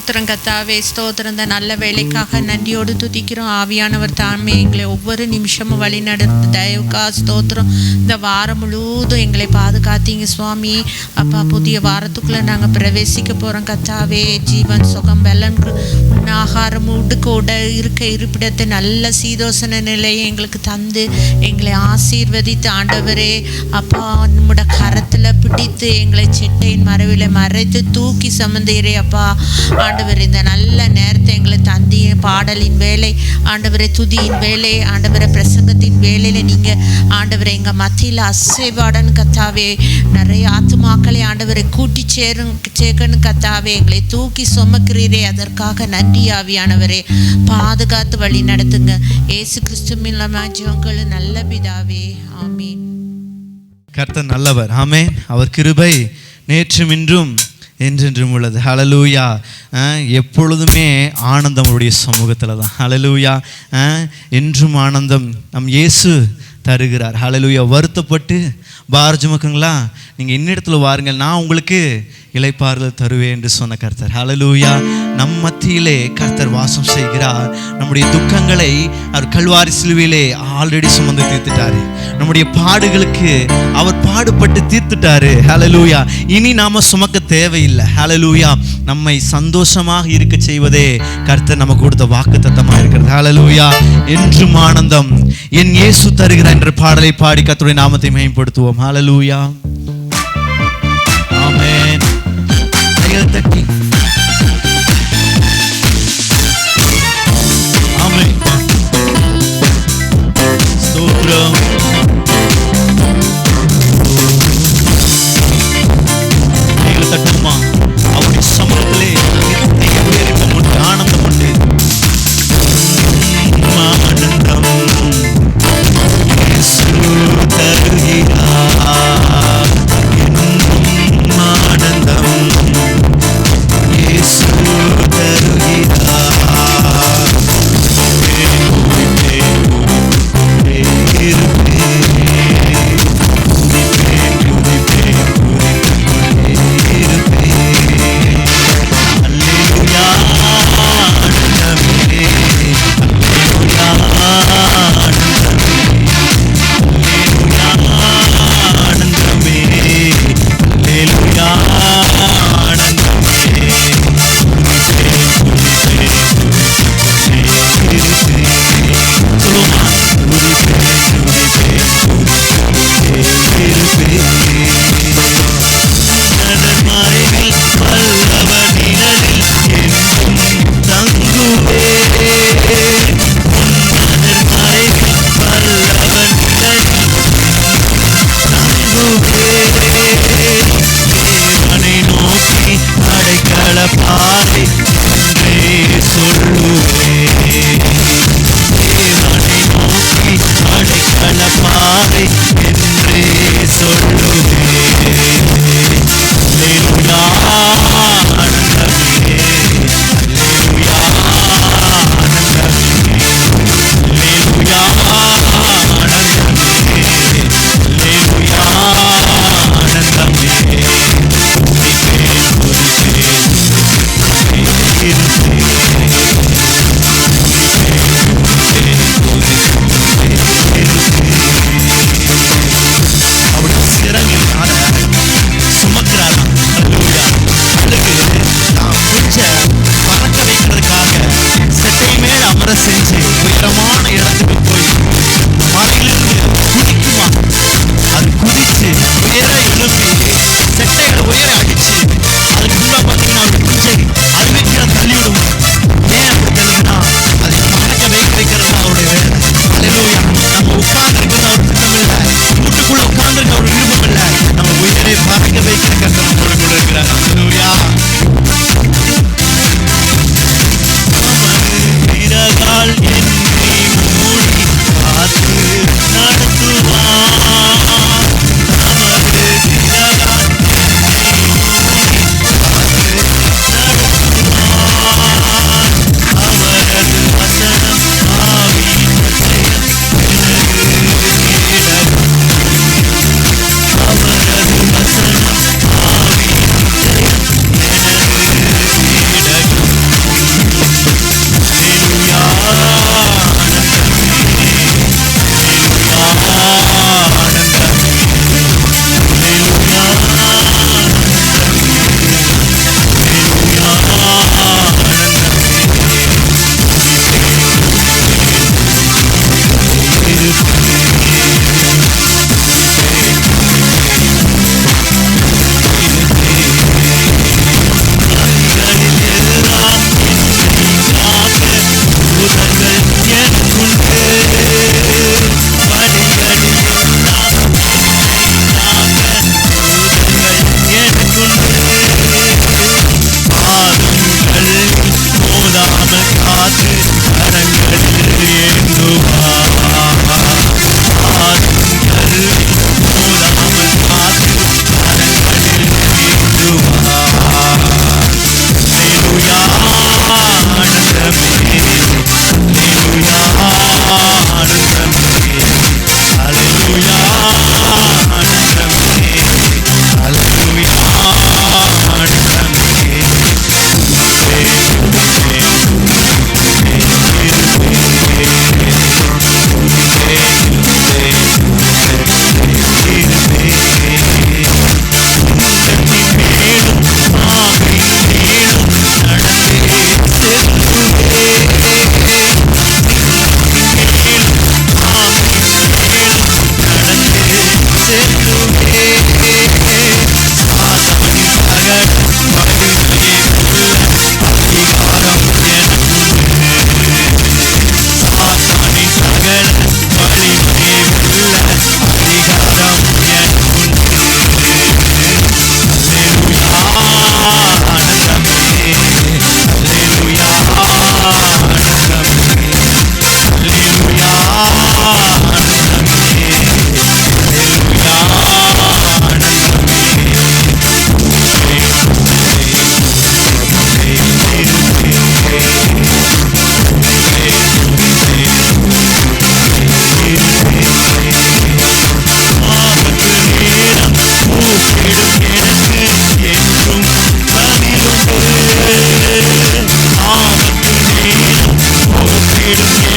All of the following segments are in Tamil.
ஸ்தோத்திரம் கர்த்தாவே, ஸ்தோத்திரம். இந்த நல்ல வேலைக்காக நன்றியோடு துதிக்கிறோம். ஆவியானவர் தாமே எங்களை ஒவ்வொரு நிமிஷமும் வழி நடந்து தயவுக்கா ஸ்தோத்திரம். இந்த வாரம் முழுவதும் எங்களை பாதுகாத்தீங்க சுவாமி. அப்பா, புதிய வாரத்துக்குள்ளே நாங்கள் பிரவேசிக்க போகிறோம் கர்த்தாவே. ஜீவன் சுகம் பலன் ஆகாரம் உடுக்க இருக்க இருப்பிடத்தை நல்ல சீதோசன நிலையை எங்களுக்கு தந்து எங்களை ஆசீர்வதித்து ஆண்டவரே அப்பா, நம்முடைய கரத்தில் பிடித்து எங்களை செட்டையின் மறைவில் மறைத்து தூக்கி சமந்தீரே அப்பா. ஆண்டவர், இந்த நல்ல நேரத்தை எங்களை தந்தி பாடலின் வேலை ஆண்டவரை, துதியின் வேலை ஆண்டவரை, பிரசங்கத்தின் வேலையில் நீங்கள் ஆண்டவரை எங்கள் மத்தியில் அசைவாடன்னு கத்தாவே. நிறைய ஆத்துமாக்களை ஆண்டவரை கூட்டி சேர்க்கணும் கத்தாவே. எங்களை தூக்கி சுமக்கிறீரே, அதற்காக நன்றி ஆவியானவரே. பாதுகாத்து வழி நடத்துங்க. இயேசு கிறிஸ்துவின் ஜெபங்கள் நல்ல பிதாவே, ஆமீன். கர்த்தர் நல்லவர், ஆமென். அவர் கிருபை நேற்றும் இன்றும் என்றென்றும் உள்ளது. ஹல்லேலூயா. எப்பொழுதுமே ஆனந்தம் அவருடைய சமூகத்தில் தான். ஹல்லேலூயா. என்றும் ஆனந்தம் நம் இயேசு தருகிறார். ஹல்லேலூயா. வருத்தப்பட்டு பாரம் சுமக்குங்களா, நீங்கள் இன்னிடத்துல வாருங்கள், நான் உங்களுக்கு இளைப்பாறுதல் தருவேன் என்று சொன்ன கர்த்தர். ஹல்லேலூயா. நம் மத்தியிலே கர்த்தர் வாசம் செய்கிறார். நம்முடைய துக்கங்களை அவர் கல்வாரி சிலுவையிலே ஆல்ரெடி சுமந்து தீர்த்துட்டாரு. நம்முடைய பாடுகளுக்கு அவர் பாடுபட்டு தீர்த்துட்டாரு. ஹல்லேலூயா. இனி நாம சுமக்க தேவையில்லை. ஹல்லேலூயா. நம்மை சந்தோஷமாக இருக்க செய்வதே கர்த்தர் நமக்கு கொடுத்த வாக்குத்தத்தமாக இருக்கிறது. ஹல்லேலூயா. என்றும் ஆனந்தம் என் இயேசு தருகிறார் என்ற பாடலை பாடி கர்த்தருடைய நாமத்தை மேம்படுத்துவோம். ஹல்லேலூயா. ஆமென். கைகள் தட்டி ஆமென். ஸ்தோத்திரம். கைகள் தட்டுமா. அவருடைய சமூகத்திலே நித்திய பேரின்பம் உண்டு, ஆனந்தம் உண்டு. ஆனந்தம் இயேசு தருகிறார். ஆனந்தம் இயேசு தருகிறார்.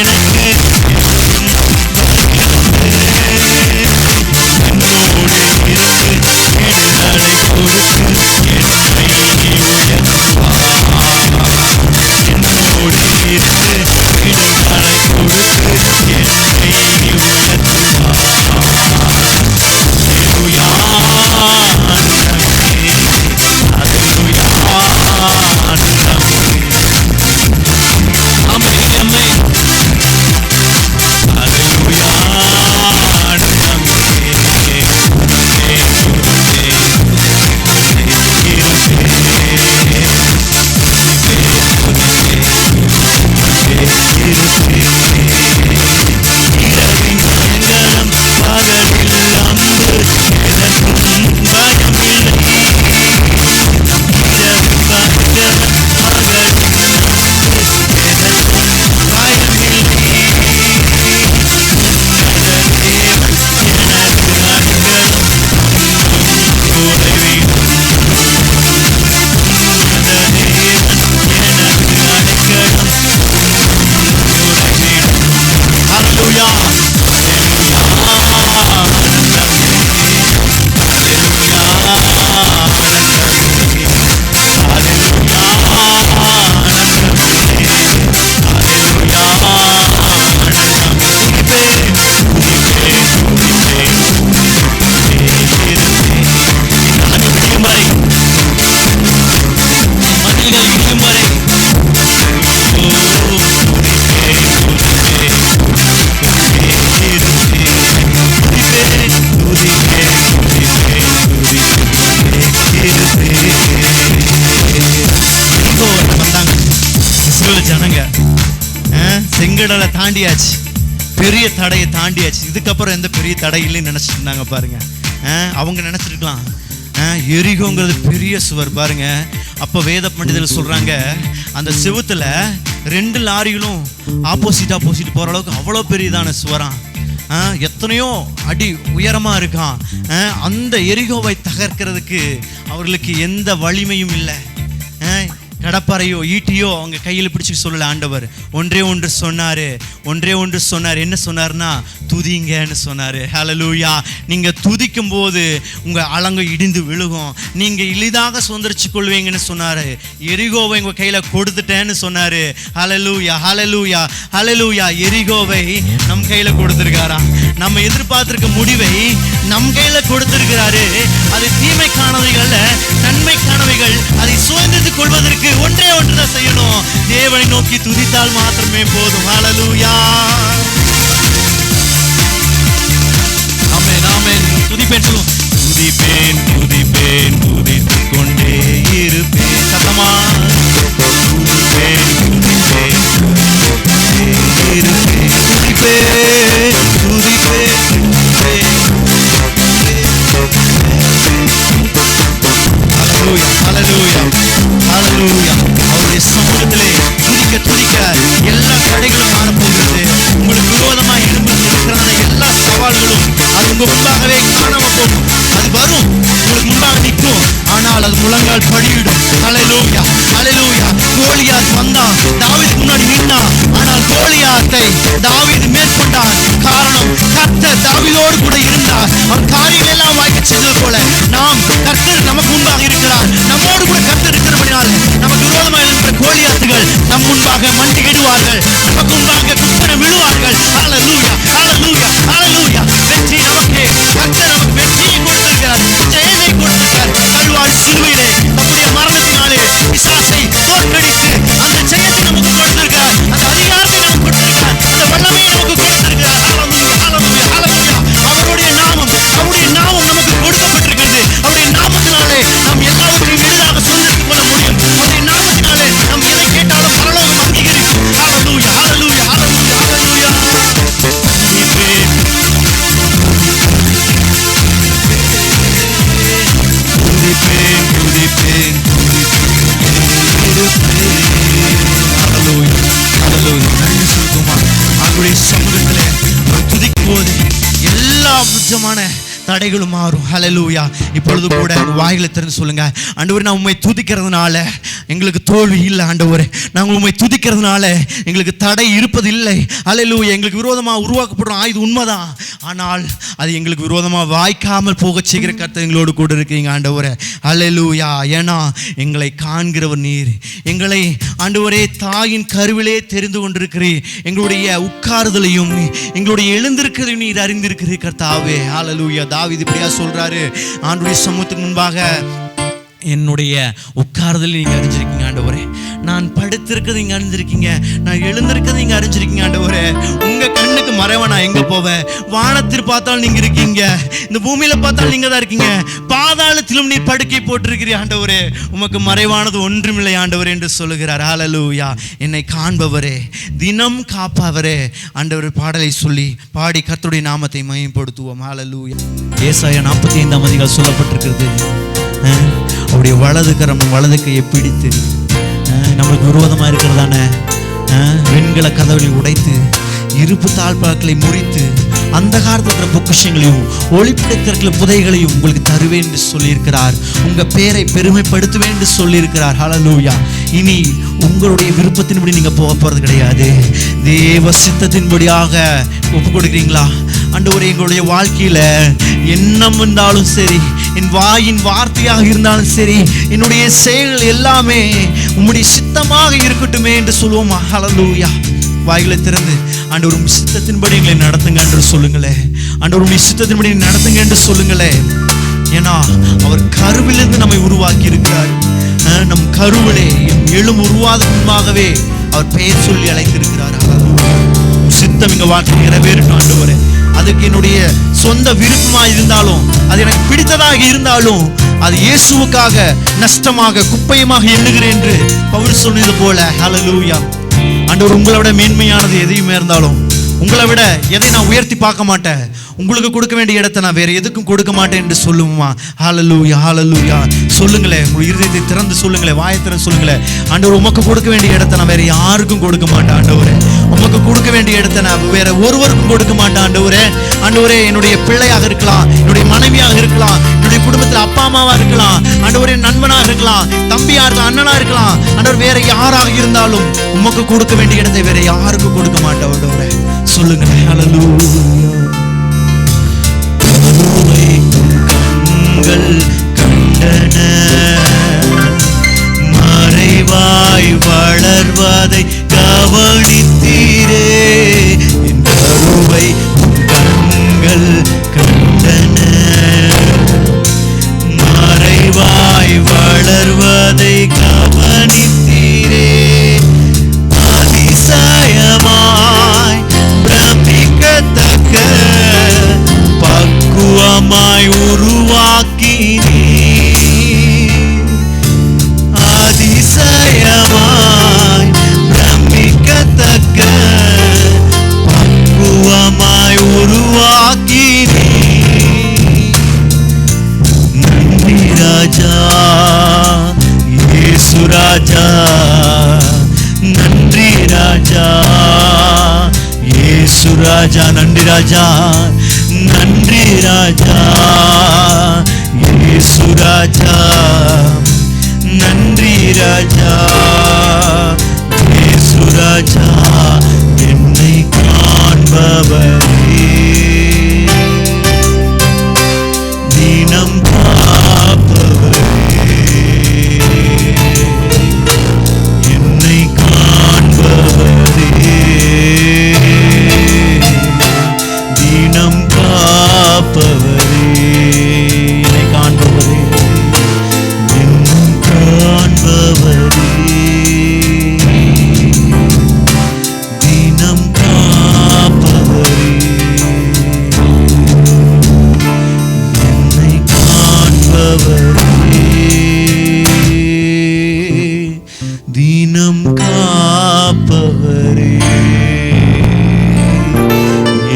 எனக்கு என்னோடு இருந்து விடுதலை கொடுத்து என்னை உயர்த்துவார். என்னோடு இருந்து விடுதலை கொடுத்து என்னை உயர்த்துவார். அல்லேலூயா ஆண்டவரே, அல்லேலூயா ஆண்டவரே. ஆமென் ஆமென். அல்லேலூயா ஆண்டவரே. இரவின் பயங்கரம் பகலில் அம்பு எதற்கும் பயமில்லை. இரவின் பயங்கரம் பகலில் அம்பு எதற்கும் பயமில்லை. உன்னத தேவன் எனக்கு அடைக்கலம் குறைவிடும். உன்னத தேவன் எனக்கு அடைக்கலம் குறைவிடும். ஹல்லேலூயா ஹல்லேலூயா ஹல்லேலூயா ஹல்லேலூயா ஹல்லேலூயா மதில்கள் இடியும் வரை ஜனங்க செங்கடலை தாண்டியாச்சு, பெரிய தடையை தாண்டியாச்சு. இதுக்கப்புறம் எந்த பெரிய தடை இல்லைன்னு நினைச்சிட்டு இருந்தாங்க பாருங்க. அவங்க நினைச்சிருக்கலாம் எரிகோங்கிறது பெரிய சுவர் பாருங்க. அப்போ வேத பண்டிதர்கள் சொல்றாங்க, அந்த செவுத்துல 2 லாரிகளும் ஆப்போசிட் போற அளவுக்கு அவ்வளோ பெரியதான சுவரான். எத்தனையோ அடி உயரமா இருக்கான். அந்த எரிகோவை தகர்க்கிறதுக்கு அவர்களுக்கு எந்த வலிமையும் இல்லை. கடப்பாரையோ ஈட்டியோ அவங்க கையில் பிடிச்சி சொல்லல ஆண்டவர். ஒன்றே ஒன்று சொன்னார். என்ன சொன்னார்னா, துதிங்கன்னு சொன்னார். ஹல்லேலூயா. நீங்கள் துதிக்கும் போது உங்கள் அலங்கு இடிந்து விழுகும், நீங்கள் எளிதாக சுதந்திரிச்சு கொள்வீங்கன்னு சொன்னார். எரிகோவை உங்கள் கையில் கொடுத்துட்டேன்னு சொன்னார். ஹல்லேலூயா ஹல்லேலூயா ஹல்லேலூயா. எரிகோவை நம் கையில் கொடுத்துருக்காரா? நம்ம எதிர்பார்த்திருக்க முடிவை நம் கையில் கொடுத்துருக்கிறாரு. அது தீமைக்கானவைகள் நன்மைக்கானவைகள். அதை சுதந்திரித்துக் கொள்வதற்கு ஒன்றே ஒன்றுதான் செய்யணும், தேவனை நோக்கி துதித்தால் மாத்திரமே போதும். ஹல்லேலூயா. ஆமென் ஆமென். துதிப்பேன் சொல்லுவோம். துதிப்பேன் துதிப்பேன் துதித்துக் கொண்டே இருப்பேன். சத்தமா துதிப்பேன் துதிப்பேன் இருப்பேன். துதிப்பேன் துதிப்பேன் ஹல்லேலூயா ஹல்லேலூயா ஹல்லேலூயா. அவருடைய சமூகத்திலே துதிக்க எல்லா தடைகளும் மாறப்போகிறது. உங்களுக்கு விரோதமாக இருக்கிற எல்லா சவால்களும் அது உங்க முன்பாகவே காணாம போகும். அது வரும், உங்களுக்கு முன்பாக நிற்கும், ஆனால் அது முழங்கால் படியிடும். ஹல்லேலூயா ஹல்லேலூயா. கோலியாத் வந்தான், தாவீதுக்கு முன்னாடி நின்னான். ஆனால் கோலியாத்தை தாவீது மேற்கொண்டான். காரணம், கர்த்தர் தாவீதோடு கூட இருந்தார். அவர் காரியங்கள் எல்லாம் வாய்க்க செய்தது போல நாம் கர்த்தர் நமக்கு முன்பாக இருக்கிறார். நம்மோடு கூட கர்த்தர் இருக்கிறபடினால நமக்கு விரோதமாக இருக்கிற கோலியாத்துகள் நம் முன்பாக மண்டியிடுவார்கள், நமக்கு முன்பாக குப்பன விழுவார்கள். ஹல்லேலூயா ஹல்லேலூயா ஹல்லேலூயா. வெற்றி நமக்கு, கர்த்தர் நமக்கு வெற்றியை கொடுத்திருக்கிறார், ஜெயத்தை கொடுத்திருக்கிறார். கல்வாரி சிலுவையிலே நம்முடைய மரணத்தினாலே பிசாசை தோற்கடித்து அந்த ஜெயத்தை நமக்கு கொடுத்திருக்கிறார், அந்த அதிகாரத்தை நமக்கு கொடுத்திருக்கிறார், அந்த வல்லமையை நமக்கு கொடுத்திருக்கிறார். ஹல்லேலூயா ஹல்லேலூயா ஹல்லேலூயா. அவருடைய நாமம் நமக்கு கொடுக்கப்பட்டிருக்கிறது. அவருடைய நாமத்தினாலே நாம் எல்லாவற்றையும் எளிதாக சுதந்திரித்துக் கொள்ள முடியும். அவருடைய நாமத்தினாலே நாம் எதை கேட்டாலும் பரலோகம் அங்கீகரிக்கும். ஹல்லேலூயா ஹல்லேலூயா ஹல்லேலூயா ஹல்லேலூயா. துதிப்பேன் துதிப்பேன் சமூகத்திலே துதிக்கும் போது எல்லா விதமான தடைகளும் மாறும். ஹல்லேலூயா. இப்பொழுது கூட உங்கள் வாய்களை திறந்து சொல்லுங்க, ஆண்டவரே நான் உம்மை துதிக்கிறதுனால எங்களுக்கு தோல்வி இல்லை. ஆண்டவரே நாங்கள் உம்மை துதிக்கிறதுனால எங்களுக்கு தடை இருப்பது இல்லை. ஹல்லேலூயா. எங்களுக்கு விரோதமாக உருவாக்கப்படுற ஆயுதம் உண்மைதான், ஆனால் அது எங்களுக்கு விரோதமாக வாய்க்காமல் போக செய்கிற கர்த்தர் எங்களோடு கூட இருக்கீங்க ஆண்டவரே. ஹல்லேலூயா. ஏன்னா எங்களை காண்கிறவர் நீர், எங்களை ஆண்டவரே தாயின் கருவிலே தெரிந்து கொண்டிருக்கிறீர், எங்களுடைய உட்காருதலையும் எங்களுடைய எழுந்திருக்கிறதையும் நீர் அறிந்திருக்கிறீர் கர்த்தாவே. ஹல்லேலூயா. தாவீது இப்படியா சொல்றாரு, ஆண்டவருடைய சமூகத்துக்கு முன்பாக என்னுடைய உட்கார்தல் நீங்கள் அறிஞ்சிருக்கீங்க ஆண்டவரே, நான் படுத்திருக்கிறது நீங்கள் அறிஞ்சிருக்கீங்க, நான் எழுந்திருக்கிறது நீங்கள் அறிஞ்சிருக்கீங்க ஆண்டவரே. உங்கள் கண்ணுக்கு மறைவா நான் எங்கே போவேன்? வானத்தில் பார்த்தாலும் நீங்கள் இருக்கீங்க, இந்த பூமியில் பார்த்தாலும் நீங்கள் தான் இருக்கீங்க, பாதாளத்திலும் நீர் படுக்கை போட்டிருக்கிறீ ஆண்டவரே, உமக்கு மறைவானது ஒன்றுமில்லை ஆண்டவரே என்று சொல்லுகிறார். ஹல்லேலூயா. என்னை காண்பவரே, தினம் காப்பவரே, ஆண்டவர் பாடலை சொல்லி பாடி கர்த்தருடைய நாமத்தை மகிமைப்படுத்துவோம். ஹல்லேலூயா. ஏசாயா 45ஆம் அதிகாரம் சொல்லப்பட்டிருக்கிறது, அவருடைய வலது கரம் வலது கையை பிடித்து நம்மளுக்கு விரோதமாக இருக்கிறதான வெண்கல கதவுகளை உடைத்து இருப்பு தாழ்பாக்களை முறித்து அந்த காலத்தில் பொக்கிஷங்களையும் ஒளிப்பிடத்திற்குள்ள புதைகளையும் உங்களுக்கு தருவேன் என்று சொல்லியிருக்கிறார். உங்கள் பேரை பெருமைப்படுத்துவேன் என்று சொல்லியிருக்கிறார். ஹல்லேலூயா. இனி உங்களுடைய விருப்பத்தின்படி நீங்கள் போக போகிறது கிடையாது, தேவ சித்தத்தின்படியாக ஒப்பு கொடுக்குறீங்களா? ஆண்டவரே எங்களுடைய வாழ்க்கையில் எண்ணம் இருந்தாலும் சரி, என் வாயின் வார்த்தையாக இருந்தாலும் சரி, என்னுடைய செயல்கள் எல்லாமே உம்முடைய சித்தமாக இருக்கட்டுமே என்று சொல்லுவோமா? ஹல்லேலூயா. வாய்களை திறந்து ஆண்டவர் உம் சித்தத்தின்படி எங்களை நடத்துங்க என்று சொல்லுங்களே. ஆண்டவர் உம்முடைய சித்தத்தின்படி நடத்துங்க என்று சொல்லுங்களே. ஏன்னா அவர் கருவிலிருந்து நம்மை உருவாக்கி இருக்கிறார். நம் கருவிலே எழும் உருவாத முன்பாகவே அவர் பெயர் சொல்லி அழைத்திருக்கிறார். சித்தம் எங்க வாழ்க்கை நிறைவேறட்டும் ஆண்டவரே. அதுக்கு என்னுடைய சொந்த விருப்பமாக இருந்தாலும், அது எனக்கு பிடித்ததாக இருந்தாலும், அது இயேசுவுக்காக நஷ்டமாக குப்பையமாக எண்ணுகிறேன் என்று பவுல் சொன்னது போல. ஹல்லேலூயா. ஆண்டவர் உங்களை விட மேன்மையானது எதையுமே இருந்தாலும், உங்களை விட எதை நான் உயர்த்தி பார்க்க மாட்டேன், உங்களுக்கு கொடுக்க வேண்டிய இடத்தை நான் வேற எதுக்கும் கொடுக்க மாட்டேன் என்று சொல்லுவோமா? ஹல்லேலூயா. ஹல்லேலூயா. சொல்லுங்களேன், உங்கள் இருதயத்தை திறந்து சொல்லுங்களேன், வாயை திறந்து சொல்லுங்களேன், ஆண்டவர் உமக்கு கொடுக்க வேண்டிய இடத்தை நான் வேற யாருக்கும் கொடுக்க மாட்டேன் ஆண்டவரே. உமக்கு கொடுக்க வேண்டிய இடத்தை நான் வேற ஒருவருக்கும் கொடுக்க மாட்டேன் ஆண்டவரே. ஆண்டவரே என்னுடைய பிள்ளையாக இருக்கலாம், என்னுடைய மனைவியாக இருக்கலாம், என்னுடைய குடும்பத்தில் அப்பா அம்மாவாக இருக்கலாம், ஆண்டவரே நண்பனாக இருக்கலாம், தம்பியாக இருக்கலாம், அண்ணனாக இருக்கலாம், ஆண்டவர் வேற யாராக இருந்தாலும் உமக்கு கொடுக்க வேண்டிய இடத்தை வேற யாருக்கும் கொடுக்க மாட்டேன் ஆண்டவரே. சொல்லுங்க. ஹல்லேலூயா. கண்கள் கண்டன மறைவாய் வளர்வதை கவனித்தீரே, என் கருவை கண்கள் கண்டன மறைவாய் வளர்வதை கவனித்தீரே, அதிசயமாய் பிரமிக்கத்தக்க பக்குவமாய் உருவாக்கினீ, அதிசயமாய் பிரமிக்கத்தக்க பக்குவமாய் உருவாக்கினீ. நன்றி ராஜா இயேசு ராஜா, நன்றி ராஜா இயேசு ராஜா, நன்றி ராஜா, நன்றி ராஜா இயேசு ராஜா, நன்றி ராஜா இயேசு ராஜா, என்னை காண்பவரே, தினம் காப்பவரே, என்னை காண்பவரே, தினம் காப்பவரே, என்னை காண்பவரே, தினம் காண்பவரே, தினம் காப்பவரே, என்னை காண்பவரே, தினம் காப்பவரே,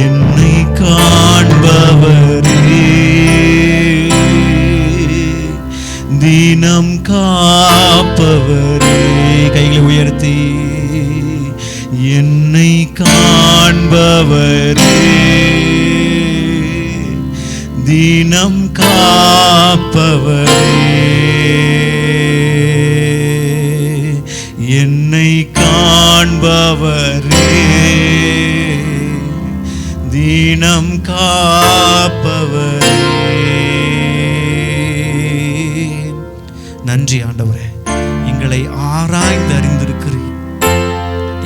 என்னை காண்பவரே, தினம் காப்பவரே. கைகளை உயர்த்தி என்னை காண்பவரே, தினம் காப்பவரே, என்னை காண்பவரே, தினம் காப்பவரே. நன்றி ஆண்டவரே, எங்களை ஆராய்ந்து அறிந்திருக்கிறீர்,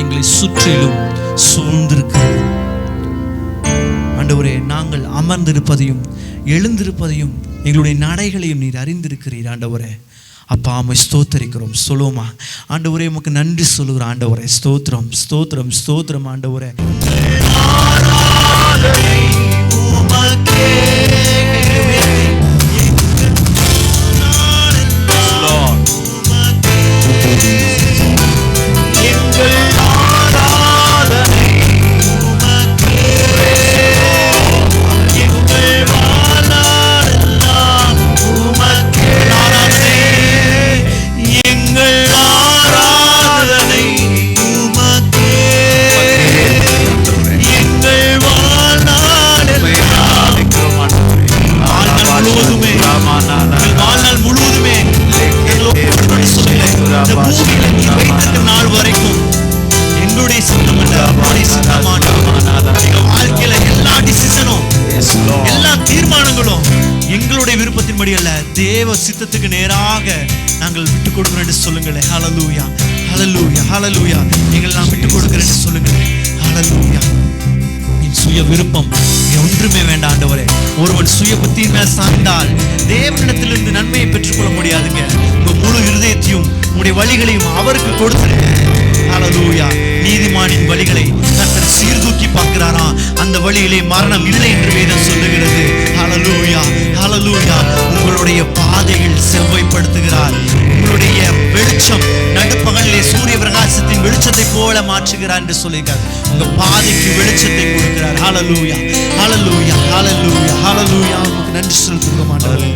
எங்களை சுற்றிலும் சூழ்ந்திருக்கிறீர் ஆண்டவரே. நாங்கள் அமர்ந்திருப்பதையும் எழுந்திருப்பதையும் எங்களுடைய நடைகளையும் நீர் அறிந்திருக்கிறீர் ஆண்டவரே. அப்பா அம்மை ஸ்தோத்தரிக்கிறோம். சொல்லுவோமா? ஆண்டவரே உமக்கு நன்றி சொல்லுகிறோம் ஆண்டவரே. ஸ்தோத்திரம் ஸ்தோத்திரம் ஸ்தோத்திரம் ஆண்டவரே. தேவ சித்தத்துக்கு நேராக நாங்கள் விட்டு கொடுக்கிறோம் என்று சொல்லுங்களேன். ஹல்லேலூயா ஹல்லேலூயா ஹல்லேலூயா. எங்களை நான் விட்டு கொடுக்கிறேன் என்று சொல்லுங்களேன். ஹல்லேலூயா. என் சுய விருப்பம் ஒன்றுமே வேண்டாம் ஆண்டவரே. ஒருவன் சுய புத்தியின் மேல் சார்ந்தால் தேவனிடத்திலிருந்து நன்மையை பெற்றுக்கொள்ள முடியாதுங்க. உங்க முழு இருதயத்தையும் உங்களுடைய வழிகளையும் அவருக்கு கொடுத்துருங்க. ஹல்லேலூயா. நீதிமானின் வழிகளை கர்த்தர் சீர்தூக்கி பார்க்கிறாரா, அந்த வழியிலே மரணம் இல்லை என்று வேதம் சொல்லுகிறது. ஹல்லேலூயா ஹல்லேலூயா. உங்களுடைய பாதைகள் செவ்வாய்ப்படுத்துகிறார். உங்களுடைய வெளிச்சம் நடுப்பகலிலே சூரிய பிரகாசத்தின் வெளிச்சத்தை போல மாற்றுகிறார் என்று சொல்லியிருக்கார். உங்க பாதைக்கு வெளிச்சத்தை கொடுக்கிறார். ஹல்லேலூயா ஹல்லேலூயா ஹல்லேலூயா ஹல்லேலூயா. உங்களுக்கு நன்றி செலுத்துகிறோம் ஆண்டவரே.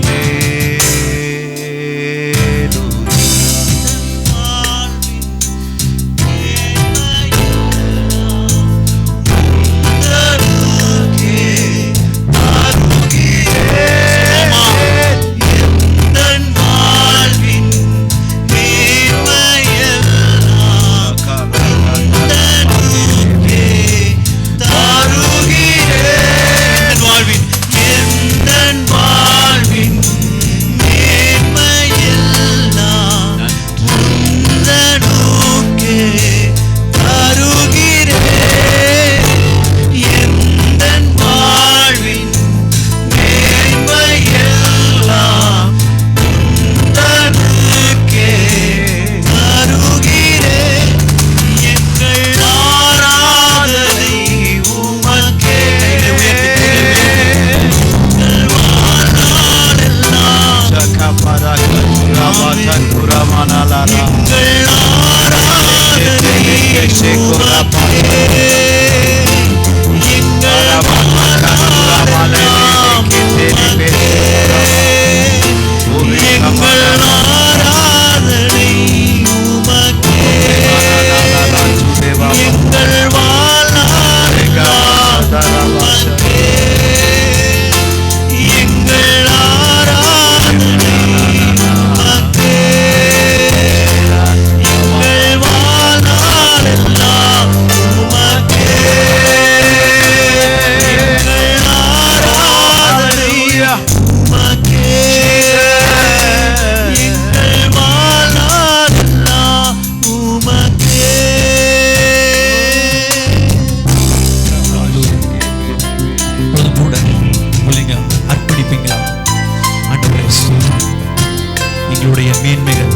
எங்களுடைய மேன்மைகள்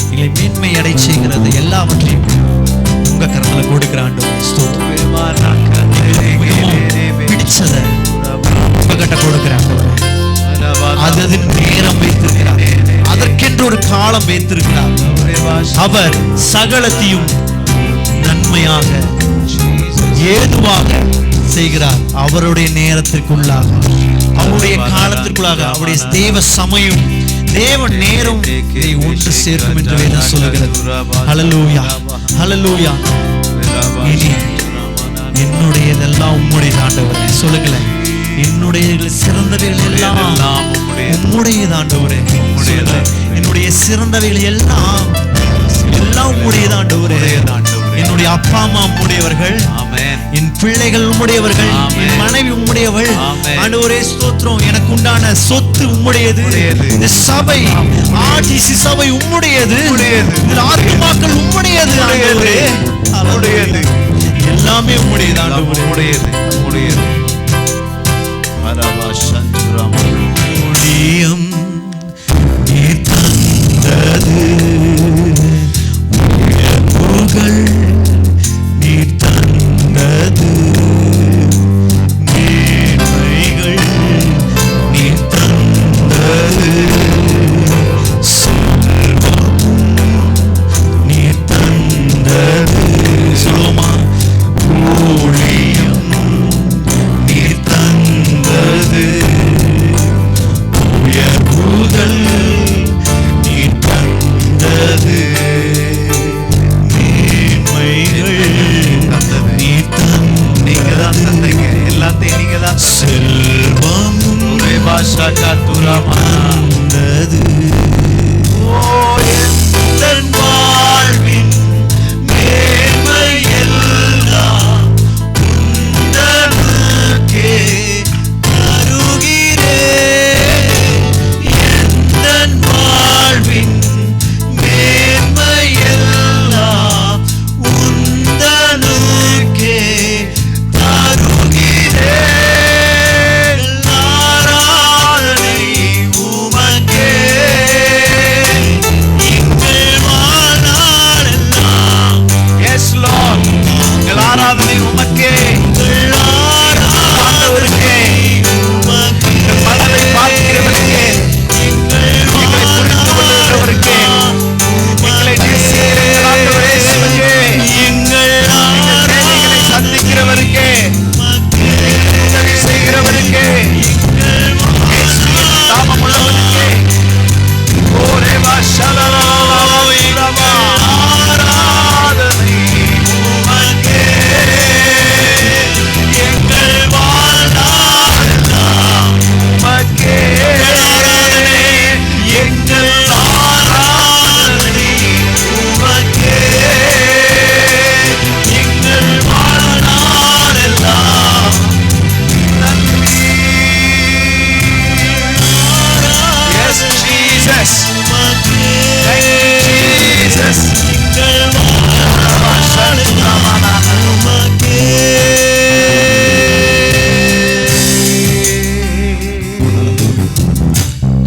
எங்களை மேன்மை அடை செய்கிறது எல்லாவற்றையும் உங்க கரத்துல கொடுக்கிற ஆண்டவரே ஸ்தோத்திரம். பிடிச்சத உங்ககிட்ட கொடுக்கிற ஆண்டவரே, அது நேரம் வைத்திருக்கிறார், அதற்கென்று ஒரு காலம் வைத்திருக்கிறார். அவர் சகலத்தையும் நன்மையாக ஏதுவாக செய்கிறார். அவருடைய நேரத்திற்குள்ளாக, அவருடைய காலத்திற்குள்ளாக, அவருடைய தேவ சமயம், தேவ நேரம் ஒன்று சேர்க்கும் என்று வேதம் சொல்லுகிறது. ஹல்லேலூயா ஹல்லேலூயா. இனி என்னுடையதெல்லாம் உம்முடைய ஆண்டவரே சொல்லுங்களேன். என்னுடைய எங்கள் சிறந்தவைகள் எல்லாம் உம்முடையது ஆண்டவரே. என்னுடைய சிறந்தவைகள் எல்லாம் உம்முடையது ஆண்டவரே. என்னுடைய அப்பா அம்மா உம்முடையவர்கள், என் பிள்ளைகள் உம்முடையவர்கள், என் மனைவி உம்முடையவள் ஆண்டவரே. ஸ்தோத்திரம். எனக்கு உண்டான சொத்து உம்முடையது. இந்த சபை ஆர்டிசி சபை உம்முடையது. இதில் ஆத்துமாக்கள் உம்முடையது ஆண்டவரே. எல்லாமே உம்முடையது ஆண்டவரே. முடியம் நீர் தந்தது, உயர்வுகள் நீர் தந்தது, மேன்மைகள் நீர் தந்தது, செல்வமும் நீர் தந்தது. சொல்லுமா? ஊழியம் நீர் தந்தது, உயர்வுகள் நீர் தந்தது, மேன்மைகள் நீர் தந்தது, எல்லாத்தையும் நீங்க தான். செல்வமும் தந்தது. என் வாழ்வின் மேன்மை எல்லாம் உந்தனுக்கே தருகிறேன். என் வாழ்வின் மேன்மை எல்லாம் உந்தனுக்கே தருகிறேன். ஆராதனை உமக்கே, எங்கள் வாழ்நாளெல்லாம். Yes Lord, எங்கள் ஆராதனை உமக்கே, எங்கள் ஆண்டவருக்கே, எங்கள் மனதை பார்க்கிறவருக்கே, எங்களை புரிந்து கொள்கிறவருக்கே, எங்களை நேசிக்கிற ஆண்டவரே சிவனே, எங்கள் தேவைகளை சந்திக்கிறவருக்கே, உதவி செய்கிறவருக்கே, தாமம் உள்ளவருக்கே. ஓரே வாஷலரா ஆராதனை உமக்கே, எங்கள் வாழ்நாளெல்லாம் உமக்கே. எங்கள் ஆராதனை உமக்கே, எங்கள் வாழ்நாளெல்லாம் நன்றி. Yes, Jesus. Thank you, Jesus.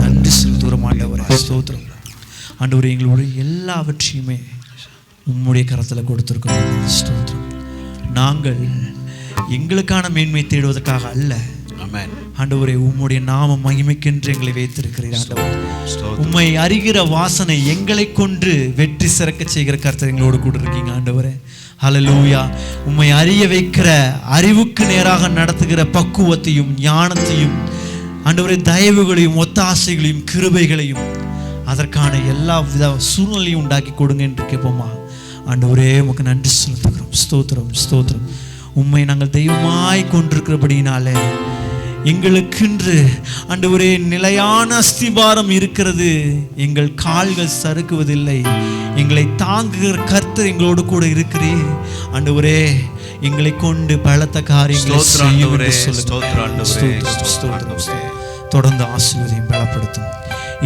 நன்றி செலுத்துகிறோம் ஆண்டவரே. ஸ்தோத்திரம் ஆண்டவரே. எங்களுடைய எல்லாவற்றையுமே உம்முடைய கரத்தில் கொடுத்திருக்கிறோம். ஸ்தோத்திரம். நாங்கள் எங்களுக்கான மேன்மை தேடுவதற்காக அல்ல ஆண்டவரே, உம்முடைய நாம மகிமைக்கென்று எங்களை வைத்திருக்கிறீர் ஆண்டவர். உம்மை அறிகிற வாசனை எங்களை கொண்டு வெற்றி சிறக்க செய்கிற கர்த்தர் எங்களோடு கூட இருக்கீங்க ஆண்டவரே. ஹல்லேலூயா. உம்மை அறிய வைக்கிற, அறிவுக்கு நேராக நடத்துகிற பக்குவத்தையும் ஞானத்தையும் ஆண்டவரே, தயவுகளையும் ஒத்தாசைகளையும் கிருபைகளையும் அதற்கான எல்லா வித சூழ்நிலையும் உண்டாக்கி கொடுங்க என்று கேட்போமா ஆண்டவரே. உமக்கு நன்றி செலுத்துகிறோம். ஸ்தோத்திரம் ஸ்தோத்திரம். உம்மை நாங்கள் தெய்வமாய் கொண்டிருக்கிறபடினாலே எங்களுக்கென்று ஆண்டவரே நிலையான அஸ்திபாரம் இருக்கிறது. எங்கள் கால்கள் சறுக்குவதில்லை. எங்களை தாங்குகிற கர்த்தர் எங்களோடு கூட இருக்கிறீர் ஆண்டவரே. எங்களை கொண்டு பலத்த காரியங்களை தொடர்ந்து ஆசீர்வதியும் பலப்படுத்தும்.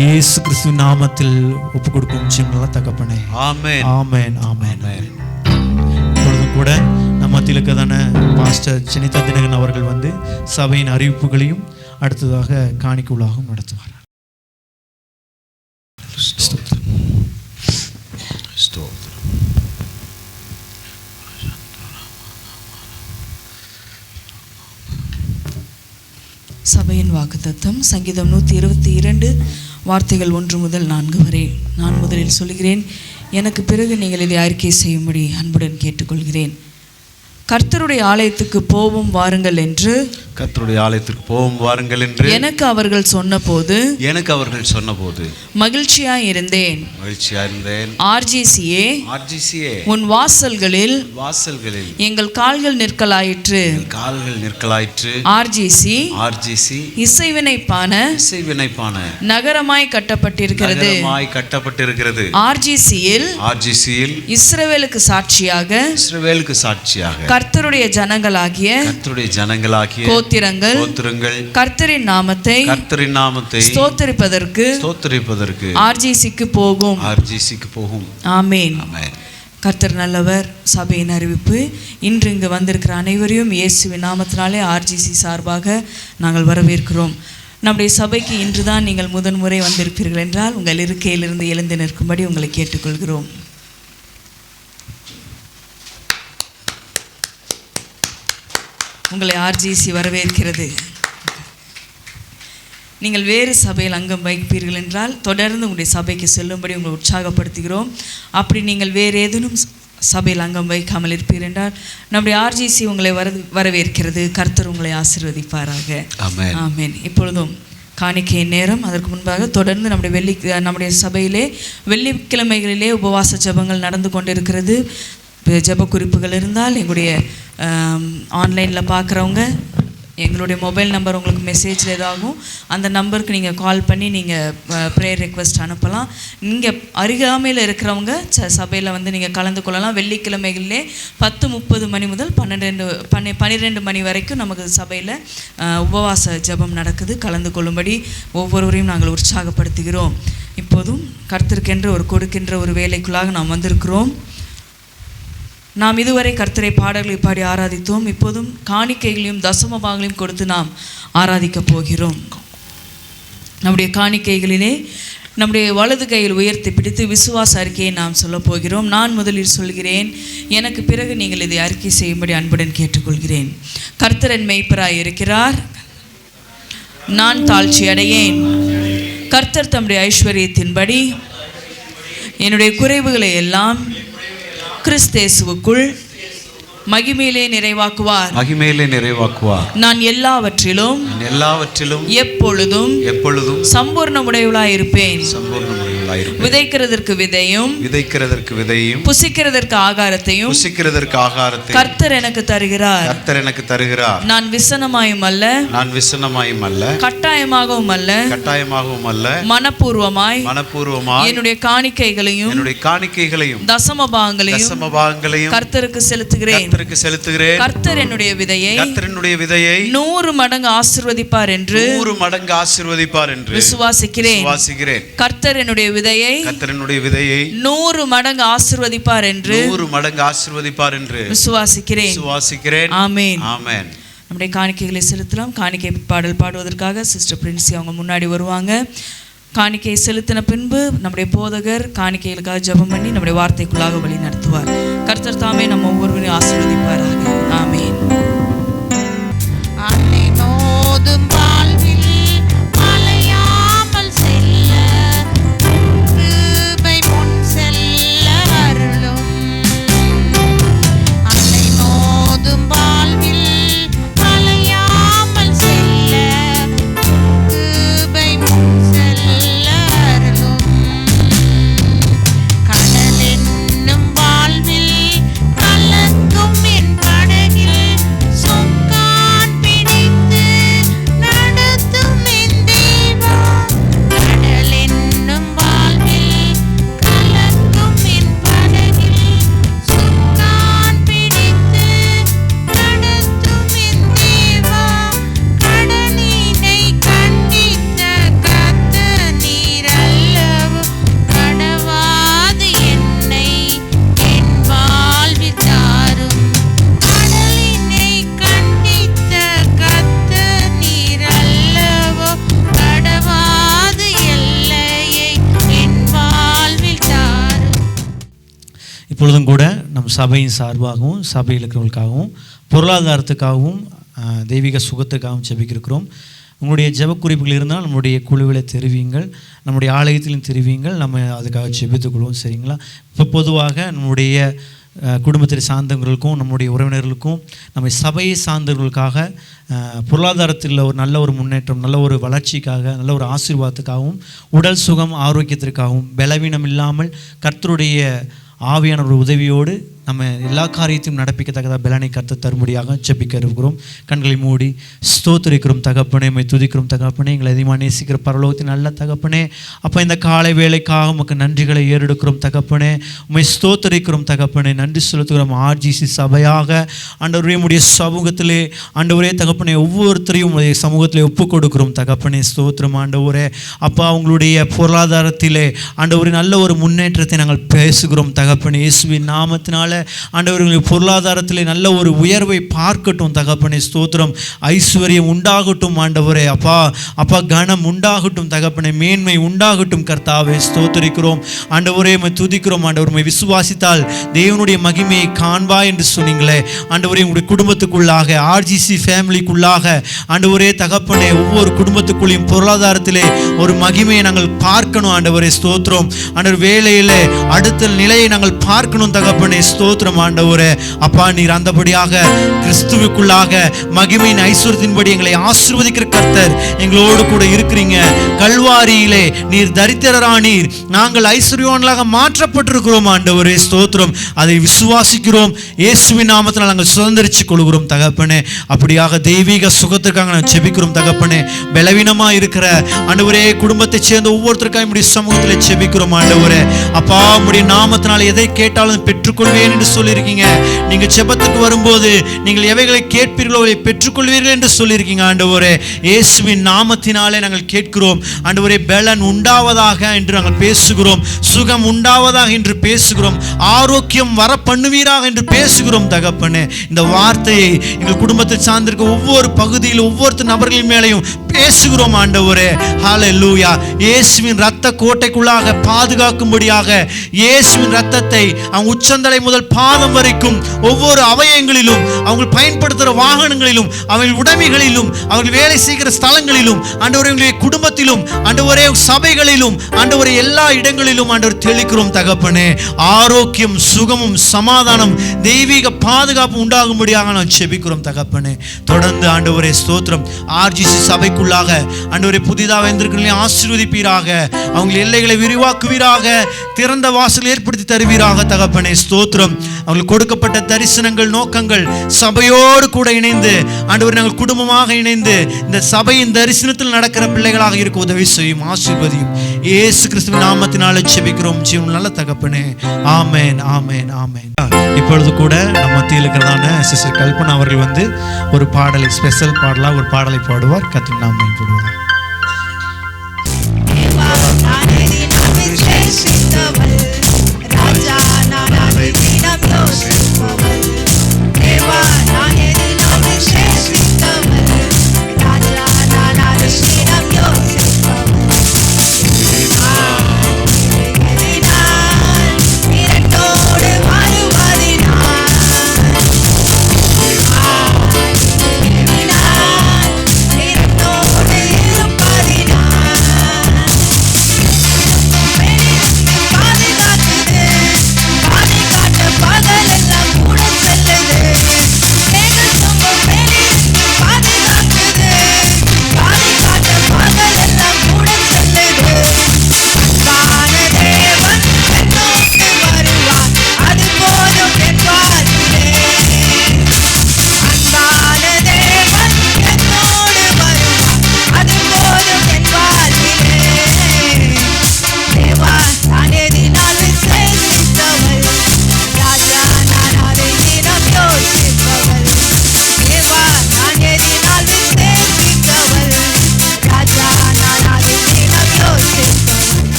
இயேசு கிறிஸ்து நாமத்தில் ஒப்பு கொடுக்கும் ஜெபங்களை தகப்பனே. ஆமென் ஆமென் ஆமென். இப்பொழுது கூட நம்ம மத்தியிலுக்கதான பாஸ்டர் சினிதா தினகரன் அவர்கள் வந்து சபையின் அறிவிப்புகளையும் அடுத்ததாக காணிக்கைகளாகவும் நடத்துவார். சபையின் வாக்குத்தத்தம் சங்கீதம் 122 வார்த்தைகள் 1 முதல் 4 வரை. நான் முதலில் சொல்கிறேன், எனக்கு பிறகு நீங்கள் இதை அறிக்கை செய்யும்படி அன்புடன் கேட்டுக்கொள்கிறேன். கர்த்தருடைய ஆலயத்துக்கு போவோம் வாருங்கள் என்று கர்த்தருடைய ஆலயத்திற்கு போவோம் வாருங்கள் என்று எனக்கு அவர்கள் சொன்னபோது மகிழ்ச்சியாய் இருந்தேன். ஆர்ஜிசியே, உன் வாசல்களில் எங்கள் கால்கள் நிற்கலாயிற்று. ஆர்ஜிசி இசைவினைப்பான நகரமாய் கட்டப்பட்டிருக்கிறது. ஆர்ஜிசியில் இஸ்ரவேலுக்கு சாட்சியாக கர்த்தருடைய ஜனங்களாகிய கோத்திரங்கள் கர்த்தரின் நாமத்தை ஸ்தோத்திரிப்பதற்கு ஆர்ஜிசிக்கு போகும். ஆமென். கர்த்தர் நல்லவர். சபையின் அறிவிப்பு. இன்று இங்கு வந்திருக்கிற அனைவரையும் இயேசுவின் நாமத்தினாலே ஆர்ஜிசி சார்பாக நாங்கள் வரவேற்கிறோம். நம்முடைய சபைக்கு இன்றுதான் நீங்கள் முதன்முறை வந்திருப்பீர்கள் என்றால் உங்கள் இருக்கையிலிருந்து எழுந்து நிற்கும்படி உங்களை கேட்டுக்கொள்கிறோம். உங்களை ஆர்ஜிசி வரவேற்கிறது. நீங்கள் வேறு சபையில் அங்கம் வகிப்பீர்கள் என்றால் தொடர்ந்து உங்களுடைய சபைக்கு செல்லும்படி உங்களை உற்சாகப்படுத்துகிறோம். அப்படி நீங்கள் வேறு ஏதேனும் சபையில் அங்கம் வகிக்காமல் இருப்பீர்கள் என்றால் நம்முடைய ஆர்ஜிசி உங்களை வரவேற்கிறது. கர்த்தர் உங்களை ஆசீர்வதிப்பாராக. ஆமென். இப்பொழுதும் காணிக்கை நேரம். அதற்கு முன்பாக தொடர்ந்து நம்முடைய சபையிலே வெள்ளிக்கிழமைகளிலே உபவாச ஜெபங்கள் நடந்து கொண்டிருக்கிறது. ஜெப குறிப்புகள் இருந்தால் எங்களுடைய ஆன்லைனில் பார்க்குறவங்க எங்களுடைய மொபைல் நம்பர் உங்களுக்கு மெசேஜில் ஏதாகும், அந்த நம்பருக்கு நீங்கள் கால் பண்ணி நீங்கள் ப்ரேயர் ரெக்வெஸ்ட் அனுப்பலாம். நீங்கள் அருகாமையில் இருக்கிறவங்க சபையில் வந்து நீங்கள் கலந்து கொள்ளலாம். வெள்ளிக்கிழமைகளிலே 10:30 மணி முதல் 12 மணி வரைக்கும் நமக்கு சபையில் உபவாச ஜெபம் நடக்குது. கலந்து கொள்ளும்படி ஒவ்வொருவரையும் நாங்கள் உற்சாகப்படுத்துகிறோம். இப்போதும் கர்த்தருக்கென்று கொடுக்கின்ற ஒரு வேலைக்குள்ளாக நாம் வந்திருக்கிறோம். நாம் இதுவரை கர்த்தரை பாடல்களை பாடி ஆராதித்தோம். இப்போதும் காணிக்கைகளையும் தசமபாகங்களையும் கொடுத்து நாம் ஆராதிக்கப் போகிறோம். நம்முடைய காணிக்கைகளிலே நம்முடைய வலது கையில் உயர்த்தி பிடித்து விசுவாச அறிக்கையை நாம் சொல்ல போகிறோம். நான் முதலில் சொல்கிறேன், எனக்கு பிறகு நீங்கள் இதை அறிக்கை செய்யும்படி அன்புடன் கேட்டுக்கொள்கிறேன். கர்த்தர் என் மேய்ப்பராய் இருக்கிறார், நான் தாழ்ச்சி அடையேன். கர்த்தர் தம்முடைய ஐஸ்வர்யத்தின்படி என்னுடைய குறைவுகளை எல்லாம் கிறிஸ்தேசுவுக்குள் மகிமையிலே நிறைவாக்குவார். நான் எல்லாவற்றிலும் எப்பொழுதும் சம்பூர்ணமுடையவளாய் இருப்பேன். விதைக்கிறதற்கு விதையும் புசிக்கிறதற்கு ஆகாரத்தையும் கர்த்தர் எனக்கு தருகிறார். நான் விசனமாயும் அல்ல கட்டாயமாகவும் அல்ல மனப்பூர்வமாய் என்னுடைய காணிக்கைகளையும் தசமபாகங்களையும் கர்த்தருக்கு செலுத்துகிறேன். கர்த்தர் என்னுடைய விதையை 100 மடங்கு ஆசீர்வதிப்பார் என்று விசுவாசிக்கிறேன். கர்த்தர் என்னுடைய விதையை 100 மடங்கு ஆசீர்வதிப்பார் என்று விசுவாசிக்கிறேன். ஆமென். நம்முடைய காணிக்கைகளை செலுத்தலாம். காணிக்கை பாடல் பாடுவதற்காக சிஸ்டர் பிரின்சி அவங்க முன்னாடி வருவாங்க. காணிக்கையை செலுத்தின பின்பு நம்முடைய போதகர் காணிக்கைகளுக்காக ஜெபம் பண்ணி நம்முடைய வார்த்தைக்குள்ளாக வழி நடத்துவார். கர்த்தர் தாமே நம்ம ஒவ்வொருவரையும் ஆசீர்வதிப்பாராக. ஆமென். இப்பொழுதும் கூட நம் சபையின் சார்பாகவும் சபையில் இருக்கிறவங்களுக்காகவும் பொருளாதாரத்துக்காகவும் தெய்வீக சுகத்துக்காகவும் ஜெபிக்கிறோம். உங்களுடைய ஜெப குறிப்புகள் இருந்தால் நம்முடைய குழுவில் தெரிவிங்கள், நம்முடைய ஆலயத்திலும் தெரிவிங்கள். நம்ம அதுக்காக ஜெபித்துக்கொள்வோம். சரிங்களா? இப்போ பொதுவாக நம்முடைய குடும்பத்தை சார்ந்தவர்களுக்கும் நம்முடைய உறவினர்களுக்கும் நம்ம சபையை சார்ந்தவர்களுக்காக பொருளாதாரத்தில் ஒரு நல்ல ஒரு முன்னேற்றம், நல்ல ஒரு வளர்ச்சிக்காக, நல்ல ஒரு ஆசீர்வாதத்துக்காகவும், உடல் சுகம் ஆரோக்கியத்திற்காகவும், பலவீனம் இல்லாமல் கர்த்தருடைய ஆவியான ஒரு உதவியோடு நம்ம எல்லா காரியத்தையும் நடப்பிக்கத்தக்கதாக பலனை கர்த்தர் தரும்படியாக ஜெபிக்க இருக்கிறோம். கண்களை மூடி ஸ்தோத்திரிக்கிறோம் தகப்பனே, உம்மை துதிக்கிறோம் தகப்பனே, எங்களை அதிகமாக நேசிக்கிற பரலோகத்தின் நல்ல தகப்பனே. அப்போ இந்த காலை வேளைக்காக உமக்கு நன்றிகளை ஏறெடுக்கிறோம் தகப்பனே, உம்மை ஸ்தோத்திரிக்கிறோம் தகப்பனே, நன்றி செலுத்துகிறோம். ஆர்ஜிசி சபையாக ஆண்டவரே உம்முடைய சமூகத்திலே ஆண்டவரே தகப்பனே ஒவ்வொருத்தரையும் உடைய சமூகத்திலே ஒப்பு கொடுக்கிறோம் தகப்பனே. ஸ்தோத்திரம் ஆண்டவரே. அப்பா உங்களுடைய பொருளாதாரத்திலே ஆண்டவரே நல்ல ஒரு முன்னேற்றத்தை நாங்கள் பேசுகிறோம் தகப்பனே. இயேசுவின் நாமத்தினால ஆண்டவர்களுடைய பொருளாதாரத்திலே நல்ல ஒரு உயர்வை பார்க்கட்டும் தகப்பனே. ஸ்தோத்திரம். ஐஸ்வர்யம் உண்டாகட்டும் ஆண்டவரே. அப்பா கனம் உண்டாகட்டும் தகப்பனே, மேன்மை உண்டாகட்டும் கர்த்தாவே. ஸ்தோத்திரிக்கிறோம் ஆண்டவரே, உம்மை துதிக்கிறோம் ஆண்டவர். உம்மை விசுவாசித்தால் தேவனுடைய மகிமையை காண்பா என்று சொன்னீங்களே ஆண்டவரே. உங்களுடைய குடும்பத்துக்குள்ளாக, ஆர்ஜிசி ஃபேமிலிக்குள்ளாக ஆண்டவரே தகப்பனே, ஒவ்வொரு குடும்பத்துக்குள்ளேயும் பொருளாதாரத்திலே ஒரு மகிமையை நாங்கள் பார்க்கணும் ஆண்டவரே. ஸ்தோத்திரம் ஆண்டவர். வேலையிலே அடுத்த நிலையை நாங்கள் பார்க்கணும் தகப்பனே. ஸ்தோத்திரம் ஆண்டவரே. அப்பா நீர் அந்தபடியாக கிறிஸ்துவுக்குள்ளாக மகிமையின் ஐஸ்வர்யத்தின்படி எங்களை ஆசீர்வதிக்கிற கர்த்தர் எங்களோடு கூட இருக்கிறீங்க. கல்வாரியிலே நீர் தரித்திரரானீர், நாங்கள் ஐஸ்வர்யவான்களாக மாற்றப்பட்டிருக்கிறோம் ஆண்டவரே. ஸ்தோத்திரம். அதை விசுவாசிக்கிறோம். இயேசுவின் நாமத்தினால் நாங்கள் சுதந்திரிச்சுக் கொள்கிறோம் தகப்பனே. அப்படியாக தெய்வீக சுகத்திற்காக நாங்கள் செபிக்கிறோம் தகப்பனே. பலவீனமாக இருக்கிற ஆண்டவரே குடும்பத்தை சேர்ந்த ஒவ்வொருத்தருக்காக நம்முடைய சமூகத்தில் செபிக்கிறோம் ஆண்டவரே. அப்பா உம்முடைய நாமத்தினால் எதை கேட்டாலும் பெற்றுக்கொள்வேன் என்று சொல்லியிருக்கீங்க. நீங்க ஜெபத்துக்கு வரும்போது நீங்கள் எவைகளை கேட்பீர்களோ அதை பெற்றுக்கொள்வீர்கள் என்று சொல்லியிருக்கீங்க ஆண்டவரே. இயேசுவின் நாமத்தினாலே நாங்கள் கேட்கிறோம் ஆண்டவரே. பலன் உண்டாவதாக என்று நாங்கள் பேசுகிறோம், சுகம் உண்டாவதாக என்று பேசுகிறோம், ஆரோக்கியம் வர பண்ணுவீராக என்று பேசுகிறோம் தகப்பனே. இந்த வார்த்தையை எங்கள் குடும்பத்தை சார்ந்திருக்க ஒவ்வொரு பகுதியில் ஒவ்வொரு நபர்களின் மேலையும் பேசுகிறோம் ஆண்டவரே. ஹல்லேலூயா. இயேசுவின் இரத்த கோட்டைக்குள்ளாக பாதுகாக்கும்படியாக இயேசுவின் இரத்தத்தை அவங்க உச்சந்தலை முதல் பாதம் வரைக்கும் ஒவ்வொரு அவயங்களிலும், அவங்க பயன்படுத்துகிற வாகனங்களிலும், அவர்கள் உடைமைகளிலும், அவர்கள் வேலை செய்கிற ஸ்தலங்களிலும் ஆண்டவரே, குடும்பத்திலும் ஆண்டவரே, சபைகளிலும் ஆண்டவரே, எல்லா இடங்களிலும் ஆண்டவர் தெளிக்கிறோம் தகப்பனே. ஆரோக்கியம், சுகமும், சமாதானம், தெய்வீக பாதுகாப்பு உண்டாகும்படியாக நான் செபிக்கிறோம் தகப்பனே. தொடர்ந்து ஆண்டவரே ஸ்தோத்திரம். ஆர்ஜிசி சபைக்குள்ளாக ஆண்டவரே புதிதாக வந்திருக்கிறவர்களை ஆசீர்வதிப்பீராக, அவங்க எல்லைகளை விரிவாக்குவீராக, திறந்த வாசல் ஏற்படுத்தி தருவீராக தகப்பனே. ஸ்தோத்திரம். அவங்களுக்கு கொடுக்கப்பட்ட தரிசனங்கள், நோக்கங்கள் சபையோடு கூட இணைந்து ஆண்டவரே நாங்கள் குடும்பமாக இணைந்து இந்த சபையின் தரிசனத்தில் நடக்கிற பிள்ளைகளாக இருக்க உதவி செய்யும், ஆசீர்வதியும். இயேசு கிறிஸ்துவின் நாமத்தினால ஜெபிக்கிறோம் ஜீவன் நல்ல தகப்பனே. ஆமென், ஆமென், ஆமென். இப்பொழுது கூட நம்ம மத்தியில் இருக்கிறதான சிஸ்டர் கல்பனா அவர்கள் வந்து ஒரு பாடலை, ஸ்பெஷல் பாடலாக ஒரு பாடலை பாடுவார். கர்த்தர் நாமம் மேம்படுவார்.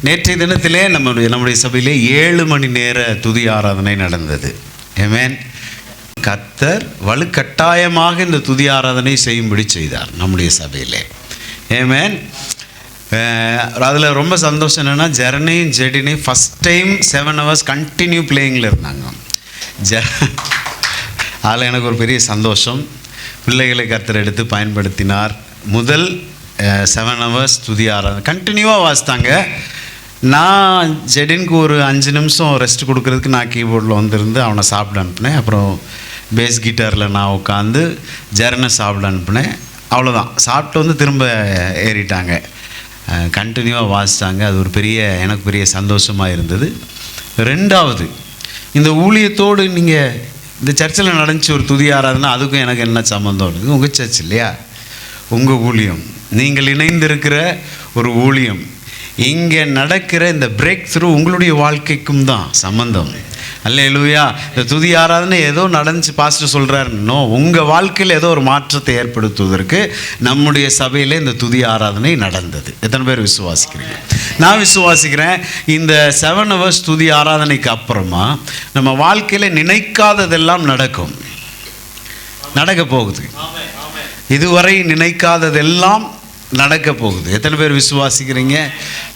நேற்றைய தினத்திலே நம்முடைய சபையிலே 7 மணி நேர துதி ஆராதனை நடந்தது. ஆமென். கர்த்தர் வலுக்கட்டாயமாக இந்த துதி ஆராதனை செய்யும்படி செய்தார் நம்முடைய சபையிலே. ஆமென். அதில் ரொம்ப சந்தோஷம் என்னென்னா, ஜெரனையும் ஜெடினையும் ஃபஸ்ட் டைம் 7 hours கண்டினியூ பிளேயிங்கில் இருந்தாங்க. அதில் எனக்கு ஒரு பெரிய சந்தோஷம். பிள்ளைகளை கர்த்தர் எடுத்து பயன்படுத்தினார். முதல் 7 hours துதி ஆராதனை கண்டினியூவாக வாசித்தாங்க. நான் ஜெடினுக்கு ஒரு 5 நிமிஷம் ரெஸ்ட் கொடுக்கறதுக்கு நான் கீபோர்டில் வந்திருந்து அவனை சாப்பிட அனுப்பினேன். அப்புறம் பேஸ் கிட்டாரில் நான் உட்காந்து ஜெரனை சாப்பிட அனுப்பினேன். அவ்வளோதான். சாப்பிட்டு வந்து திரும்ப ஏறிட்டாங்க. கண்டினியூவாக வாசித்தாங்க. அது ஒரு எனக்கு பெரிய சந்தோஷமாக இருந்தது. 2வது, இந்த ஊழியத்தோடு நீங்கள் இந்த சர்ச்சில் நடந்துச்சு ஒரு துதி ஆராதனை, அதுக்கும் எனக்கு என்ன சம்மந்தம்? இது உங்கள் சர்ச் இல்லையா? உங்கள் ஊழியம், நீங்கள் இணைந்திருக்கிற ஒரு ஊழியம். இங்கே நடக்கிற இந்த பிரேக் த்ரூ உங்களுடைய வாழ்க்கைக்கும் தான் சம்பந்தம். அல்லேலூயா. இந்த துதி ஆராதனை ஏதோ நடந்துச்சு பாஸ்டர் சொல்கிறார். நோ, உங்கள் வாழ்க்கையில் ஏதோ ஒரு மாற்றத்தை ஏற்படுத்துவதற்கு நம்முடைய சபையில் இந்த துதி ஆராதனை நடந்தது. எத்தனை பேர் விசுவாசிக்கிறீங்க? நான் விசுவாசிக்கிறேன். இந்த 7 hours துதி ஆராதனைக்கு அப்புறமா நம்ம வாழ்க்கையில் நினைக்காததெல்லாம் நடக்க போகுது. இதுவரை நினைக்காததெல்லாம் நடக்க போகுது. எத்தனை பேர் விசுவாசிக்கிறீங்க?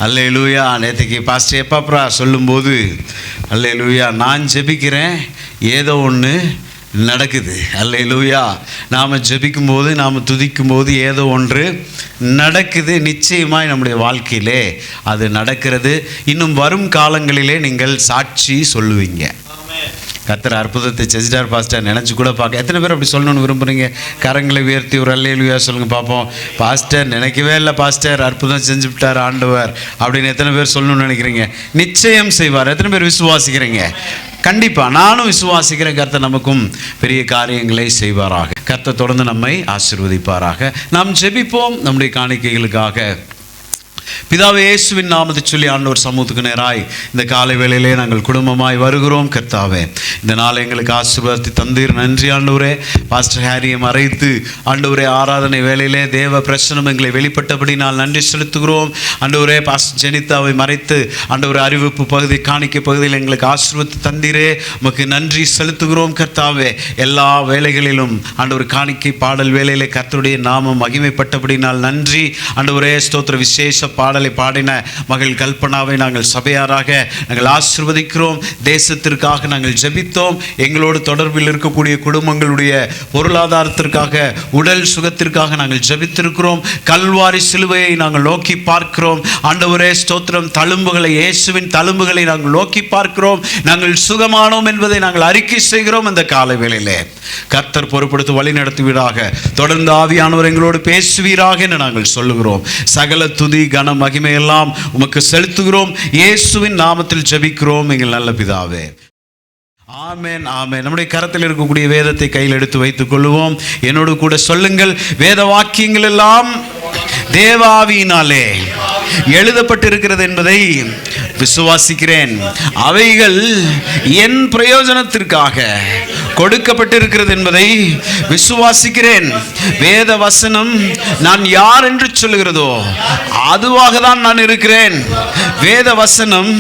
அல்லேலூயா. நேற்றுக்கு பாஸ்டர் எப்பப்பா சொல்லும்போது அல்லேலூயா, நான் ஜெபிக்கிறேன், ஏதோ ஒன்று நடக்குது. அல்லேலூயா. நாம் ஜெபிக்கும்போது, நாம் துதிக்கும்போது ஏதோ ஒன்று நடக்குது. நிச்சயமாய் நம்முடைய வாழ்க்கையிலே அது நடக்கிறது. இன்னும் வரும் காலங்களிலே நீங்கள் சாட்சி சொல்லுவீங்க. கர்த்தர் அற்புதத்தை செஞ்சிட்டார் பாஸ்டர் நினச்சி கூட பார்க்க. எத்தனை பேர் அப்படி சொல்லணும்னு விரும்புகிறீங்க? கரங்களை உயர்த்தி ஒரு அல்லேலூயா சொல்லுங்கள் பார்ப்போம். பாஸ்டர் நினைக்கவே இல்லை பாஸ்டர், அற்புதம் செஞ்சு விட்டார் ஆண்டவர் அப்படின்னு எத்தனை பேர் சொல்லணும்னு நினைக்கிறீங்க? நிச்சயம் செய்வார். எத்தனை பேர் விசுவாசிக்கிறீங்க? கண்டிப்பாக நானும் விசுவாசிக்கிறேன். கர்த்தர் நமக்கும் பெரிய காரியங்களை செய்வாராக. கர்த்தர் தொடர்ந்து நம்மை ஆசீர்வதிப்பாராக. நாம் ஜெபிப்போம் நம்முடைய காணிக்கைகளுக்காக. பிதாவே, இயேசுவின் நாமத்தை சொல்லி ஆண்டவர் சமூகத்துக்கு நேராய் இந்த காலை வேளையிலே நாங்கள் குடும்பமாய் வருகிறோம். கர்த்தாவே, இந்த நாளை எங்களுக்கு ஆசீர்வாதத்தை தந்தீர். நன்றி ஆண்டவரே. பாஸ்டர் ஹாரியை மறைத்து ஆண்டவரே ஆராதனை வேளையிலே தேவ பிரசனம் எங்களை வெளிப்பட்டபடி நான் நன்றி செலுத்துகிறோம். ஆண்டவரே, பாஸ்டர் ஜெனிதாவை மறைத்து ஆண்டவரே அறிவிப்பு பகுதி, காணிக்கை பகுதியில் எங்களுக்கு ஆசீர்வாதத்தை தந்தீரே, உமக்கு நன்றி செலுத்துகிறோம். கர்த்தாவே, எல்லா வேளைகளிலும் ஆண்டவர் காணிக்கை பாடல் வேளையிலே கர்த்தருடைய நாமம் மகிமைப்பட்டபடி நான் நன்றி ஆண்டவரே. ஸ்தோத்திர. விசேஷ பாடலை பாடின மகள் கல்பனாவை நாங்கள் சபையாராக நாங்கள் ஆசீர்வதிக்கிறோம். தேசத்திற்காக நாங்கள் ஜெபித்தோம். எங்களோடு தொடர்பில் இருக்கக்கூடிய குடும்பங்களுடைய பொருளாதாரத்திற்காக, உடல் சுகத்திற்காக நாங்கள் ஜெபித்திருக்கிறோம். கல்வாரி சிலுவையை நாங்கள் நோக்கி பார்க்கிறோம். ஆண்டவரே ஸ்தோத்திரம். தழும்புகளை, இயேசுவின் தழும்புகளை நாங்கள் நோக்கி பார்க்கிறோம். நாங்கள் சுகமானோம் என்பதை நாங்கள் அறிக்கை செய்கிறோம். இந்த காலை வேளையிலே கர்த்தர் பொறுப்படுத்தி வழி நடத்துவீராக. தொடர்ந்து ஆவியானவர் எங்களோடு பேசுவீராக என்று நாங்கள் சொல்லுகிறோம். சகல துதி கன மகிமையெல்லாம் உமக்கு செலுத்துகிறோம். இயேசுவின் நாமத்தில் ஜெபிக்கிறோம் எங்கள் நல்ல பிதாவே. ஆமென், ஆமென். நம்முடைய கரத்தில் இருக்கக்கூடிய வேதத்தை கையில் எடுத்து வைத்துக் கொள்வோம். என்னோடு கூட சொல்லுங்கள். வேத வாக்கியங்கள் எல்லாம் தேவாவியினாலே எழுதப்பட்டிருக்கிறது என்பதை விசுவாசிக்கிறேன். அவைகள் என் பிரயோஜனத்திற்காக கொடுக்கப்பட்டிருக்கிறது என்பதை விசுவாசிக்கிறேன். வேத வசனம் நான் யார் என்று சொல்லுகிறதோ அதுவாக தான் நான் இருக்கிறேன். வேத வசனம்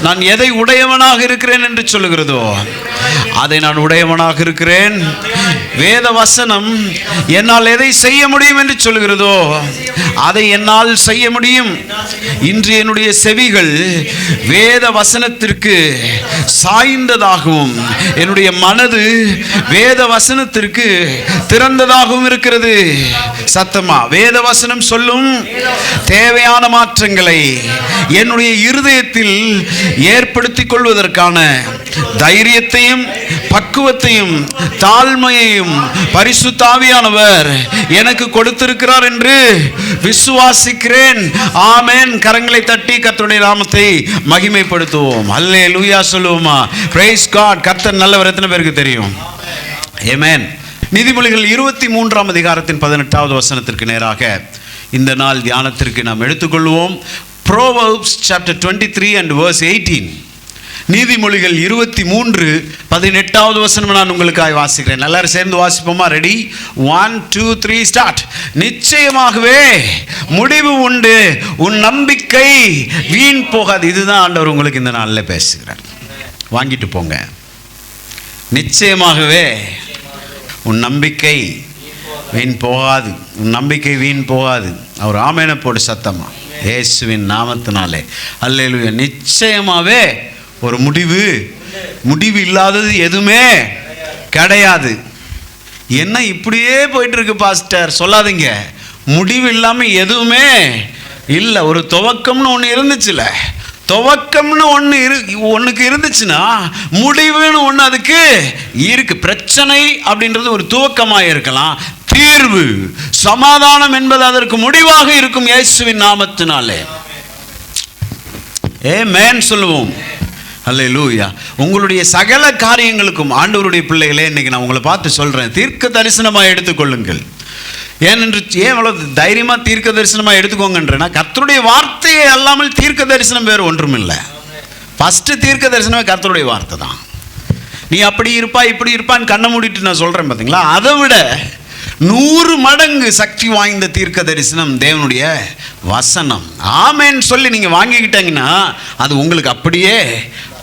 நான் எதை உடையவனாக இருக்கிறேன் என்று சொல்லுகிறதோ அதை நான் உடையவனாக இருக்கிறேன். வேத வசனம் என்னால் எதை செய்ய முடியும் என்று சொல்லுகிறதோ அதை என்னால் செய்ய முடியும். இன்று என்னுடைய செவிகள் வேத வசனத்திற்கு சாய்ந்ததாகவும் என்னுடைய மனது வேத வசனத்திற்கு திறந்ததாகவும் இருக்கிறது. சத்தமா வேத வசனம் சொல்லும் தேவையான மாற்றங்களை என்னுடைய இருதயத்தில் ஏற்படுத்திக் கொள்வதற்கான தைரியத்தையும் பக்குவத்தையும் தாழ்மையையும் பரிசுத்த ஆவியானவர் எனக்கு கொடுத்திருக்கிறார் என்று விசுவாசிக்கிறேன். ஆமென். கரங்களை தட்டி கர்த்தருடைய நாமத்தை மகிமைப்படுத்துவோம். அல்லேலூயா சொல்லுவோமா? Praise God. கர்த்தர் நல்லவர். எத்தனை பேருக்கு தெரியும்? ஆமென். நீதிமொழிகள் 23ஆம் அதிகாரத்தின் 18வது வசனத்திற்கு நேராக இந்த நாள் தியானத்திற்கு நாம் எடுத்துக்கொள்வோம். Proverbs chapter 23 and verse 18. நீதிமொழிகள் 23:18வது வசனம் நான் உங்களுக்காக வாசிக்கிறேன். எல்லாரும் சேர்ந்து வாசிப்போமா? ரெடி? 1 2 3 ஸ்டார்ட். நிச்சயமாகவே முடிவு உண்டு, உன் நம்பிக்கை வீண் போகாது. இதுதான் ஆண்டவர் உங்களுக்கு இந்த நாளில் பேசுகிறார். வாங்கிட்டு போங்க. நிச்சயமாகவே உன் நம்பிக்கை வீண் போகாது. உன் நம்பிக்கை வீண் போகாது. அவர் ஆமேனை போடு சத்தமா, இயேசுவின் நாமத்தினாலே. அல்லேலூயா. நிச்சயமாகவே ஒரு முடிவு இல்லாதது எதுவுமே கிடையாது. என்ன இப்படியே போயிட்டு இருக்கு பாஸ்டர்? சொல்லாதீங்க. முடிவு இல்லாமல் எதுவுமே இல்லை. ஒரு துவக்கம்னு ஒன்று இருந்துச்சுல, துவக்கம்னு ஒன்றுக்கு இருந்துச்சுன்னா முடிவுன்னு ஒன்று அதுக்கு இருக்கு. பிரச்சனை அப்படின்றது ஒரு துவக்கமாக இருக்கலாம், தீர்வு சமாதானம் என்பது அதற்கு முடிவாக இருக்கும். இயேசுவின் நாமத்தினாலே ஆமென் சொல்லுவோம். அல்லேலூயா. உங்களுடைய சகல காரியங்களுக்கும் ஆண்டவருடைய பிள்ளைகளே, இன்னைக்கு நான் உங்களை பார்த்து சொல்கிறேன், தீர்க்க தரிசனமாக எடுத்துக்கொள்ளுங்கள். ஏன் அவ்வளவு தைரியமாக தீர்க்க தரிசனமாக எடுத்துக்கோங்கன்றேன்னா, கர்த்தருடைய வார்த்தையை அல்லாமல் தீர்க்க தரிசனம் வேறு ஒன்றும் இல்லை. ஃபஸ்ட்டு தீர்க்க தரிசனமே கர்த்தருடைய வார்த்தை தான். நீ அப்படி இருப்பா இப்படி இருப்பான்னு கண்ணை மூடிட்டு நான் சொல்கிறேன் பார்த்தீங்களா, அதை விட 100 மடங்கு சக்தி வாய்ந்த தீர்க்க தரிசனம் தேவனுடைய வசனம். ஆமென் சொல்லி நீங்கள் வாங்கிக்கிட்டீங்கன்னா அது உங்களுக்கு அப்படியே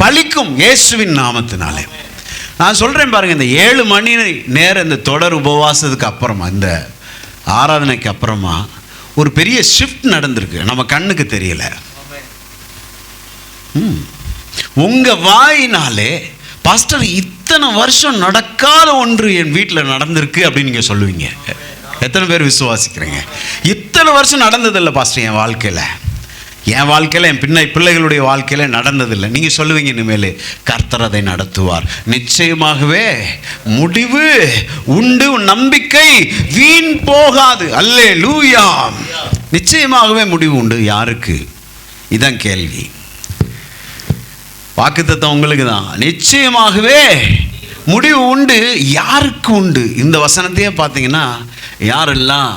பலிக்கும் இயேசுவின் நாமத்தினாலே. நான் சொல்கிறேன் பாருங்கள், இந்த 7 மணி நேரம் இந்த தொடர் உபவாசத்துக்கு அப்புறமா, இந்த ஆராதனைக்கு அப்புறமா ஒரு பெரிய ஷிஃப்ட் நடந்திருக்கு, நம்ம கண்ணுக்கு தெரியல. உங்கள் வாயினாலே பாஸ்டர் இத்தனை வருஷம் நடக்காத ஒன்று என் வீட்டில் நடந்திருக்கு அப்படின்னு நீங்கள் சொல்லுவீங்க. எத்தனை பேர் விசுவாசிக்கிறீங்க? இத்தனை வருஷம் நடந்ததில்லை பாஸ்டர் என் வாழ்க்கையில், என் பிள்ளைகளுடைய வாழ்க்கையில் நடந்ததில்லை. நீங்கள் சொல்லுவீங்க, இனிமேல் கர்த்தர் அதை நடத்துவார், நிச்சயமாகவே முடிவு உண்டு, நம்பிக்கை வீண் போகாது. அல்லேலூயா. நிச்சயமாகவே முடிவு உண்டு. யாருக்கு? இதான் கேள்வி. வாக்குத்தத்தம் உங்களுக்கு தான். நிச்சயமாகவே முடிவு உண்டு. யாருக்கு உண்டு? இந்த வசனத்தையே பார்த்தீங்கன்னா, யாரெல்லாம்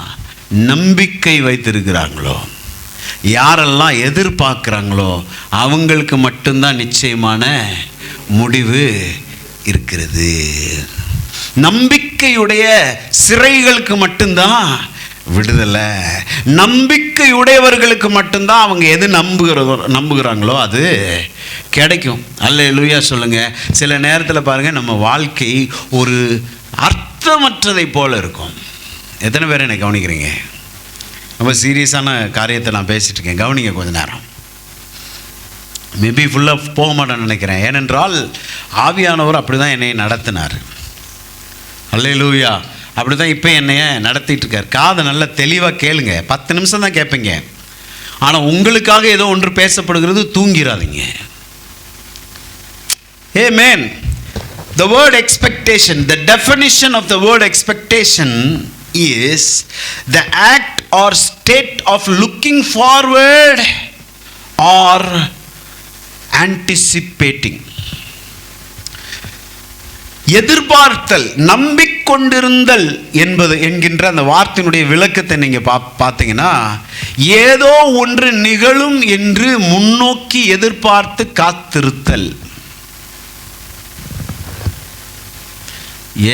நம்பிக்கை வைத்திருக்கிறாங்களோ, யாரெல்லாம் எதிர்பார்க்குறாங்களோ அவங்களுக்கு மட்டும்தான் நிச்சயமான முடிவு இருக்கிறது. நம்பிக்கையுடைய சிறைகளுக்கு மட்டும்தான் விடுதலை. நம்பிக்கையுடையவர்களுக்கு மட்டும்தான் அவங்க எது நம்புகிறாங்களோ அது கிடைக்கும். அல்லேலூயா சொல்லுங்க. சில நேரத்தில் பாருங்கள், நம்ம வாழ்க்கை ஒரு அர்த்தமற்றதை போல இருக்கும். எத்தனை பேர் என்னை கவனிக்கிறீங்க? ரொம்ப சீரியஸான காரியத்தை நான் பேசிகிட்டு இருக்கேன், கவனிங்க கொஞ்ச நேரம். மேபி ஃபுல்லாக போக மாட்டேன்னு நினைக்கிறேன். ஏனென்றால் ஆவியானவர் அப்படி தான் என்னை நடத்தினார். அல்லேலூயா. அப்படி தான் இப்போ என்னைய நடத்திட்டு இருக்கார். காதை நல்லா தெளிவாக கேளுங்க. 10 நிமிஷம் தான் கேட்பீங்க, ஆனால் உங்களுக்காக ஏதோ ஒன்று பேசப்படுகிறது, தூங்கிடாதீங்க. Amen. The word expectation, the definition of the word expectation is the act or state of looking forward or anticipating. எதிர்பார்த்தல், நம்பிக்கொண்டிருந்தல் என்பது என்கின்ற அந்த வார்த்தையினுடைய விளக்கத்தை நீங்கள் பார்த்தீங்கன்னா, ஏதோ ஒன்று நிகழும் என்று முன்னோக்கி எதிர்பார்த்து காத்திருத்தல்.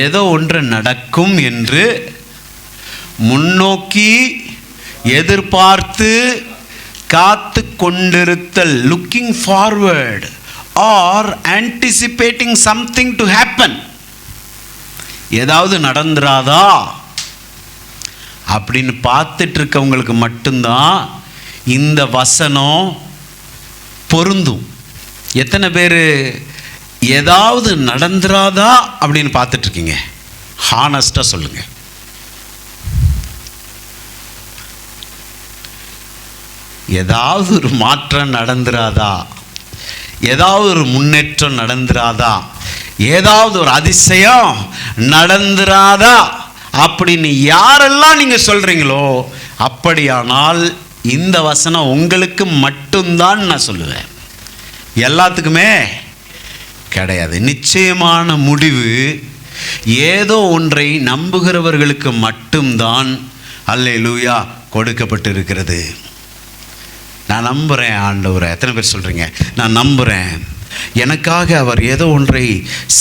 ஏதோ ஒன்று நடக்கும் என்று முன்னோக்கி எதிர்பார்த்து காத்து கொண்டிருத்தல், looking forward or anticipating something to happen. ஏதாவது நடந்துராதா அப்படின்னு பார்த்துட்டு இருக்கவங்களுக்கு மட்டும்தான் இந்த வசனம் பொருந்தும். எத்தனை பேர் ஏதாவது நடந்துராதா அப்படின்னு பார்த்துட்டு இருக்கீங்க? ஹானஸ்டாக சொல்லுங்க. ஏதாவது ஒரு மாற்றம் நடந்துராதா, ஏதாவது ஒரு முன்னேற்றம் நடந்துராதா, ஏதாவது ஒரு அதிசயம் நடந்துராதா அப்படின்னு யாரெல்லாம் நீங்கள் சொல்கிறீங்களோ, அப்படியானால் இந்த வசனம் உங்களுக்கு மட்டும்தான் நான் சொல்லுவேன், எல்லாத்துக்குமே கிடையாது. நிச்சயமான முடிவு ஏதோ ஒன்றை நம்புகிறவர்களுக்கு மட்டும்தான் அல்லேலூயா கொடுக்கப்பட்டிருக்கிறது. நான் நம்புகிறேன் ஆண்டவரை. எத்தனை பேர் சொல்கிறீங்க? நான் நம்புகிறேன், எனக்காக அவர் ஏதோ ஒன்றை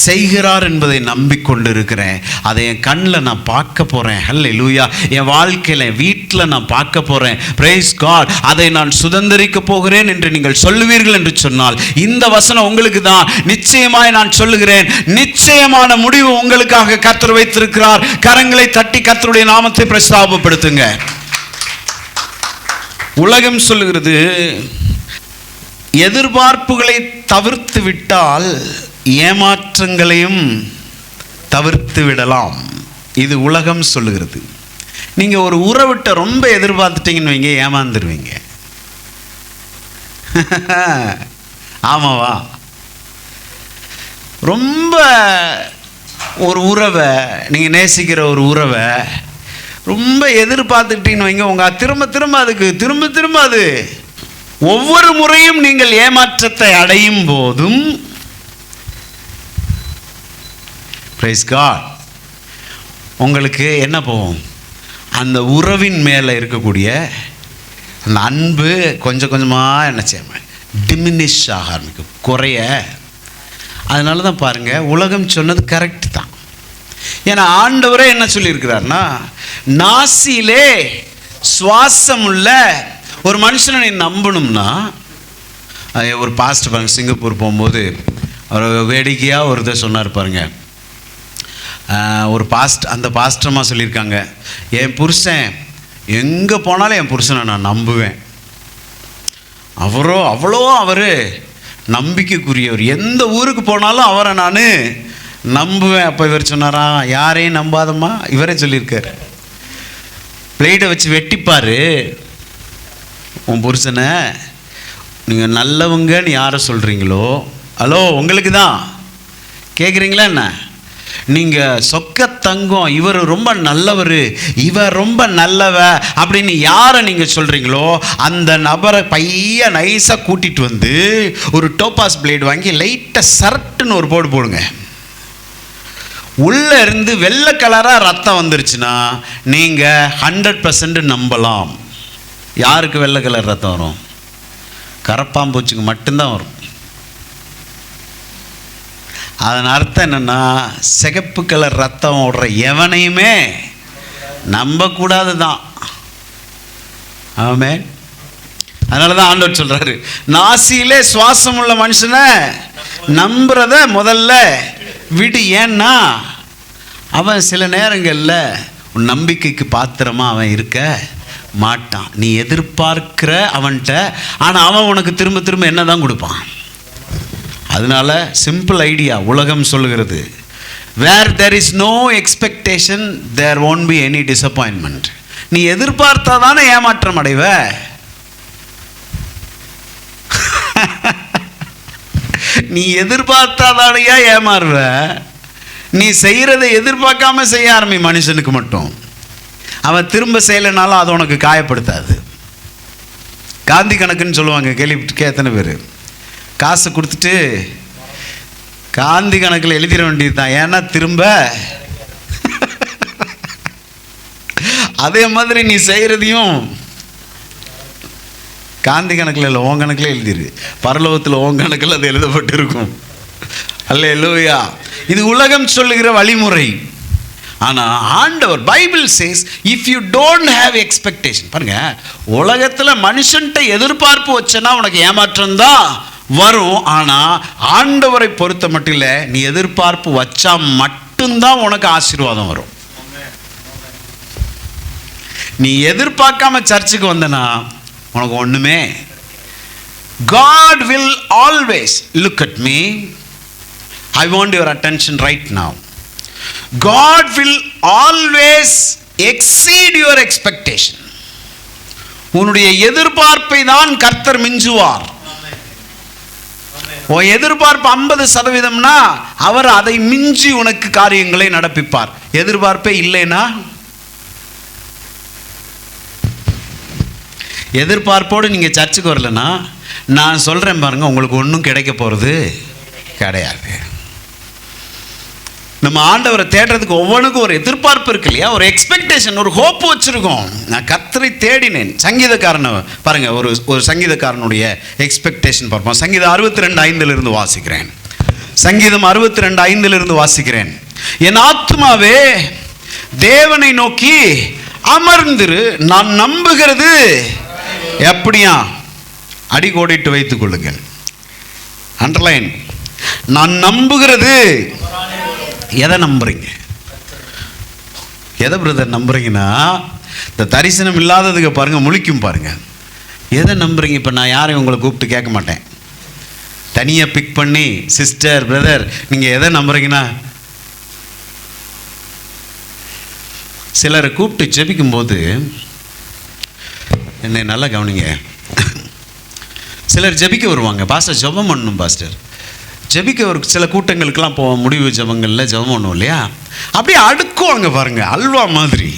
செய்கிறார் என்பதை நம்பிக்கொண்டு இருக்கிறேன். அதை என் கண்ணில் நான் பார்க்க போகிறேன். அல்லேலூயா. என் வாழ்க்கையில், வீட்டில் நான் பார்க்க போகிறேன். Praise God. அதை நான் சுதந்திரிக்க போகிறேன் என்று நீங்கள் சொல்லுவீர்கள் என்று சொன்னால், இந்த வசனம் உங்களுக்கு தான். நிச்சயமாய் நான் சொல்லுகிறேன், நிச்சயமான முடிவு உங்களுக்காக கர்த்தர் வைத்திருக்கிறார். கரங்களை தட்டி கர்த்தருடைய நாமத்தை பிரஸ்தாபப்படுத்துங்க. உலகம் சொல்லுகிறது, எதிர்பார்ப்புகளை தவிர்த்து விட்டால் ஏமாற்றங்களையும் தவிர்த்து விடலாம். இது உலகம் சொல்லுகிறது. நீங்கள் ஒரு உறவிட்ட ரொம்ப எதிர்பார்த்துட்டீங்கன்னு வைங்க, ஏமாந்துருவீங்க. ஆமாவா? ரொம்ப ஒரு உறவை, நீங்கள் நேசிக்கிற ஒரு உறவை ரொம்ப எதிர்பார்த்துக்கிட்டீங்கன்னு வைங்க, உங்கள் திரும்ப திரும்ப அது ஒவ்வொரு முறையும் நீங்கள் ஏமாற்றத்தை அடையும் போதும், பிரைஸ் காட், உங்களுக்கு என்ன போகும்? அந்த உறவின் மேலே இருக்கக்கூடிய அந்த அன்பு கொஞ்சம் கொஞ்சமாக என்ன செய்ய டிமினிஷ் ஆக ஆரம்பிக்கும், குறைய. அதனால தான் பாருங்கள், உலகம் சொன்னது கரெக்ட் தான். ஏன்னா ஆண்டவரே என்ன சொல்லியிருக்கிறார்னா, நாசியிலே சுவாசம் உள்ள ஒரு மனுஷனை நீ நம்பணும்னா, ஒரு பாஸ்டர் பாருங்க, சிங்கப்பூர் போகும்போது ஒரு வேடிக்கையாக ஒரு இதை சொன்னார் பாருங்க. ஒரு அந்த பாஸ்டர்மா சொல்லியிருக்காங்க, என் புருஷன் எங்கே போனாலும் என் புருஷனை நான் நம்புவேன், அவர் நம்பிக்கைக்குரியவர், எந்த ஊருக்கு போனாலும் அவரை நான் நம்புவேன். அப்போ இவர் சொன்னாரா, யாரையும் நம்பாதம்மா, இவரே சொல்லியிருக்கார். பிளேட்டை வச்சு வெட்டிப்பார் உன் புருஷனை, நீங்கள் நல்லவங்கன்னு யாரை சொல்கிறீங்களோ, ஹலோ உங்களுக்கு தான் கேட்குறீங்களா என்ன? நீங்கள் சொக்க தங்கம், இவர் ரொம்ப நல்லவர், இவர் ரொம்ப நல்லவ அப்படின்னு யாரை நீங்கள் சொல்கிறீங்களோ, அந்த நபரை பையன் நைஸாக கூட்டிகிட்டு வந்து ஒரு டோபாஸ் பிளேடு வாங்கி லைட்டாக சரட்டுன்னு ஒரு போடு போடுங்க. உள்ளே இருந்து வெள்ளை கலராக ரத்தம் வந்துருச்சுன்னா நீங்கள் 100% நம்பலாம். யாருக்கு வெள்ளை கலர் ரத்தம் வரும்? கரப்பாம்பூச்சிக்கு மட்டும்தான் வரும். அதன் அர்த்தம் என்னென்னா, சிகப்பு கலர் ரத்தம் ஓடுற எவனையுமே நம்பக்கூடாது தான். ஆமென். அதனால தான் ஆண்டவர் சொல்கிறாரு, நாசியிலே சுவாசம் உள்ள மனுஷனை நம்புறத முதல்ல விடு. ஏன்னா அவன் சில நேரங்களில் உன் நம்பிக்கைக்கு பாத்திரமாக அவன் இருக்க மாட்டான். நீ எதிர்பார்க்கிற அவன்கிட்ட, ஆனால் அவன் உனக்கு திரும்ப திரும்ப என்ன தான் கொடுப்பான். அதனால சிம்பிள் ஐடியா உலகம் சொல்லுகிறது, where there is no expectation there won't be any disappointment. நீ எதிர்பார்த்தா தானே ஏமாற்றம் அடைவ. நீ எதிர்பார்த்தா தானையா ஏமாறுவ. நீ செய்கிறதை எதிர்பார்க்காம செய்ய ஆரம்பி. மனுஷனுக்கு மட்டும் அவன் திரும்ப செய்யலைனாலும் அது உனக்கு காயப்படுத்தாது. காந்தி கணக்குன்னு சொல்லுவாங்க, கேள்விப்பட்டிருக்கே எத்தனை பேர்? காசை கொடுத்துட்டு காந்தி கணக்கில் எழுதிட வேண்டியது தான். ஏன்னா திரும்ப அதே மாதிரி நீ செய்கிறதையும் காந்தி கணக்கில் இல்லை, உன் கணக்கில் எழுதிரு. பரலோகத்தில் உன் கணக்கில் அது எழுதப்பட்டு இருக்கும். அல்லேலூயா. இது உலகம் சொல்லுகிற வழிமுறை. ஆனால் ஆண்டவர் Bible chase, if you don't have expectation. பாருங்க, உலகத்தில் மனுஷன்ட்ட எதிர்பார்ப்பு வச்சனா உனக்கு ஏமாற்றம் தான் வரும். ஆனால் ஆண்டவரை பொறுத்த மட்டும் இல்லை, நீ எதிர்பார்ப்பு வச்சா மட்டும்தான் உனக்கு ஆசீர்வாதம் வரும். நீ எதிர்பார்க்காம சர்ச்சுக்கு வந்தனா உனக்கு ஒன்றுமே. God will always look at me. I want your attention right now. God will always exceed your expectation. உன்னுடைய எதிர்பார்ப்பை தான் கர்த்தர் மிஞ்சுவார். உன் எதிர்பார்ப்பு 50%னா அவர் அதை மிஞ்சி உனக்கு காரியங்களை நடப்பிப்பார். எதிர்பார்ப்பே இல்லைனா, எதிர்பார்ப்போடு நீங்கள் சர்ச்சுக்கு வரலன்னா, நான் சொல்கிறேன் பாருங்க, உங்களுக்கு ஒன்றும் கிடைக்க போகிறது கிடையாது. நம்ம ஆண்டவரை தேடுறதுக்கு ஒவ்வொன்றுக்கும் ஒரு எதிர்பார்ப்பு இருக்கு இல்லையா? ஒரு எக்ஸ்பெக்டேஷன், ஒரு ஹோப் வச்சுருக்கோம். நான் கர்த்தரை தேடினேன். சங்கீதக்காரனை பாருங்கள், ஒரு சங்கீதக்காரனுடைய எக்ஸ்பெக்டேஷன் பார்ப்போம். சங்கீதம் 62:5 வாசிக்கிறேன். சங்கீதம் 62:5 வாசிக்கிறேன். என் ஆத்துமாவே தேவனை நோக்கி அமர்ந்திரு, நான் நம்புகிறது எப்படியா? அடிக்கோடிட்டு வைத்துக் கொள்ளுங்கள், அண்டர்லைன். நான் நம்புகிறது. எதை நம்புறீங்க? எதை பிரதர் நம்புறீங்கன்னா, இந்த தரிசனம் இல்லாததுக்கு பாருங்க, முழிக்கும் பாருங்க. எதை நம்புறீங்க? இப்போ நான் யாரையும் உங்களை கூப்பிட்டு கேட்க மாட்டேன். தனியாக பிக் பண்ணி, சிஸ்டர் பிரதர் நீங்கள் எதை நம்புறீங்கன்னா, சிலரை கூப்பிட்டு ஜெபிக்கும்போது என்னை நல்லா கவனிங்க. சிலர் ஜெபிக்க வருவாங்க, பாஸ்டர் ஜெபம் பண்ணணும் பாஸ்டர். ஜெபிக்க ஒரு சில கூட்டங்களுக்கெல்லாம் போவோம், முடிவு ஜெபங்களில் ஜெபம் பண்ணுவோம் இல்லையா, அப்படியே அடுக்குவாங்க பாருங்க, அல்வா மாதிரி.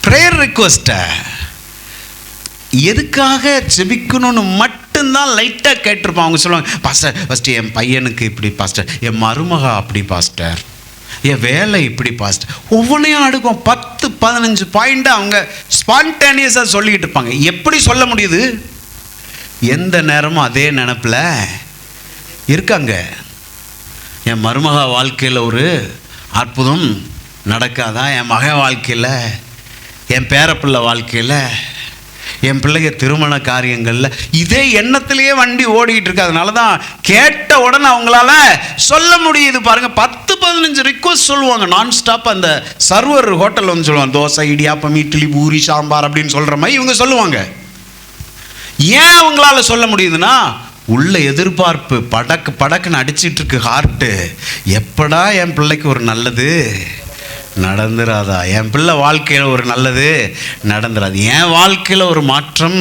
ப்ரேயர் ரிக்வெஸ்ட்டை எதுக்காக ஜெபிக்கணும்னு மட்டும்தான் லைட்டாக கேட்டிருப்பான். அவங்க சொல்லுவாங்க, பாஸ்டர் ஃபஸ்ட்டு என் பையனுக்கு இப்படி பாஸ்டர், என் மருமகா அப்படி பாஸ்டர், என் வேலை இப்படி பாஸ்டர், ஒவ்வொன்றையும் அடுக்கும் 10-15 பாயிண்ட்டை அவங்க ஸ்பான்டேனியஸாக சொல்லிக்கிட்டு இருப்பாங்க. எப்படி சொல்ல முடியுது? எந்த நேரமும் அதே நினப்பில் இருக்காங்க. என் மருமகா வாழ்க்கையில் ஒரு அற்புதம் நடக்காதா? என் மகன் வாழ்க்கையில், என் பேரப்பிள்ளை வாழ்க்கையில், என் பிள்ளைங்க திருமண காரியங்களில், இதே எண்ணத்திலேயே வண்டி ஓடிக்கிட்டு இருக்கு. அதனால தான் கேட்ட உடனே அவங்களால சொல்ல முடியுது பாருங்கள். 10-15 ரிக்வஸ்ட் சொல்லுவாங்க நான் ஸ்டாப். அந்த சர்வர் ஹோட்டலில் வந்து சொல்லுவாங்க, தோசை, இடியாப்பம், இட்லி, பூரி, சாம்பார் அப்படின்னு சொல்கிற மாதிரி இவங்க சொல்லுவாங்க. ஏன் அவங்களால சொல்ல முடியுதுன்னா, உள்ள எதிர்பார்ப்பு படக்குன்னு அடிச்சிட்டு இருக்கு ஹார்ட்டு. எப்படா என் பிள்ளைக்கு ஒரு நல்லது நடந்துராதா, என் பிள்ளை வாழ்க்கையில் ஒரு நல்லது நடந்துராது, என் வாழ்க்கையில் ஒரு மாற்றம்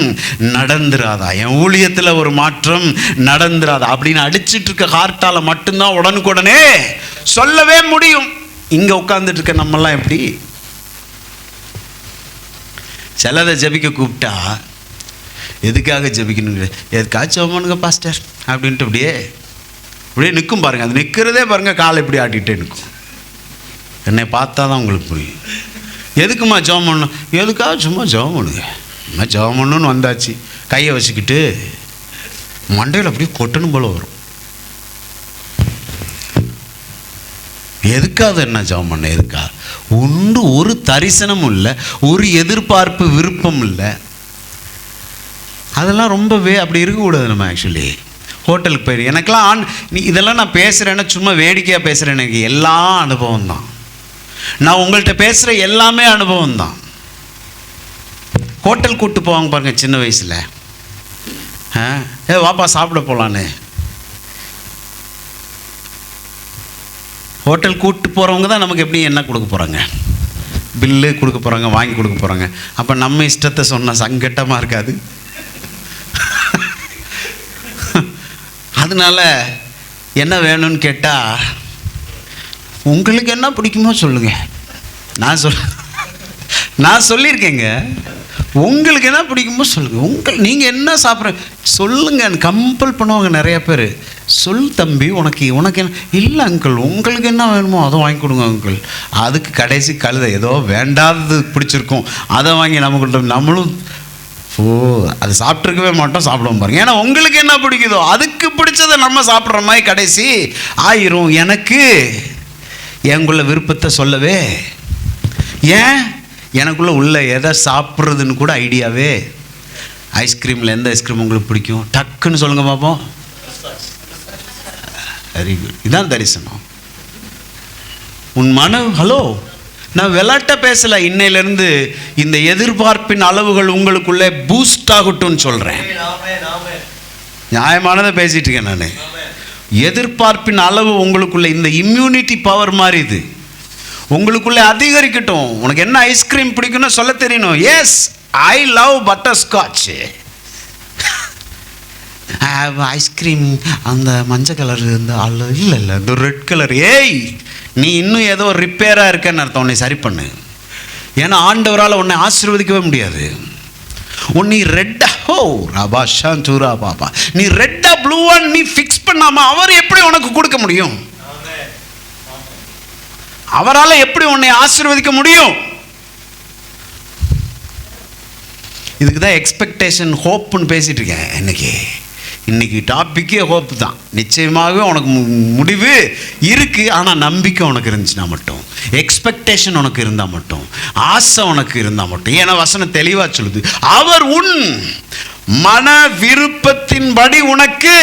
நடந்துராதா, என் ஊழியத்தில் ஒரு மாற்றம் நடந்துராதா அப்படின்னு அடிச்சிட்டு இருக்க ஹார்ட்டால் மட்டும்தான் உடனுக்குடனே சொல்லவே முடியும். இங்கே உட்காந்துட்டு இருக்க நம்மெல்லாம் எப்படி? சிலதை ஜெபிக்க கூப்பிட்டா எதுக்காக ஜெபிக்கணுங்க, எதுக்காச்சும் ஜெபம்னுங்க பாஸ்டர் அப்படின்ட்டு அப்படியே நிற்கும் பாருங்க. அது நிற்கிறதே பாருங்க, காலை இப்படி ஆட்டிகிட்டே நிற்கும். என்னை பார்த்தா தான் உங்களுக்கு புரியும். எதுக்குமா ஜெபம் பண்ணணும்? எதுக்காக சும்மா ஜெபம் பண்ணுங்க. சும்மா ஜெபம் பண்ணணுன்னு வந்தாச்சு, கையை வச்சுக்கிட்டு மண்டையில் அப்படியே கொட்டணும் போல வரும். எதுக்காக என்ன ஜெபம் பண்ண? எதுக்கா? ஒன்று ஒரு தரிசனமும் இல்லை, ஒரு எதிர்பார்ப்பு விருப்பம் இல்லை. அதெல்லாம் ரொம்பவே அப்படி இருக்கக்கூடாது. நம்ம ஆக்சுவலி ஹோட்டலுக்கு போயிடு, எனக்கெல்லாம் இதெல்லாம் நான் பேசுகிறேன்னா சும்மா வேடிக்கையாக பேசுகிறேன். எனக்கு எல்லா அனுபவம் தான். நான் உங்கள்கிட்ட பேசுகிற எல்லாமே அனுபவம் தான். ஹோட்டல் கூப்பிட்டு போவாங்க பாருங்கள் சின்ன வயசில், வாப்பா சாப்பிட போகலான்னு. ஹோட்டல் கூப்பிட்டு போகிறவங்க தான் நமக்கு எப்படி என்ன கொடுக்க போகிறாங்க, பில்லு கொடுக்க போகிறாங்க, வாங்கி கொடுக்க போகிறாங்க. அப்போ நம்ம இஷ்டத்தை சொன்னால் சங்கட்டமாக இருக்காது? அதனால என்ன வேணும்னு கேட்டால், உங்களுக்கு என்ன பிடிக்குமோ சொல்லுங்கள். நான் சொல்லியிருக்கேங்க, உங்களுக்கு என்ன பிடிக்குமோ சொல்லுங்கள். நீங்கள் என்ன சாப்பிட்ற சொல்லுங்க. கம்பல் பண்ணுவாங்க நிறைய பேர். சொல் தம்பி, உனக்கு என்ன இல்லை அங்கிள், உங்களுக்கு என்ன வேணுமோ அதை வாங்கி கொடுங்க அங்கிள். அதுக்கு கடைசி கழுதை ஏதோ வேண்டாதது பிடிச்சிருக்கும், அதை வாங்கி நமக்கு நம்மளும் அது சாப்பிட்ருக்கவே மாட்டோம், சாப்பிடுவோம் பாருங்க. ஏன்னா உங்களுக்கு என்ன பிடிக்குதோ அதுக்கு பிடிச்சதை நம்ம சாப்பிட்ற மாதிரி கடைசி ஆயிரும். எனக்கு எனக்குள்ள விருப்பத்தை சொல்லவே, ஏன் எனக்குள்ளே உள்ள எதை சாப்பிட்றதுன்னு கூட ஐடியாவே. ஐஸ்கிரீமில் எந்த ஐஸ்கிரீம் உங்களுக்கு பிடிக்கும்? டக்குன்னு சொல்லுங்கள் பார்ப்போம். Very good. இதான் தரிசனம். உன் ஹலோ, நான் விளையாட்ட பேசலை. இன்னையிலேருந்து இந்த எதிர்பார்ப்பின் அளவுகள் உங்களுக்குள்ளே பூஸ்ட் ஆகட்டும்னு சொல்கிறேன். நியாயமானதை பேசிகிட்டு இருக்கேன் நான். எதிர்பார்ப்பின் அளவு உங்களுக்குள்ளே, இந்த இம்யூனிட்டி பவர் மாதிரி இது உங்களுக்குள்ளே அதிகரிக்கட்டும். உனக்கு என்ன ஐஸ்கிரீம் பிடிக்குன்னு சொல்ல தெரியணும். Yes, I love butter scotch. Ice cream அந்த மஞ்சள் கலர் இந்த இல்லை இந்த ரெட் கலர். ஏய், நீ இன்னும் ஏதோ ரிப்பேராக இருக்கன்னு அர்த்தம். உன்னை சரி பண்ணு. ஏன்னா ஆண்டவரால் உன்னை ஆசீர்வதிக்கவே முடியாது. உன்னை ரெட்டா ரபாஷாந்தூரா பாபா, நீ ரெட்டா ப்ளூவா நீ ஃபிக்ஸ் பண்ணாம அவர் எப்படி உனக்கு கொடுக்க முடியும்? அவரால் எப்படி உன்னை ஆசீர்வதிக்க முடியும்? இதுக்கு தான் எக்ஸ்பெக்டேஷன், ஹோப்புன்னு பேசிட்டு இருக்கேன். இன்னைக்கு டாப்பிக்கே ஹோப் தான். நிச்சயமாகவே உனக்கு முடிவு இருக்குது, ஆனால் நம்பிக்கை உனக்கு இருந்துச்சுன்னா மட்டும், எக்ஸ்பெக்டேஷன் உனக்கு இருந்தால் மட்டும், ஆசை உனக்கு இருந்தால் மட்டும். ஏன்னா வசனம் தெளிவாக சொல்லுது, அவர் உன் மன விருப்பத்தின்படி உனக்கு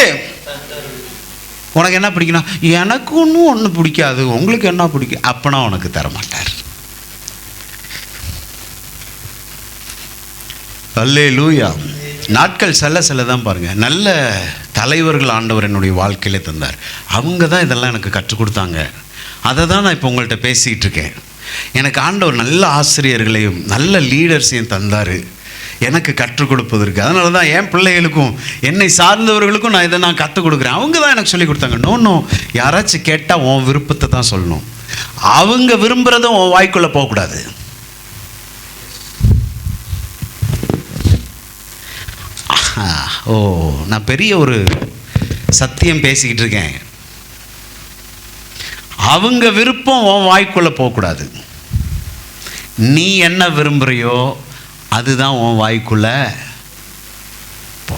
என்ன பிடிக்கணும். எனக்கு ஒன்று பிடிக்காது, உங்களுக்கு என்ன பிடிக்கும், அப்பனா உனக்கு தரமாட்டார். அல்லேலூயா. நாட்கள் செல்ல தான் பாருங்கள், நல்ல தலைவர்கள் ஆண்டவர் என்னுடைய வாழ்க்கையிலே தந்தார். அவங்க தான் இதெல்லாம் எனக்கு கற்றுக் கொடுத்தாங்க. அதை தான் நான் இப்போ உங்கள்கிட்ட பேசிகிட்டு இருக்கேன். எனக்கு ஆண்டவர் நல்ல ஆசிரியர்களையும் நல்ல லீடர்ஸையும் தந்தார். எனக்கு கற்றுக் கொடுப்பதற்கு. அதனால தான் என் பிள்ளைகளுக்கும் என்னை சார்ந்தவர்களுக்கும் நான் இதை நான் கற்றுக் கொடுக்குறேன். அவங்க தான் எனக்கு சொல்லி கொடுத்தாங்க. நோ, யாராச்சும் கேட்டால் உன் விருப்பத்தை தான் சொல்லணும். அவங்க விரும்புகிறதும் உன் வாய்க்குள்ளே போகக்கூடாது. நான் பெரிய ஒரு சத்தியம் பேசிக்கிட்டு இருக்கேன். அவங்க விருப்பம் உன் வாய்க்குள்ளே போகக்கூடாது. நீ என்ன விரும்புகிறியோ அதுதான் உன் வாய்க்குள்ளே போ.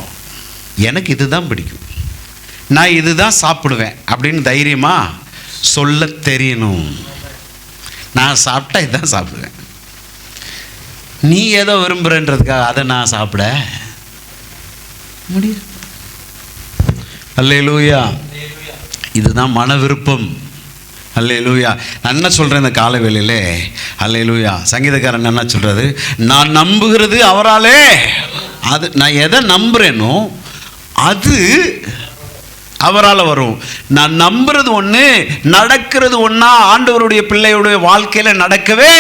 எனக்கு இதுதான் பிடிக்கும், நான் இதுதான் சாப்பிடுவேன் அப்படின்னு தைரியமாக சொல்ல தெரியணும். நான் சாப்பிட்டா இதுதான் சாப்பிடுவேன். நீ ஏதோ விரும்புகிறன்றதுக்காக அதை நான் சாப்பிட முடியும். அல்லேலூயா. இதுதான் மன விருப்பம். அல்லேலூயா. நான் என்ன சொல்கிறேன் இந்த கால வேளையிலே? அல்லேலூயா. சங்கீதக்காரன் என்ன சொல்கிறது? நான் நம்புகிறது அவராலே. அது நான் எதை நம்புகிறேனோ அது அவரால் வரும். நான் நம்புறது ஒன்று, நடக்கிறது ஒன்றா ஆண்டவருடைய பிள்ளையுடைய வாழ்க்கையில் நடக்கவே.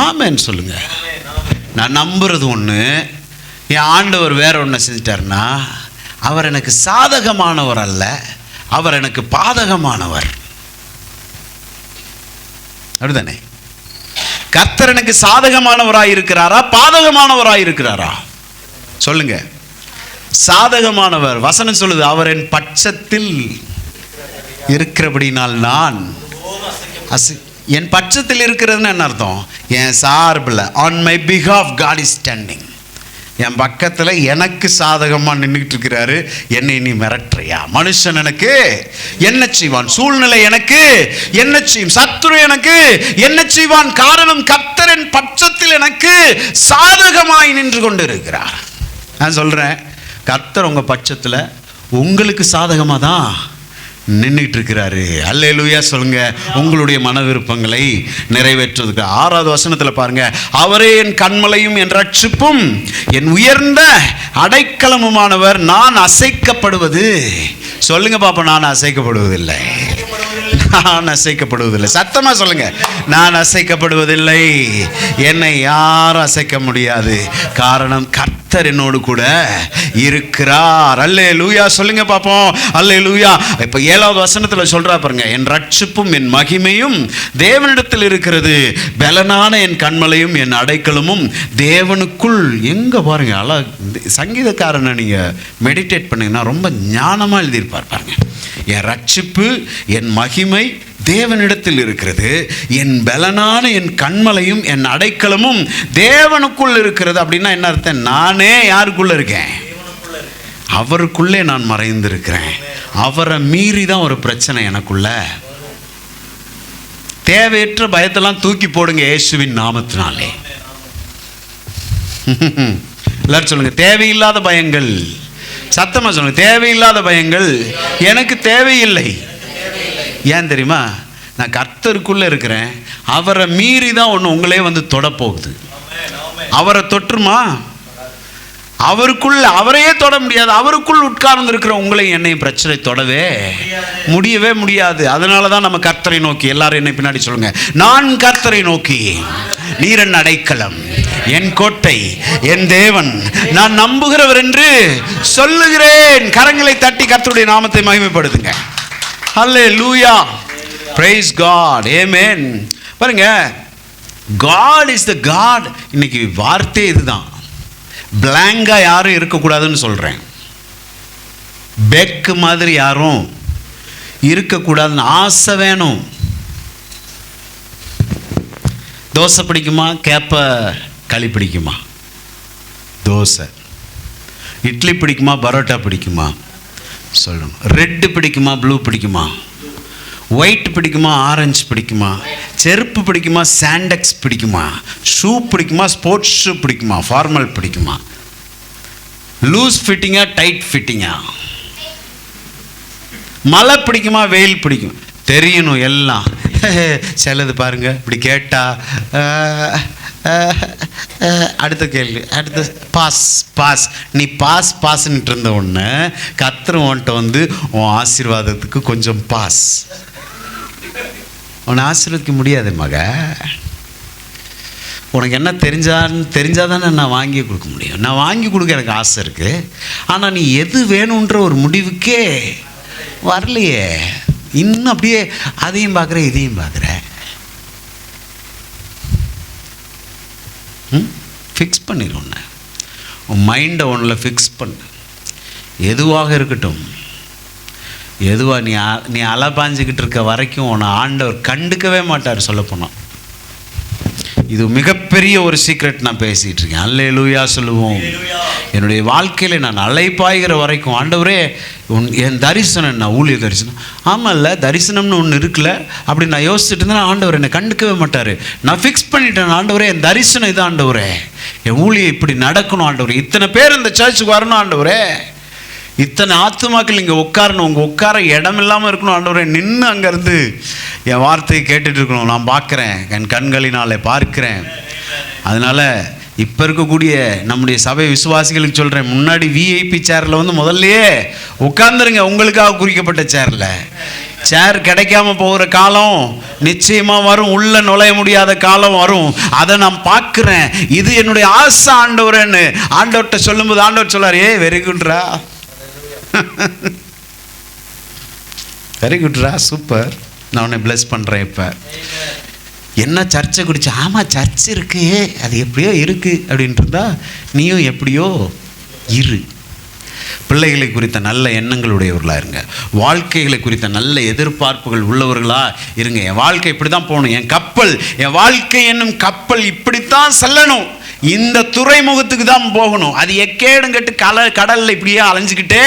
ஆமென் சொல்லுங்க. நான் நம்புறது ஒன்று, என் ஆண்டவர் வேற ஒன்று செஞ்சிட்டாருன்னா அவர் எனக்கு சாதகமானவர் அல்ல, அவர் எனக்கு பாதகமானவர். அப்படிதானே? கர்த்தர் எனக்கு சாதகமானவராய் இருக்கிறாரா, பாதகமானவராய் இருக்கிறாரா? சொல்லுங்க. சாதகமானவர். வசனம் சொல்லுது, அவர் என் பட்சத்தில் இருக்கிறபடினால் நான் என் பட்சத்தில் இருக்கிறதுன்னு என்ன அர்த்தம்? என் சார்பில், on my behalf God is standing. என் பக்கத்தில் எனக்கு சாதகமாக நின்றுக்கிட்டு இருக்கிறாரு. என்னை நீ மிரட்டுறியா? மனுஷன் எனக்கு என்ன செய்வான்? சூழ்நிலை எனக்கு என்ன செய்யும்? சத்துரு எனக்கு என்ன செய்வான்? காரணம் கர்த்தரின் பட்சத்தில் எனக்கு சாதகமாய் நின்று கொண்டு இருக்கிறார். நான் சொல்கிறேன், கர்த்தர் உங்கள் பட்சத்தில் உங்களுக்கு சாதகமாக தான் நின்றுட்டு இருக்கிறாரு. அல்லேலூயா சொல்லுங்க. உங்களுடைய மன விருப்பங்களை நிறைவேற்றுவதற்கு 6வது வசனத்தில் பாருங்க, அவரே என் கன்மலையும் என் ரட்சிப்பும் என் உயர்ந்த அடைக்கலமுமானவர், நான் அசைக்கப்படுவது. சொல்லுங்க பாப்பா. நான் அசைக்கப்படுவதில்லை. நான் அசைக்கப்படுவதில்லை. சத்தமா சொல்லுங்க. நான் அசைக்கப்படுவதில்லை. என்னை யாரும் அசைக்க முடியாது. காரணம் கர்த்தர் என்னோடு கூட இருக்கிறார். அல்லேலூயா சொல்லுங்க பாப்போம். அல்லேலூயா. இப்ப 7வது வசனத்துல சொல்றா பாருங்க, என் ரட்சிப்பும் என் மகிமையும் தேவனிடத்தில் இருக்கிறது, பலனான என் கன்மலையும் என் அடைக்கலமும் தேவனுக்குள். எங்க பாருங்க, சங்கீதக்காரனை நீங்க மெடிடேட் பண்ணீங்கன்னா ரொம்ப ஞானமா எழுதியிருப்பார் பாருங்க. என் ரட்சிப்பு என் மகிமை தேவனிடத்தில் இருக்கிறது, என் பலனான என் கன்மலையும் என் அடைக்கலமும் தேவனுக்குள் இருக்கிறது. அப்படின்னா என்ன அர்த்தம்? நானே யாருக்குள்ள இருக்கேன்? அவருக்குள்ளே நான் மறைந்திருக்கிறேன். அவரை மீறி தான் ஒரு பிரச்சனை எனக்குள்ள. தேவையற்ற பயத்தெல்லாம் தூக்கி போடுங்க இயேசுவின் நாமத்தினாலே. எல்லாரும் சொல்லுங்க, தேவையில்லாத பயங்கள். சத்தமா சொல்லுங்க, தேவையில்லாத பயங்கள் எனக்கு தேவையில்லை. ஏன் தெரியுமா? நான் கர்த்தருக்குள்ள இருக்கிறேன். அவரை மீறி தான் ஒன்று உங்களே வந்து தொட போகுது. அவரை தொற்றுமா? அவருக்குள்ள அவரையே தொட முடியாது. அவருக்குள் உட்கார்ந்து இருக்கிற உங்களையும் என்னையும் பிரச்சனை தொடவே முடியவே முடியாது. அதனால தான் நம்ம கர்த்தரை நோக்கி, எல்லாரும் என்னை பின்னாடி சொல்லுங்க, நான் கர்த்தரை நோக்கி, நீர் என் அடைக்கலம், என் கோட்டை, என் தேவன், நான் நம்புகிறவர் என்று சொல்லுகிறேன். கரங்களை தட்டி கர்த்தருடைய நாமத்தை மகிமைப்படுத்துங்க. ஹல்லேலூயா. Price God. ஆமென். பாருங்க, காட் இஸ் த காட். இன்னைக்கு வார்த்தை இதுதான். பிளாங்கா யாரும் இருக்கக்கூடாதுன்னு சொல்றேன். பெக்கு மாதிரி யாரும் இருக்கக்கூடாதுன்னு ஆசை வேணும். தோசை பிடிக்குமா? கேப்ப களி பிடிக்குமா? தோசை. இட்லி பிடிக்குமா? பரோட்டா பிடிக்குமா? சொல்லணும். ரெட்டு பிடிக்குமா? ப்ளூ பிடிக்குமா? ஒயிட் பிடிக்குமா? ஆரஞ்சு பிடிக்குமா? செருப்பு பிடிக்குமா? சாண்டெக்ஸ் பிடிக்குமா? ஷூ பிடிக்குமா? ஸ்போர்ட்ஸ் ஷூ பிடிக்குமா? ஃபார்மல் பிடிக்குமா? லூஸ் ஃபிட்டிங்கா? டைட் ஃபிட்டிங்கா? மழை பிடிக்குமா? வெயில் பிடிக்கும்? தெரியணும் எல்லாம். சிலது பாருங்க, இப்படி கேட்டா அடுத்த கேள்வி, அடுத்த பாஸ் பாஸ். நீ பாஸ் பாஸ்ன்ட்டு இருந்த ஒன்று கர்த்தர் உன்கிட்ட வந்து உன் ஆசீர்வாதத்துக்கு கொஞ்சம் பாஸ். உன்னை ஆசீர்வதிக்க முடியாது மக. உனக்கு என்ன தெரிஞ்சாதானே நான் வாங்கி கொடுக்க முடியும். நான் வாங்கி கொடுக்க எனக்கு ஆசை இருக்குது, ஆனால் நீ எது வேணுன்ற ஒரு முடிவுக்கே வரலையே. இன்னும் அப்படியே அதையும் பார்க்குற இதையும் பார்க்குற. ஃபிக்ஸ் பண்ணிடுவோம். உன் மைண்டை ஒன்றில் ஃபிக்ஸ் பண்ணு. எதுவாக இருக்கட்டும், நீ அலபாஞ்சிக்கிட்டு இருக்க வரைக்கும் உன்னை ஆண்டவர் கண்டுக்கவே மாட்டார். சொல்லப்போனால் இது மிகப்பெரிய ஒரு சீக்ரெட் நான் பேசிகிட்டு இருக்கேன். அல்லேலூயா சொல்லுவோம். என்னுடைய வாழ்க்கையில் நான் அலைப்பாய்கிற வரைக்கும் ஆண்டவரே என் தரிசனம் என்ன, ஊழிய தரிசனம். ஆமாம்ல, தரிசனம்னு ஒன்று இருக்குல்ல, அப்படி நான் யோசிச்சுட்டு இருந்தேன். ஆண்டவர் என்னை கண்டுக்கவே மாட்டார். நான் ஃபிக்ஸ் பண்ணிட்டேன், ஆண்டவரே என் தரிசனம் இது, ஆண்டவரே என் ஊழியம் இப்படி நடக்கணும், ஆண்டவரே இத்தனை பேர் இந்த சர்ச்சுக்கு வரணும், ஆண்டவரே இத்தனை ஆத்துமாக்கள் இங்கே உட்காரணும், உங்கள் உட்கார இடம் இல்லாமல் இருக்கணும், ஆண்டவரே நின்று அங்கேருந்து என் வார்த்தையை கேட்டுட்டு இருக்கணும். நான் பார்க்குறேன், என் கண்களினாலே பார்க்கிறேன். அதனால் இப்போ இருக்கக்கூடிய நம்முடைய சபை விசுவாசிகளுக்கு சொல்கிறேன், முன்னாடி விஐபி சேரில் வந்து முதல்லையே உட்காந்துருங்க. உங்களுக்காக குறிக்கப்பட்ட சேர் கிடைக்காம போகிற காலம் நிச்சயமாக வரும். உள்ள நுழைய முடியாத காலம் வரும். அதை நான் பார்க்குறேன். இது என்னுடைய ஆசை ஆண்டவரேன்னு ஆண்டவர்கிட்ட சொல்லும்போது ஆண்டவர் சொல்லார், வெரி குட்ரா, வெரி குட்ரா, சூப்பர், நான் உன்னை பிளஸ் பண்ணுறேன். இப்போ என்ன சர்ச்சை குடிச்சு, ஆமாம் சர்ச் இருக்கு, அது எப்படியோ இருக்குது அப்படின்ட்டு இருந்தா நீயும் எப்படியோ இரு. பிள்ளைகளை குறித்த நல்ல எண்ணங்களுடையவர்களாக இருங்க. வாழ்க்கைகளை குறித்த நல்ல எதிர்பார்ப்புகள் உள்ளவர்களாக இருங்க. என் வாழ்க்கை இப்படி தான் போகணும், என் வாழ்க்கை என்னும் கப்பல் இப்படித்தான் செல்லணும், இந்த துறைமுகத்துக்கு தான் போகணும். அது எக்கேடும் கட்டு கடலில் இப்படியே அலைஞ்சிக்கிட்டே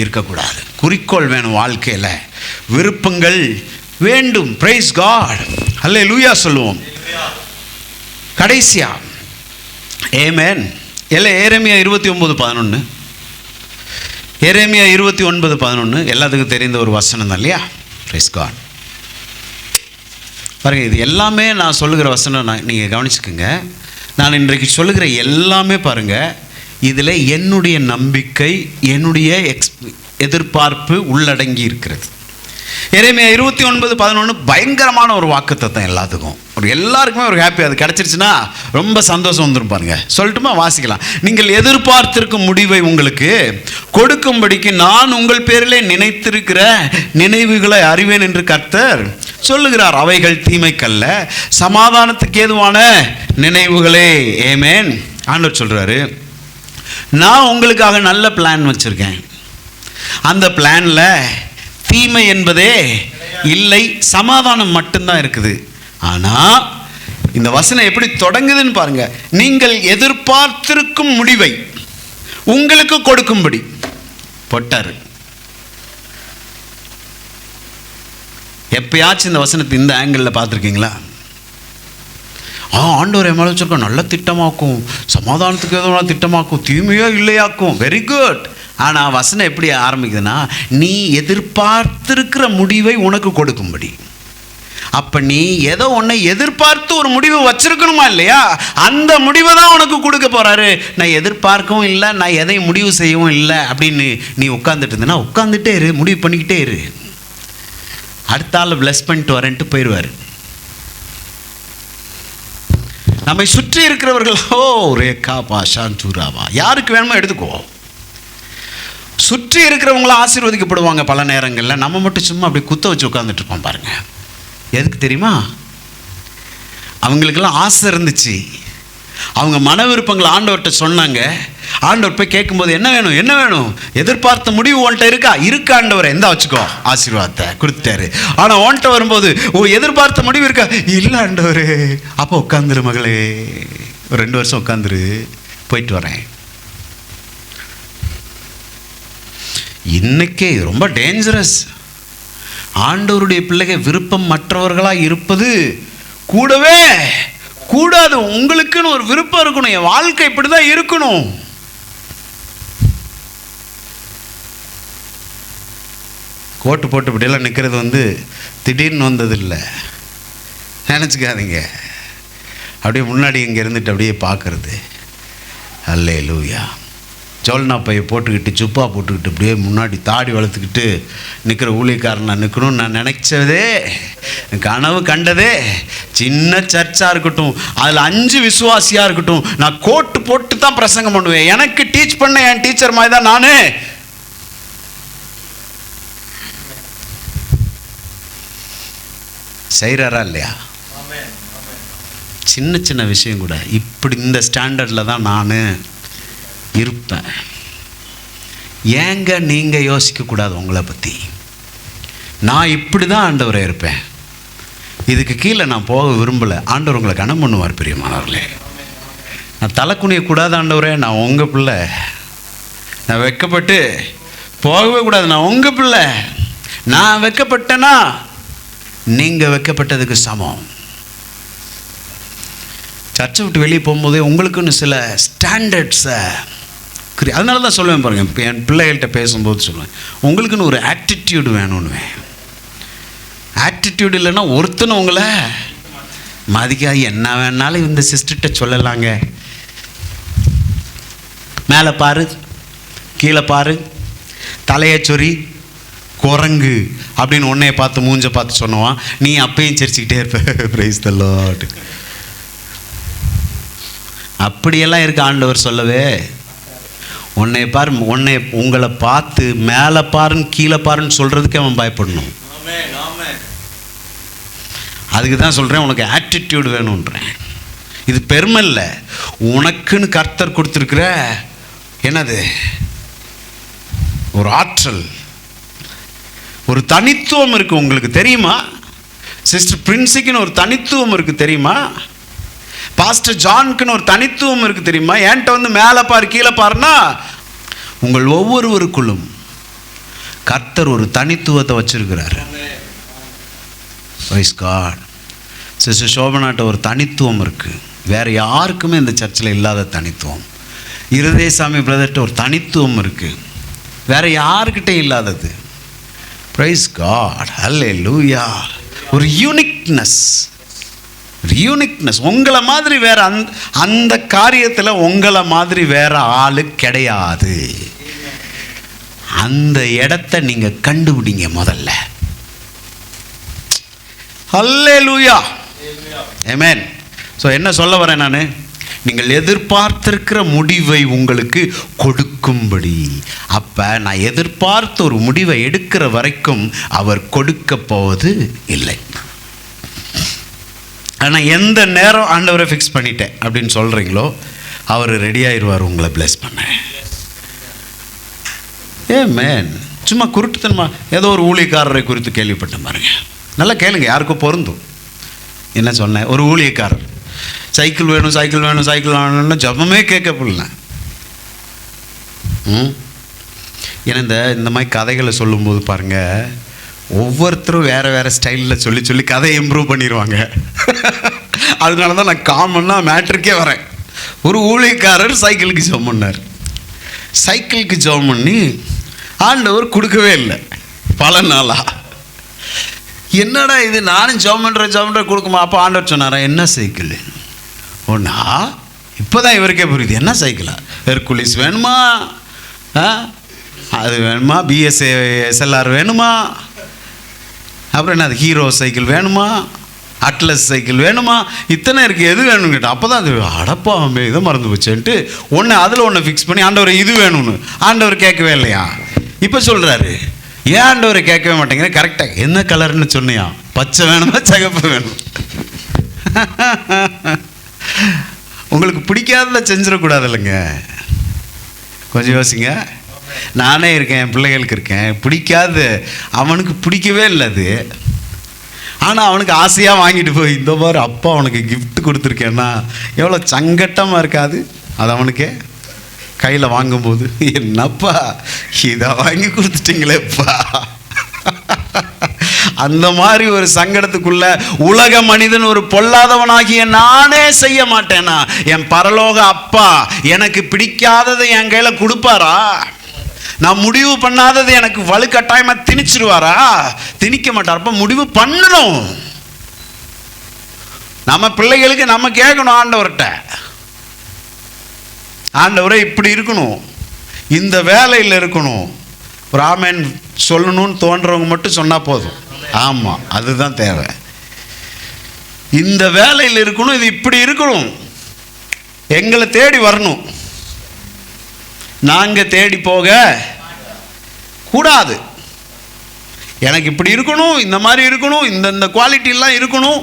இருக்கக்கூடாது. குறிக்கோள் வேணும் வாழ்க்கையில், விருப்பங்கள் வேண்டும். பிரைஸ் காட், அல்லேலூயா சொல்லுவோம். கடைசியா ஆமென். எரேமியா 29:11, எரேமியா 29:11 எல்லாத்துக்கும் தெரிந்த ஒரு வசனம் தான் இல்லையா? Praise God. பாருங்க, இது எல்லாமே நான் சொல்லுகிற வசனம், நீங்கள் கவனிச்சுக்குங்க. நான் இன்றைக்கு சொல்லுகிற எல்லாமே பாருங்கள், இதில் என்னுடைய நம்பிக்கை, என்னுடைய எதிர்பார்ப்பு உள்ளடங்கி இருக்கிறது. எரேமியா 29:11 பயங்கரமான ஒரு வாக்குத்தத்தம் எல்லாத்துக்கும். எல்லாருக்குமே ஒரு ஹாப்பி. அது கிடச்சிருச்சுன்னா ரொம்ப சந்தோஷம் வந்துடும். பாருங்க, சொல்லட்டுமா? வாசிக்கலாம். நீங்கள் எதிர்பார்த்திருக்கும் முடிவை உங்களுக்கு கொடுக்கும்படிக்கு நான் உங்கள் பேரிலே நினைத்திருக்கிற நினைவுகளை அறிவேன் என்று கர்த்தர் சொல்லுகிறார். அவைகள் தீமைக்கல்ல, சமாதானத்துக்கு ஏதுவான நினைவுகளே. ஆமென். ஆண்டவர் சொல்றாரு, நான் உங்களுக்காக நல்ல பிளான் வச்சிருக்கேன். அந்த பிளான்ல தீமை என்பதே இல்லை, சமாதானம் மட்டும்தான் இருக்குது. ஆனா இந்த வசனம் எப்படி தொடங்குதுன்னு பாருங்க. நீங்கள் எதிர்பார்த்திருக்கும் முடிவை உங்களுக்கு கொடுக்கும்படி போட்டாரு. எப்பயாச்சும் இந்த வசனத்தை இந்த ஆங்கிளில் பார்த்துருக்கீங்களா? ஆண்டவர் எம்மால வச்சிருக்கோம், நல்ல திட்டமாக்கும், சமாதானத்துக்கு எதுவும் திட்டமாக்கும், தீமையோ இல்லையாக்கும். Very good. ஆனால் வசனம் எப்படி ஆரம்பிக்குதுன்னா, நீ எதிர்பார்த்திருக்கிற முடிவை உனக்கு கொடுக்கும்படி. அப்போ நீ ஏதோ ஒன்றை எதிர்பார்த்து ஒரு முடிவு வச்சிருக்கணுமா இல்லையா? அந்த முடிவை தான் உனக்கு கொடுக்க போகிறாரு. நான் எதிர்பார்க்கவும் இல்லை, நான் எதையும் முடிவு செய்யவும் இல்லை அப்படின்னு நீ உட்காந்துட்டு இருந்தேன்னா உட்காந்துட்டே இரு, முடிவு பண்ணிக்கிட்டே இரு. அடுத்த ஆள் பிளஸ் பண்ணிட்டு வரேன்ட்டு போயிடுவார். நம்மை சுற்றி இருக்கிறவர்கள் ரேகா பாஷா சூராவா யாருக்கு வேணுமோ எடுத்துக்கோ. சுற்றி இருக்கிறவங்கள ஆசீர்வதிக்கப்படுவாங்க பல நேரங்களில். நம்ம மட்டும் சும்மா அப்படி குத்த வச்சு உட்காந்துட்டு இருப்போம். பாருங்க, எதுக்கு தெரியுமா? அவங்களுக்கெல்லாம் ஆசை இருந்துச்சு, அவங்க மன விருப்பங்களை ஆண்டவர்கிட்ட சொன்னாங்க. ஆண்டவர் போய் கேட்கும்போது என்ன வேணும், என்ன வேணும், எதிர்பார்த்த முடிவு உன்கிட்ட இருக்கா ஆண்டவரை, எந்த வச்சுக்கோ, ஆசீர்வாதத்தை கொடுத்துட்டாரு. ஆனால் உன்கிட்ட வரும்போது எதிர்பார்த்த முடிவு இருக்கா? இல்லை ஆண்டவரே. அப்போ உட்காந்துரு மகளே, ஒரு 2 வருஷம் உட்காந்துரு, போயிட்டு வரேன். இன்னைக்கே ரொம்ப டேஞ்சரஸ். ஆண்டவருடைய பிள்ளைகள் விருப்பம் மற்றவர்களாக இருப்பது கூடவே கூடாது. உங்களுக்குன்னு ஒரு விருப்பம் இருக்கணும். என் வாழ்க்கை இப்படிதான் இருக்கணும். கோட்டு போட்டு இப்படியெல்லாம் நிற்கிறது திடீர்னு வந்ததில்லை, நினச்சிக்காதீங்க. அப்படியே முன்னாடி இங்கே இருந்துட்டு அப்படியே பார்க்கறது. அல்லேலூயா. ஜோல்னா பையை போட்டுக்கிட்டு, சுப்பா போட்டுக்கிட்டு, அப்படியே முன்னாடி தாடி வளர்த்துக்கிட்டு நிற்கிற ஊழியக்காரன் நான் நிற்கணும்னு நான் நினைச்சதே, கனவு கண்டதே சின்ன சர்ச்சாக இருக்கட்டும், அதில் 5 விசுவாசியாக இருக்கட்டும், நான் கோட்டு போட்டு தான் பிரசங்கம் பண்ணுவேன். எனக்கு டீச் பண்ண என் டீச்சர் மாதிரி தான் நான் செய்கிறாரா இல்லையா? சின்ன சின்ன விஷயம் கூட இப்படி இந்த ஸ்டாண்டர்டில் தான் நான் இருப்பேன். ஏங்க நீங்கள் யோசிக்கக்கூடாது உங்களை பற்றி? நான் இப்படி தான் ஆண்டவரே இருப்பேன், இதுக்கு கீழே நான் போக விரும்பலை. ஆண்டவர் உங்களை கனம் பண்ணுவார் பிரியமானவர்களே. நான் தலை குனியக்கூடாது ஆண்டவரே, நான் உங்கள் பிள்ளை. நான் வெட்கப்பட்டு போகவே கூடாது, நான் உங்கள் பிள்ளை. நான் வெட்கப்பட்டேன்னா நீங்கள் வெட்கப்பட்டதுக்கு சமம். சர்ச்சை விட்டு வெளியே போகும்போதே உங்களுக்குன்னு சில ஸ்டாண்டர்ட்ஸை அதனால தான் சொல்லுவேன் பாருங்கள், இப்போ என் பிள்ளைகள்கிட்ட பேசும்போது சொல்லுவேன், உங்களுக்குன்னு ஒரு ஆட்டிடியூடு வேணும்னுவேன். ஆட்டிடியூட் இல்லைன்னா ஒருத்தனும் உங்களை மதிக்காது. என்ன வேணாலும் இந்த சிஸ்டர்கிட்ட சொல்லலாங்க, மேலே பாரு கீழே பாரு தலையை சொறி குரங்கு அப்படின்னு உன்னைய பார்த்து மூஞ்ச பார்த்து சொன்னவான், நீ அப்பையும் சிரிச்சுக்கிட்டே இருப்ப. Praise the Lord. அப்படியெல்லாம் இருக்கு ஆண்டவர் சொல்லவே. உன்னை பாரு, உங்களை பார்த்து மேலே பாருன்னு கீழே பாருன்னு சொல்கிறதுக்கு அவன் பயப்படணும். அதுக்கு தான் சொல்கிறேன், உனக்கு ஆட்டிடியூட் வேணுன்றேன். இது பெருமை இல்லை, உனக்குன்னு கர்த்தர் கொடுத்துருக்குற என்னது ஒரு ஆற்றல், ஒரு தனித்துவம் இருக்குது. உங்களுக்கு தெரியுமா? சிஸ்டர் பிரின்ஸுக்குன்னு ஒரு தனித்துவம் இருக்குது தெரியுமா? பாஸ்டர் ஜானுக்குன்னு ஒரு தனித்துவம் இருக்குது தெரியுமா? என்கிட்ட வந்து மேலே பாரு கீழே பாருன்னா, உங்கள் ஒவ்வொருவருக்குள்ளும் கர்த்தர் ஒரு தனித்துவத்தை வச்சிருக்கிறார். Price God. சிஸ்டர் சோபனாட்ட ஒரு தனித்துவம் இருக்குது, வேறு யாருக்குமே இந்த சர்ச்சில் இல்லாத தனித்துவம். இருதயசாமி பிரதர்கிட்ட ஒரு தனித்துவம் இருக்குது, வேறு யாருக்கிட்டே இல்லாதது. Praise God. ஹல்லேலூயா. ஒரு யூனிக்னஸ், உங்களை மாதிரி வேற அந்த காரியத்தில் உங்களை மாதிரி வேற ஆளு கிடையாது. அந்த இடத்தை நீங்க கண்டுபிடிங்க முதல்ல. ஹல்லேலூயா. ஆமென். ஸோ என்ன சொல்ல வரேன் நான், நீங்கள் எதிர்பார்த்திருக்கிற முடிவை உங்களுக்கு கொடுக்கும்படி. அப்போ நான் எதிர்பார்த்த ஒரு முடிவை எடுக்கிற வரைக்கும் அவர் கொடுக்க போவது இல்லை. ஆனால் எந்த நேரம் ஆண்டவரை ஃபிக்ஸ் பண்ணிட்டேன் அப்படின்னு சொல்கிறீங்களோ அவர் ரெடி ஆயிடுவார் உங்களை பிளஸ் பண்ண. மேன் சும்மா குருட்டுத்தனமா ஏதோ ஒரு ஊழியக்காரரை குறித்து கேள்விப்பட்டேன் பாருங்க, நல்லா கேளுங்க, யாருக்கும் பொருந்தும். என்ன சொன்னேன், ஒரு ஊழியக்காரர் சைக்கிள் வேணும் சைக்கிள் வேணும் சைக்கிள் வேணும்னு ஜபமே கேட்கப்படல. ஏன்னா இந்த மாதிரி கதைகளை சொல்லும்போது பாருங்கள், ஒவ்வொருத்தரும் வேறு ஸ்டைலில் சொல்லி கதையை இம்ப்ரூவ் பண்ணிடுவாங்க. அதனால தான் நான் காமனாக மேட்ருக்கே வரேன். ஒரு ஊழியக்காரர் சைக்கிளுக்கு ஜெபம் பண்ணார். சைக்கிளுக்கு ஜெபம் பண்ணி ஆண்டவர் கொடுக்கவே இல்லை பல நாளாக. என்னடா இது, நானும் ஜெபம் பண்ணுற கொடுக்குமா? அப்போ ஆண்டவர் சொன்னாரா, என்ன சைக்கிள் ஒன்றா? இப்போ தான் இவருக்கே புரியுது, என்ன சைக்கிளா? ஹெர்குலிஸ் வேணுமா, அது வேணுமா, SLR வேணுமா, அப்புறம் என்ன அது ஹீரோ சைக்கிள் வேணுமா, அட்லஸ் சைக்கிள் வேணுமா, இத்தனை இருக்குது, எது வேணும்னு கேட்டால் அப்போ தான் அது அடப்பா இதை மறந்து போச்சுன்ட்டு ஒன்று அதில் ஒன்று ஃபிக்ஸ் பண்ணி ஆண்டவர் இது வேணும்னு. ஆண்டவர் கேட்கவே இல்லையா? இப்போ சொல்கிறாரு, ஏன் ஆண்டவரை கேட்கவே மாட்டேங்கிற? கரெக்டாக என்ன கலர்னு சொன்னியா? பச்சை வேணுமா சிகப்பு வேணும்? உங்களுக்கு பிடிக்காததில் செஞ்சிடக்கூடாது இல்லைங்க, கொஞ்சம் யோசிங்க. நானே இருக்கேன், என் பிள்ளைகளுக்கு இருக்கேன், பிடிக்காது, அவனுக்கு பிடிக்கவே இல்லை அது. ஆனால் அவனுக்கு ஆசையாக வாங்கிட்டு போய் இந்த மாதிரி அப்பா அவனுக்கு கிஃப்ட் கொடுத்துருக்கேன்னா எவ்வளோ சங்கட்டமாக இருக்காது அது அவனுக்கே கையில் வாங்கும்போது. என்னப்பா இதை வாங்கி கொடுத்துட்டீங்களேப்பா. அந்த மாதிரி ஒரு சங்கடத்துக்குள்ள உலக மனிதன் ஒரு பொல்லாதவனாகிய நானே செய்ய மாட்டேனா? என் பரலோக அப்பா எனக்கு பிடிக்காததை என் கையில் கொடுப்பாரா? நான் முடிவு பண்ணாதது எனக்கு வலுக்கட்டாயமாக திணிச்சிருவாரா? திணிக்க மாட்டார். அப்போ முடிவு பண்ணணும். நம்ம பிள்ளைகளுக்கு நம்ம கேட்கணும் ஆண்டவர்கிட்ட, ஆண்டவரை இப்படி இருக்கணும், இந்த வேலையில் இருக்கணும். ஒரு ஆமேன் சொல்லணும்னு தோன்றவங்க மட்டும் சொன்னால் போதும். ஆமாம், அதுதான் தேவை. இந்த வேலையில் இருக்கணும், இது இப்படி இருக்கணும், எங்களை தேடி வரணும், நாங்கள் தேடி போக கூடாது. எனக்கு இப்படி இருக்கணும், இந்த மாதிரி இருக்கணும், இந்த குவாலிட்டிலாம் இருக்கணும்,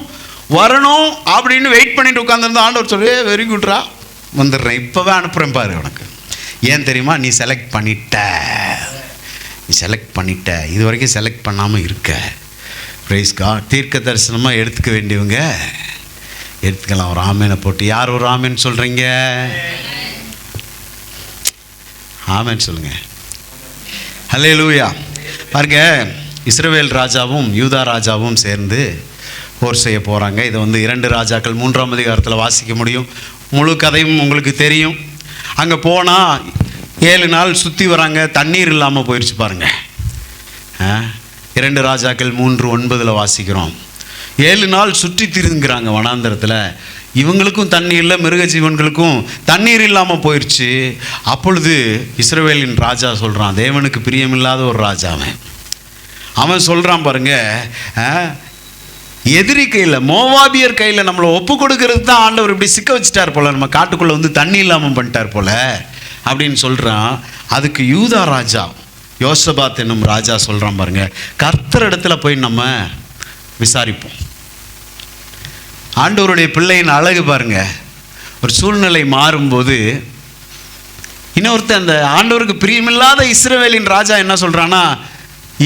வரணும் அப்படின்னு வெயிட் பண்ணிட்டு உட்காந்துருந்தா ஆண்டவர் சொல்லி வெரி குட்ரா வந்துடுறேன், இப்போவே அனுப்புகிறேன் பாரு உனக்கு. ஏன் தெரியுமா? நீ செலக்ட் பண்ணிட்ட, இது வரைக்கும் செலக்ட் பண்ணாமல் இருக்க. Praise God. தீர்க்க தரிசனமாக எடுத்துக்க வேண்டியவங்க எடுத்துக்கலாம். ஒரு ஆமேனை போட்டு யார் ஒரு ஆமேன்னு சொல்கிறீங்க? ஆமேன்னு சொல்லுங்க. ஹல்லேலூயா. பாருங்க, இஸ்ரவேல் ராஜாவும் யூதா ராஜாவும் சேர்ந்து போர் செய்ய போகிறாங்க. இதை 2 ராஜாக்கள் 3ஆம் அதிகாரத்தில் வாசிக்க முடியும். முழு கதையும் உங்களுக்கு தெரியும். அங்கே போனால் 7 நாள் சுற்றி வராங்க, தண்ணீர் இல்லாமல் போயிடுச்சு பாருங்க. 2 ராஜாக்கள் 3:9 வாசிக்கிறோம். 7 நாள் சுற்றி திரிஞ்சுக்கிறாங்க வனாந்தரத்தில். இவங்களுக்கும் தண்ணீர் இல்லை, மிருக ஜீவன்களுக்கும் தண்ணீர் இல்லாமல் போயிடுச்சு. அப்பொழுது இஸ்ரவேலின் ராஜா சொல்கிறான், தேவனுக்கு பிரியமில்லாத ஒரு ராஜா அவன் சொல்கிறான் பாருங்க, எதிரி கையில், மோவாபியர் கையில் நம்மளை ஒப்பு கொடுக்கறதுக்கு தான் ஆண்டவர் இப்படி சிக்க வச்சுட்டார் போல, நம்ம காட்டுக்குள்ளே தண்ணி இல்லாமல் பண்ணிட்டார் போல அப்படின்னு சொல்கிறான். அதுக்கு யூதா ராஜா யோசபாத் என்னும் ராஜா சொல்கிறான் பாருங்க, கர்த்தர் இடத்துல போய் நம்ம விசாரிப்போம். ஆண்டவருடைய பிள்ளையின் அழகு பாருங்க, ஒரு சூழ்நிலை மாறும்போது இன்னொருத்தர், அந்த ஆண்டவருக்கு பிரியமில்லாத இஸ்ரவேலின் ராஜா என்ன சொல்கிறான்னா,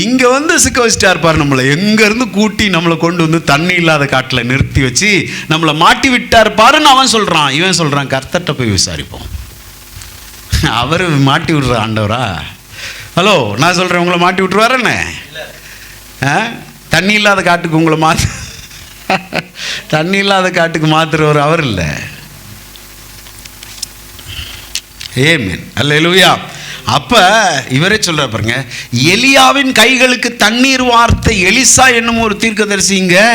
இங்கே சிக்க வச்சுட்டா இருப்பார் நம்மளை, எங்கேருந்து கூட்டி நம்மளை கொண்டு தண்ணி இல்லாத காட்டில் நிறுத்தி வச்சு நம்மளை மாட்டி விட்டா இருப்பாருன்னு அவன் சொல்கிறான். இவன் சொல்கிறான், கர்த்தர்கிட்ட போய் விசாரிப்போம். அவர் மாட்டி விடுற ஆண்டவரா? ஹலோ, நான் சொல்கிறேன், உங்களை மாட்டி விட்டுருவார் என்ன? தண்ணி இல்லாத காட்டுக்கு உங்களை தண்ணி இல்லாத காட்டுக்கு மாத்துறவர் அவர் இல்லை. ஆமென். அல்லேலூயா. அப்போ இவரே சொல்ற பாருங்க, எலியாவின் கைகளுக்கு தண்ணீர் வார்த்த எலிசா என்னும் ஒரு தீர்க்கதரிசி இங்கே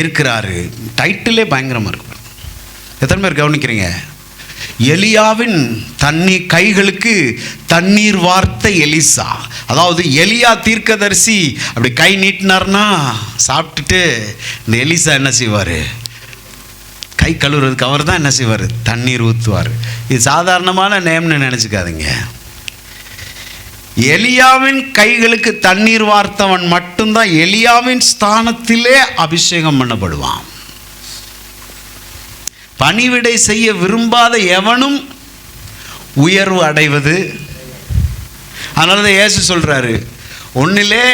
இருக்கிறாரு. டைட்டிலே பயங்கரமாக இருக்கு. எத்தனை பேர் கவனிக்கிறீங்க? எலியாவின் கைகளுக்கு தண்ணீர் வார்த்த எலிசா. அதாவது எலியா தீர்க்கதரிசி அப்படி கை நீட்டினார்னா சாப்பிட்டுட்டு இந்த எலிசா என்ன செய்வார்? கை கழுவுறதுக்கு அவர் தான் என்ன செய்வார்? தண்ணீர் ஊற்றுவார். இது சாதாரணமான நேம்னு நினச்சிக்காதீங்க. எலியாவின் கைகளுக்கு தண்ணீர் வார்த்தவன் மட்டும்தான் எலியாவின் ஸ்தானத்திலே அபிஷேகம் பண்ணப்படுவான். பணிவிடை செய்ய விரும்பாத எவனும் உயர்வு அடைவது. அதனால தான் இயேசு சொல்றாரு, ஒன்னிலே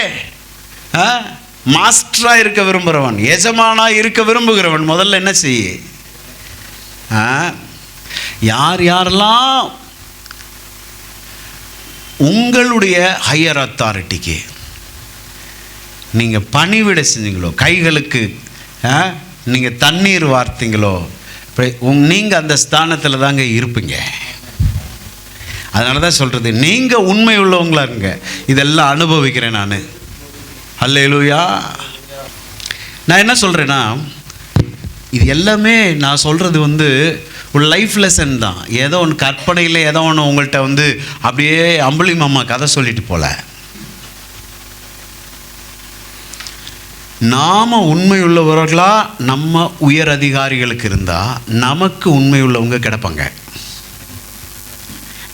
மாஸ்டரா இருக்க விரும்புகிறவன், எஜமானா இருக்க விரும்புகிறவன் முதல்ல என்ன செய்ய, யாரெல்லாம் உங்களுடைய ஹையர் அத்தாரிட்டிக்கு நீங்கள் பணிவிடை செஞ்சீங்களோ, கைகளுக்கு நீங்கள் தண்ணீர் வார்த்தீங்களோ, நீங்கள் அந்த ஸ்தானத்தில் தாங்க இருப்பீங்க. அதனால தான் சொல்கிறது, நீங்கள் உண்மை உள்ளவங்களா இருங்க. இதெல்லாம் அனுபவிக்கிறேன் நான். அல்லேலூயா. நான் என்ன சொல்கிறேன்னா, இது எல்லாமே நான் சொல்கிறது ஒரு லைஃப் லெசன் தான். ஏதோ ஒன்று கற்பனையில் ஏதோ ஒன்று உங்கள்கிட்ட அப்படியே அம்புலி மாமா கதை சொல்லிட்டு போல. நாம் உண்மை உள்ளவர்களாக நம்ம உயர் அதிகாரிகளுக்கு இருந்தால் நமக்கு உண்மை உள்ளவங்க கிடப்பாங்க.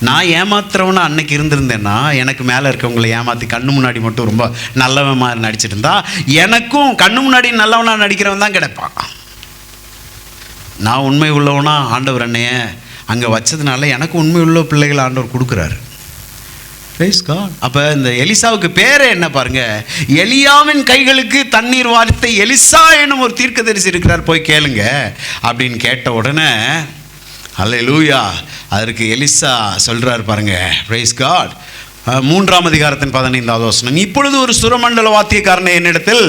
நான் ஏமாத்துறவனா அன்னைக்கு இருந்திருந்தேன்னா, எனக்கு மேலே இருக்கவங்களை ஏமாற்றி கண்ணு முன்னாடி மட்டும் ரொம்ப நல்லவன் மாதிரி நடிச்சிட்டு இருந்தா, எனக்கும் கண்ணு முன்னாடி நல்லவனா நடிக்கிறவன் தான் கிடைப்பான். நான் உண்மை உள்ளவனா ஆண்டவர் என்னைய அங்கே வச்சதுனால எனக்கு உண்மை உள்ள பிள்ளைகள் ஆண்டவர் கொடுக்குறாரு. Praise God. அப்போ இந்த எலிசாவுக்கு பேரே என்ன பாருங்க, எலியாவின் கைகளுக்கு தண்ணீர் வார்த்தை எலிசா என்னும் ஒரு தீர்க்கதரிசி இருக்கிறார், போய் கேளுங்க அப்படின்னு கேட்ட உடனே அல்லேலூயா, அதற்கு எலிசா சொல்றார் பாருங்க. Praise God. 3ஆம் அதிகாரத்தின் 15வது வசனம், இப்பொழுது ஒரு சுரமண்டல வாத்தியக்காரனை என்னிடத்தில்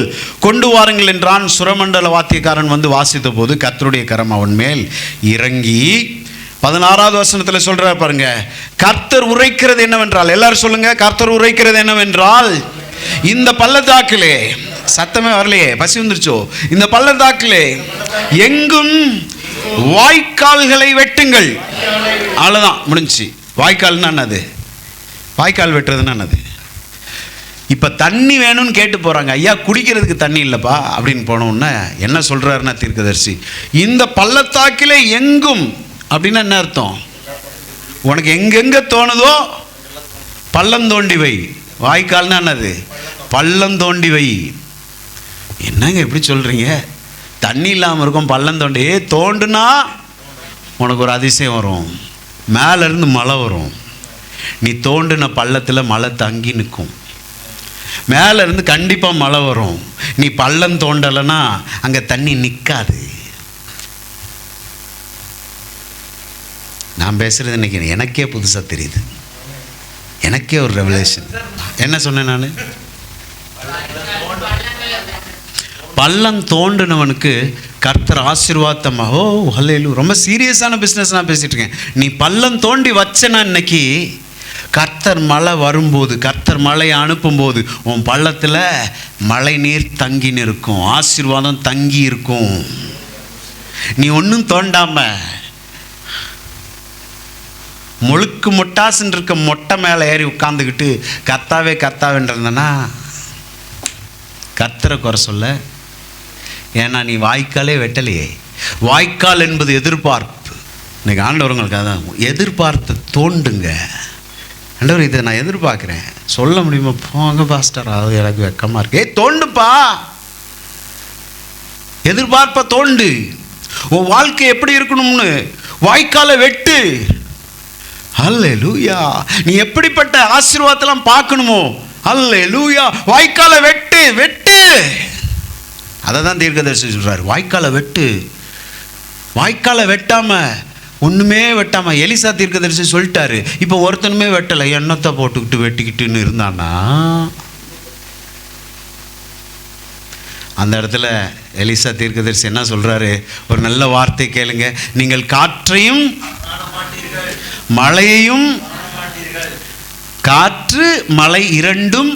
கொண்டு வாருங்கள் என்றான். சுரமண்டல வாத்தியக்காரன் வாசித்த போது கர்த்தருடைய கரம் அவன் மேல் இறங்கி, 16வது வசனத்தில் சொல்றார் பாருங்க, கர்த்தர் உரைக்கிறது என்னவென்றால், எல்லாரும் சொல்லுங்க, கர்த்தர் உரைக்கிறது என்னவென்றால், இந்த பள்ளத்தாக்கிலே, சத்தமே வரலையே, பசி வந்துருச்சோ, இந்த பள்ளத்தாக்கிலே எங்கும் வாய்க்கால்களை வெட்டுங்கள். அவ்வளோதான், முடிஞ்சு. வாய்க்கால்னா என்னது? வாய்க்கால் வெட்டுறதுன்னா என்னது? இப்போ தண்ணி வேணும்னு கேட்டு போகிறாங்க. ஐயா குடிக்கிறதுக்கு தண்ணி இல்லைப்பா அப்படின்னு போனோன்னே என்ன சொல்கிறாருன்னா தீர்க்கதரிசி, இந்த பள்ளத்தாக்கில் எங்கும் அப்படின்னா என்ன அர்த்தம்? உனக்கு எங்கெங்கே தோணுதோ பள்ளம் தோண்டி வை. வாய்க்கால்னா என்னது? பள்ளம் தோண்டி வை. என்னங்க எப்படி சொல்கிறீங்க? தண்ணி இல்லாமல் இருக்கும் பள்ளம் தோண்டி. தோண்டுனா உனக்கு ஒரு அதிசயம் வரும், மேலேருந்து மழை வரும். நீ தோண்டின பள்ளத்தில் மழை தங்கி நிற்கும். மேலேருந்து கண்டிப்பாக மழை வரும். நீ பள்ளம் தோண்டலைன்னா அங்கே தண்ணி நிற்காது. நான் பேசுகிறது இன்னைக்கு எனக்கே புதுசாக தெரியுது. எனக்கே ஒரு ரெவலேஷன். என்ன சொன்னேன் நான்? பள்ளம் தோண்டினவனுக்கு கர்த்தர் ஆசீர்வாதமாக. ஓ ஹல்லேலூயா. ரொம்ப சீரியஸான பிஸ்னஸ் நான் பேசிகிட்டு இருக்கேன். நீ பள்ளம் தோண்டி வச்சனா இன்னைக்கு கர்த்தர் மழை வரும்போது, கர்த்தர் மழையை அனுப்பும்போது உன் பள்ளத்தில் மழை நீர் தங்கி இருக்கும், ஆசீர்வாதம் தங்கி இருக்கும். நீ ஒன்றும் தோண்டாம முழுக்கு முட்டாசுன்னு இருக்க மொட்டை மேலே ஏறி உட்காந்துக்கிட்டு கர்த்தாவே கர்த்தாவேன்றதுனா கர்த்தரை குறை சொல்ல. ஏன்னா நீ வாய்க்காலே வெட்டலையே. வாய்க்கால் என்பது எதிர்பார்ப்பு. இன்னைக்கு ஆண்டவர்களுக்கு அதான், எதிர்பார்த்து தோண்டுங்க. ஆண்டவர் இதை நான் எதிர்பார்க்குறேன். சொல்ல முடியுமா? போங்க பாஸ்டர், அது எனக்கு வெக்கமாக இருக்கு. தோண்டுப்பா, எதிர்பார்ப்ப தோண்டு. உன் வாழ்க்கை எப்படி இருக்கணும்னு வாய்க்காலை வெட்டு. ஹல்லேலூயா. நீ எப்படிப்பட்ட ஆசீர்வாதத்தெல்லாம் பார்க்கணுமோ, ஹல்லேலூயா, வாய்க்காலை வெட்டு வெட்டு. அதை தான் தீர்க்கதரிசி சொல்றாரு, வாய்க்காலை வெட்டு. வாய்க்காலை வெட்டாம ஒன்றுமே வெட்டாமல் எலிசா தீர்க்கதரிசி சொல்லிட்டாரு. இப்போ ஒருத்தனுமே வெட்டலை, எண்ணத்தை போட்டுக்கிட்டு வெட்டிக்கிட்டுன்னு இருந்தானா அந்த இடத்துல எலிசா தீர்க்கதரிசி என்ன சொல்கிறாரு? ஒரு நல்ல வார்த்தை கேளுங்க. நீங்கள் காற்றையும் மழையையும், காற்று மழை இரண்டும்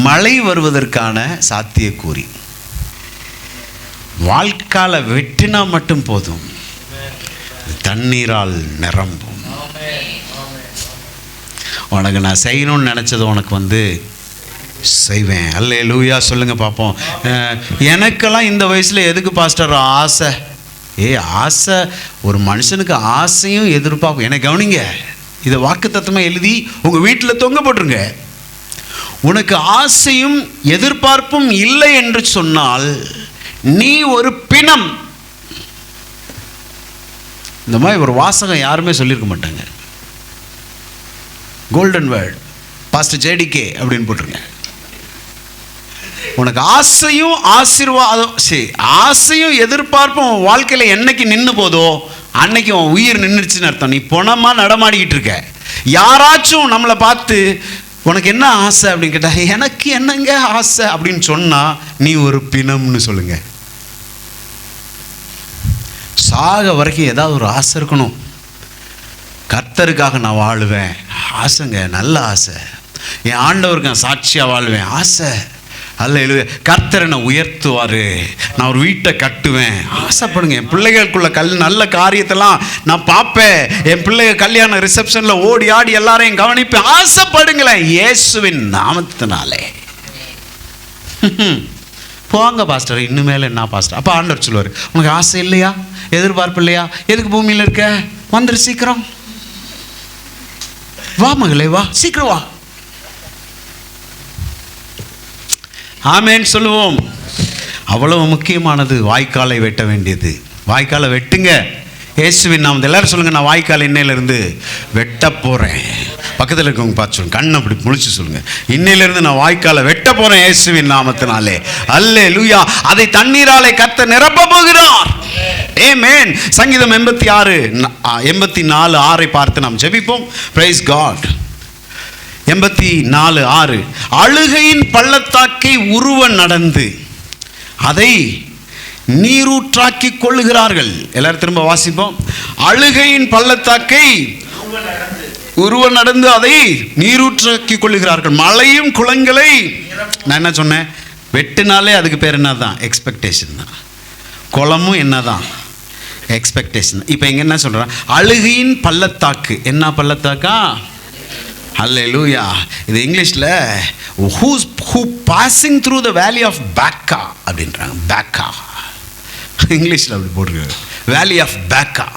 மழை வருவதற்கான சாத்தியக்கூறி. வாழ்க்கால வெட்டினா மட்டும் போதும், தண்ணீரால் நிரம்பும். உனக்கு நான் செய்யணும்னு நினச்சது உனக்கு செய்வேன். அல்லேலூயா சொல்லுங்க பார்ப்போம். எனக்கெல்லாம் இந்த வயசில் எதுக்கு பாஸ்டர் ஆசை? ஆசை, ஒரு மனுஷனுக்கு ஆசையும் எதிர்பார்க்கும். எனக்கு கவனிங்க, இதை வாக்குத்தத்தமாக எழுதி உங்கள் வீட்டில் தொங்க போட்டுருங்க. உனக்கு ஆசையும் எதிர்பார்ப்பும் இல்லை என்று சொன்னால் நீ ஒரு பிணம். இந்த மாதிரி ஒரு வாசகம் யாருமே சொல்லியிருக்க மாட்டாங்க. கோல்டன் வேர்ட் பாஸ்டர் ஜேடிகே அப்படின்னு போட்டுருங்க. உனக்கு ஆசையும் ஆசீர்வாதம், சரி, ஆசையும் எதிர்பார்ப்பும் வாழ்க்கையில் என்னைக்கு நின்று போதோ அன்னைக்கு உன் உயிர் நின்றுச்சுன்னு அர்த்தம். நீ பொணமாக நடமாடிக்கிட்டு இருக்க. யாராச்சும் நம்மளை பார்த்து உனக்கு என்ன ஆசை அப்படின்னு கேட்டால், எனக்கு என்னங்க ஆசை அப்படின்னு சொன்னால் நீ ஒரு பிணம்னு சொல்லுங்க. சாக வரைக்கும் ஏதாவது ஒரு ஆசை இருக்கணும். கர்த்தருக்காக நான் வாழுவேன், ஆசைங்க, நல்ல ஆசை. என் ஆண்டவருக்கு நான் சாட்சியாக வாழ்வேன், ஆசை. அல்லேலூயா. கர்த்தர் என்னை உயர்த்துவார், நான் ஒரு வீட்டை கட்டுவேன், ஆசைப்படுங்க. என் பிள்ளைகளுக்குள்ள நல்ல காரியத்தெல்லாம் நான் பார்ப்பேன். என் பிள்ளைகள் கல்யாண ரிசப்ஷனில் ஓடி ஆடி எல்லாரையும் கவனிப்பேன், ஆசைப்படுங்களேன் இயேசுவின் நாமத்தினாலே. போங்க பாஸ்டர், இன்னுமேல என்ன பாஸ்டர்? அப்போ ஆண்டவர் சொல்லுவார், உனக்கு ஆசை இல்லையா, எதிர்பார்ப்பு இல்லையா, எதுக்கு பூமியில் இருக்க? வந்துரு சீக்கிரம், வா மகளே, வா சீக்கிரம் வா. ஆமேன் சொல்லுவோம். அவ்வளவு முக்கியமானது வாய்க்காலை வெட்ட வேண்டியது. வாய்க்காலை வெட்டுங்க இயேசுவின் நாமத்தில். எல்லாரும் சொல்லுங்க, நான் வாய்க்கால் இன்னையிலிருந்து வெட்ட போறேன். பக்கத்தில் இருக்கவங்க பார்த்து சொல்லுங்க, கண்ணை அப்படி முழிச்சு சொல்லுங்க, இன்னையிலிருந்து நான் வாய்க்காலை வெட்ட போறேன் இயேசுவின் நாமத்தினாலே. அல்லேலூயா. அதை தண்ணீராலே கர்த்தர் நிரப்ப போகிறார். ஆமென். சங்கீதம் 84:6 பார்த்து நாம் ஜெபிப்போம். Praise God. 84:6. அழுகையின் பள்ளத்தாக்கை உருவ நடந்து அதை நீரூற்றாக்கி கொள்ளுகிறார்கள். எல்லாரும் திரும்ப வாசிப்போம். அழுகையின் பள்ளத்தாக்கை உருவ நடந்து அதை நீரூற்றாக்கி கொள்ளுகிறார்கள். மழையும் குளங்களை, நான் என்ன சொன்னேன், வெட்டினாலே அதுக்கு பேர் என்னதான்? எக்ஸ்பெக்டேஷன் தான். குளமும் என்னதான்? எக்ஸ்பெக்டேஷன். இப்போ இங்கே என்ன சொல்கிறேன்? அழுகையின் பள்ளத்தாக்கு. என்ன பள்ளத்தாக்கா? ஹல்லேலூயா. இது இங்கிலீஷில் who passing through the valley of Baca அப்படின்றாங்க. பேக்கா இங்கிலீஷில் அப்படி போட்டிருக்காரு. வேலி ஆஃப் பேக்கா,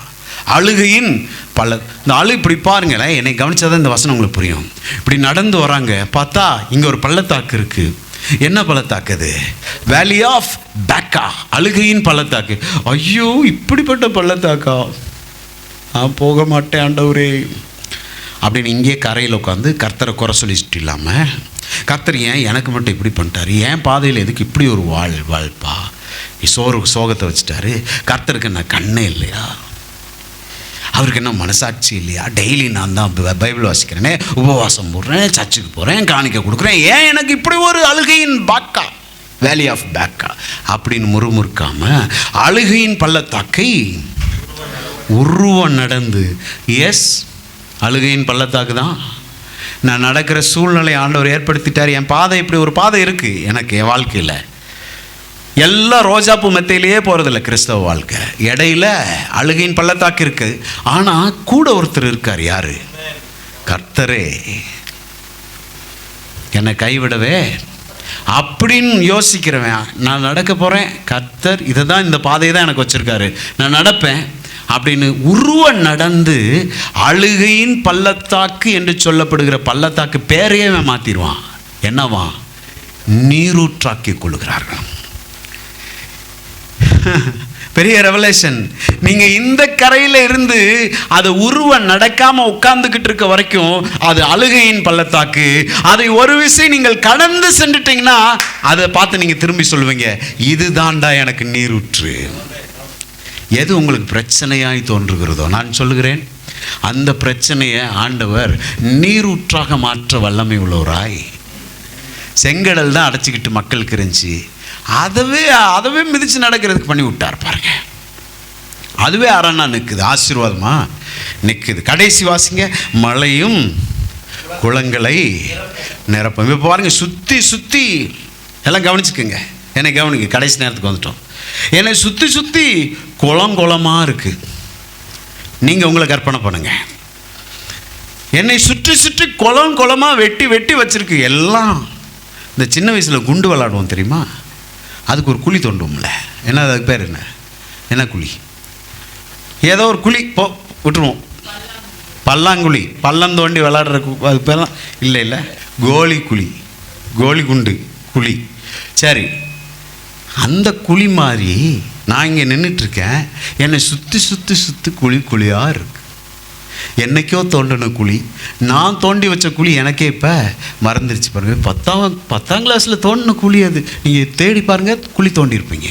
அழுகையின் இந்த ஆளு இப்படி பாருங்களேன், என்னை கவனிச்சாதான் இந்த வசனம் உங்களுக்கு புரியும். இப்படி நடந்து வராங்க, பார்த்தா இங்கே ஒரு பள்ளத்தாக்கு இருக்கு. என்ன பள்ளத்தாக்கு அது? வேலி ஆஃப் பேக்கா, அழுகையின் பள்ளத்தாக்கு. ஐயோ, இப்படிப்பட்ட பள்ளத்தாக்கா, நான் போக மாட்டேன் ஆண்டவரே அப்படின்னு இங்கே கரையில் உட்காந்து கர்த்தரை குறை சொல்லிட்டு இல்லாமல், கர்த்தர் ஏன் எனக்கு மட்டும் இப்படி பண்ணிட்டாரு, ஏன் பாதையில் எதுக்கு இப்படி ஒரு வாழ்ப்பா, சோகத்தை வச்சுட்டாரு, கர்த்தருக்கு என்ன கண்ணே இல்லையா, அவருக்கு என்ன மனசாட்சி இல்லையா, டெய்லி நான் தான் பைபிள் வாசிக்கிறேனே, உபவாசம் போடுறேன், சர்ச்சுக்கு போகிறேன், காணிக்க கொடுக்குறேன், ஏன் எனக்கு இப்படி ஒரு அழுகையின் பாக்கா, வேலி ஆஃப் பேக்கா அப்படின்னு முறுமுறுக்காம அழுகையின் பள்ளத்தாக்கை உருவம் நடந்து, எஸ் அழுகையின் பள்ளத்தாக்கு தான் நான் நடக்கிற சூழ்நிலை ஆண்டவர் ஏற்படுத்திட்டார். என் பாதை இப்படி ஒரு பாதை இருக்குது எனக்கு என் வாழ்க்கையில். எல்லாம் ரோஜாப்பூ மெத்தையிலேயே போகிறதில்ல கிறிஸ்தவ வாழ்க்கை. இடையில அழுகையின் பள்ளத்தாக்கு இருக்குது. ஆனால் கூட ஒருத்தர் இருக்கார். யார்? கர்த்தரே. என்னை கைவிடவே அப்படின்னு யோசிக்கிறவன், நான் நடக்க போகிறேன், கர்த்தர் இதை தான், இந்த பாதையை தான் எனக்கு வச்சுருக்காரு, நான் நடப்பேன் அப்படின்னு உருவ நடந்து அழுகையின் பள்ளத்தாக்கு என்று சொல்லப்படுகிற பள்ளத்தாக்கு பேரையே மாற்றிடுவான். என்னவா? நீரூற்றாக்கி கொள்கிறார்கள். பெரிய ரெவலேஷன். நீங்க இந்த கரையில இருந்து அது உருவ நடக்காம உட்கார்ந்துகிட்டு இருக்க வரைக்கும் அது அழுகையின் பள்ளத்தாக்கு. அதை ஒரு விஷயம் நீங்கள் கடந்து சென்றுட்டீங்கன்னா அதை பார்த்து நீங்க திரும்பி சொல்லுவீங்க, இதுதான்டா எனக்கு நீரூற்று. எது உங்களுக்கு பிரச்சனையாய் தோன்றுகிறதோ நான் சொல்லுகிறேன், அந்த பிரச்சனையை ஆண்டவர் நீரூற்றாக மாற்ற வல்லமை உள்ளவராய். செங்கடல் தான் அடைச்சிக்கிட்டு மக்களுக்கு இருந்துச்சு, அதவே மிதிச்சு நடக்கிறதுக்கு பண்ணி விட்டார் பாருங்க. அதுவே அரணா நிற்குது, ஆசீர்வாதமா நிற்குது. கடைசி வாசிங்க, மழையும் குளங்களை நிரப்பும். இப்போ பாருங்க, சுற்றி சுற்றி எல்லாம் கவனிச்சுக்குங்க, என்னை கவனிங்க, கடைசி நேரத்துக்கு வந்துட்டோம். என்னை சுற்றி சுற்றி குளமாக இருக்குது. நீங்கள் உங்களை கற்பனை பண்ணுங்க, என்னை சுற்றி சுற்றி குளமாக வெட்டி வெட்டி வச்சிருக்கு. எல்லாம் இந்த சின்ன வயசில் குண்டு விளாடுவோம் தெரியுமா, அதுக்கு ஒரு குழி தோண்டுவோம்ல, என்ன அதுக்கு பேர் என்ன குழி, ஏதோ ஒரு குழி விட்டுருவோம், பல்லாங்குழி, பள்ளம் தோண்டி விளாடுற அதுக்கு பேர் தான் இல்லை கோலி குழி, கோலி குண்டு குழி. சரி, அந்த குழி மாதிரி நான் இங்கே நின்றுட்டுருக்கேன், என்னை சுற்றி சுற்றி சுற்றி குழியாக இருக்கு. என்னைக்கோ தோண்டின குழி, நான் தோண்டி வச்ச குழி எனக்கே இப்போ மறந்துருச்சு பாருங்க. 10ஆம் கிளாஸில் தோண்டின குழி அது. நீங்கள் தேடி பாருங்க, குழி தோண்டியிருப்பீங்க.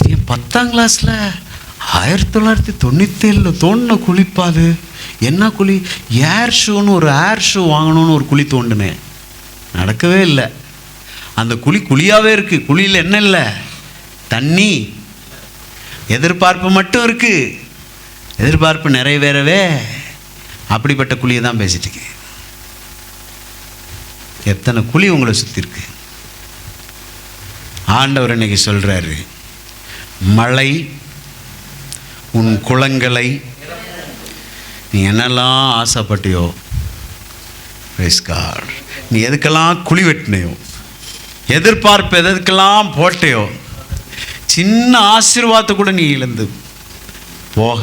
இது 10ஆம் கிளாஸில் 1997 தோண்டின குழிப்பாது. என்ன குழி? ஏர் ஷூன்னு ஒரு ஏர் ஷூ வாங்கணும்னு ஒரு குழி தோண்டினேன், நடக்கவே இல்லை. அந்த குழியாகவே இருக்குது. குழியில் என்ன இல்லை? தண்ணி. எதிர்பார்ப்பு மட்டும் இருக்குது, எதிர்பார்ப்பு நிறைவேறவே அப்படிப்பட்ட குழியை தான் பேசிட்டு இருக்கேன். எத்தனை குழி உங்களை சுற்றி இருக்கு. ஆண்டவர் இன்னைக்கு சொல்கிறாரு, மழை உன் குளங்களை, நீ என்னெல்லாம் ஆசைப்பட்டியோ, நீ எதுக்கெல்லாம் குழி வெட்டினையோ, எதிர்பார்ப்பு எதுக்கெல்லாம் போட்டையோ, சின்ன ஆசீர்வாதத்தை கூட நீ இழந்து போக.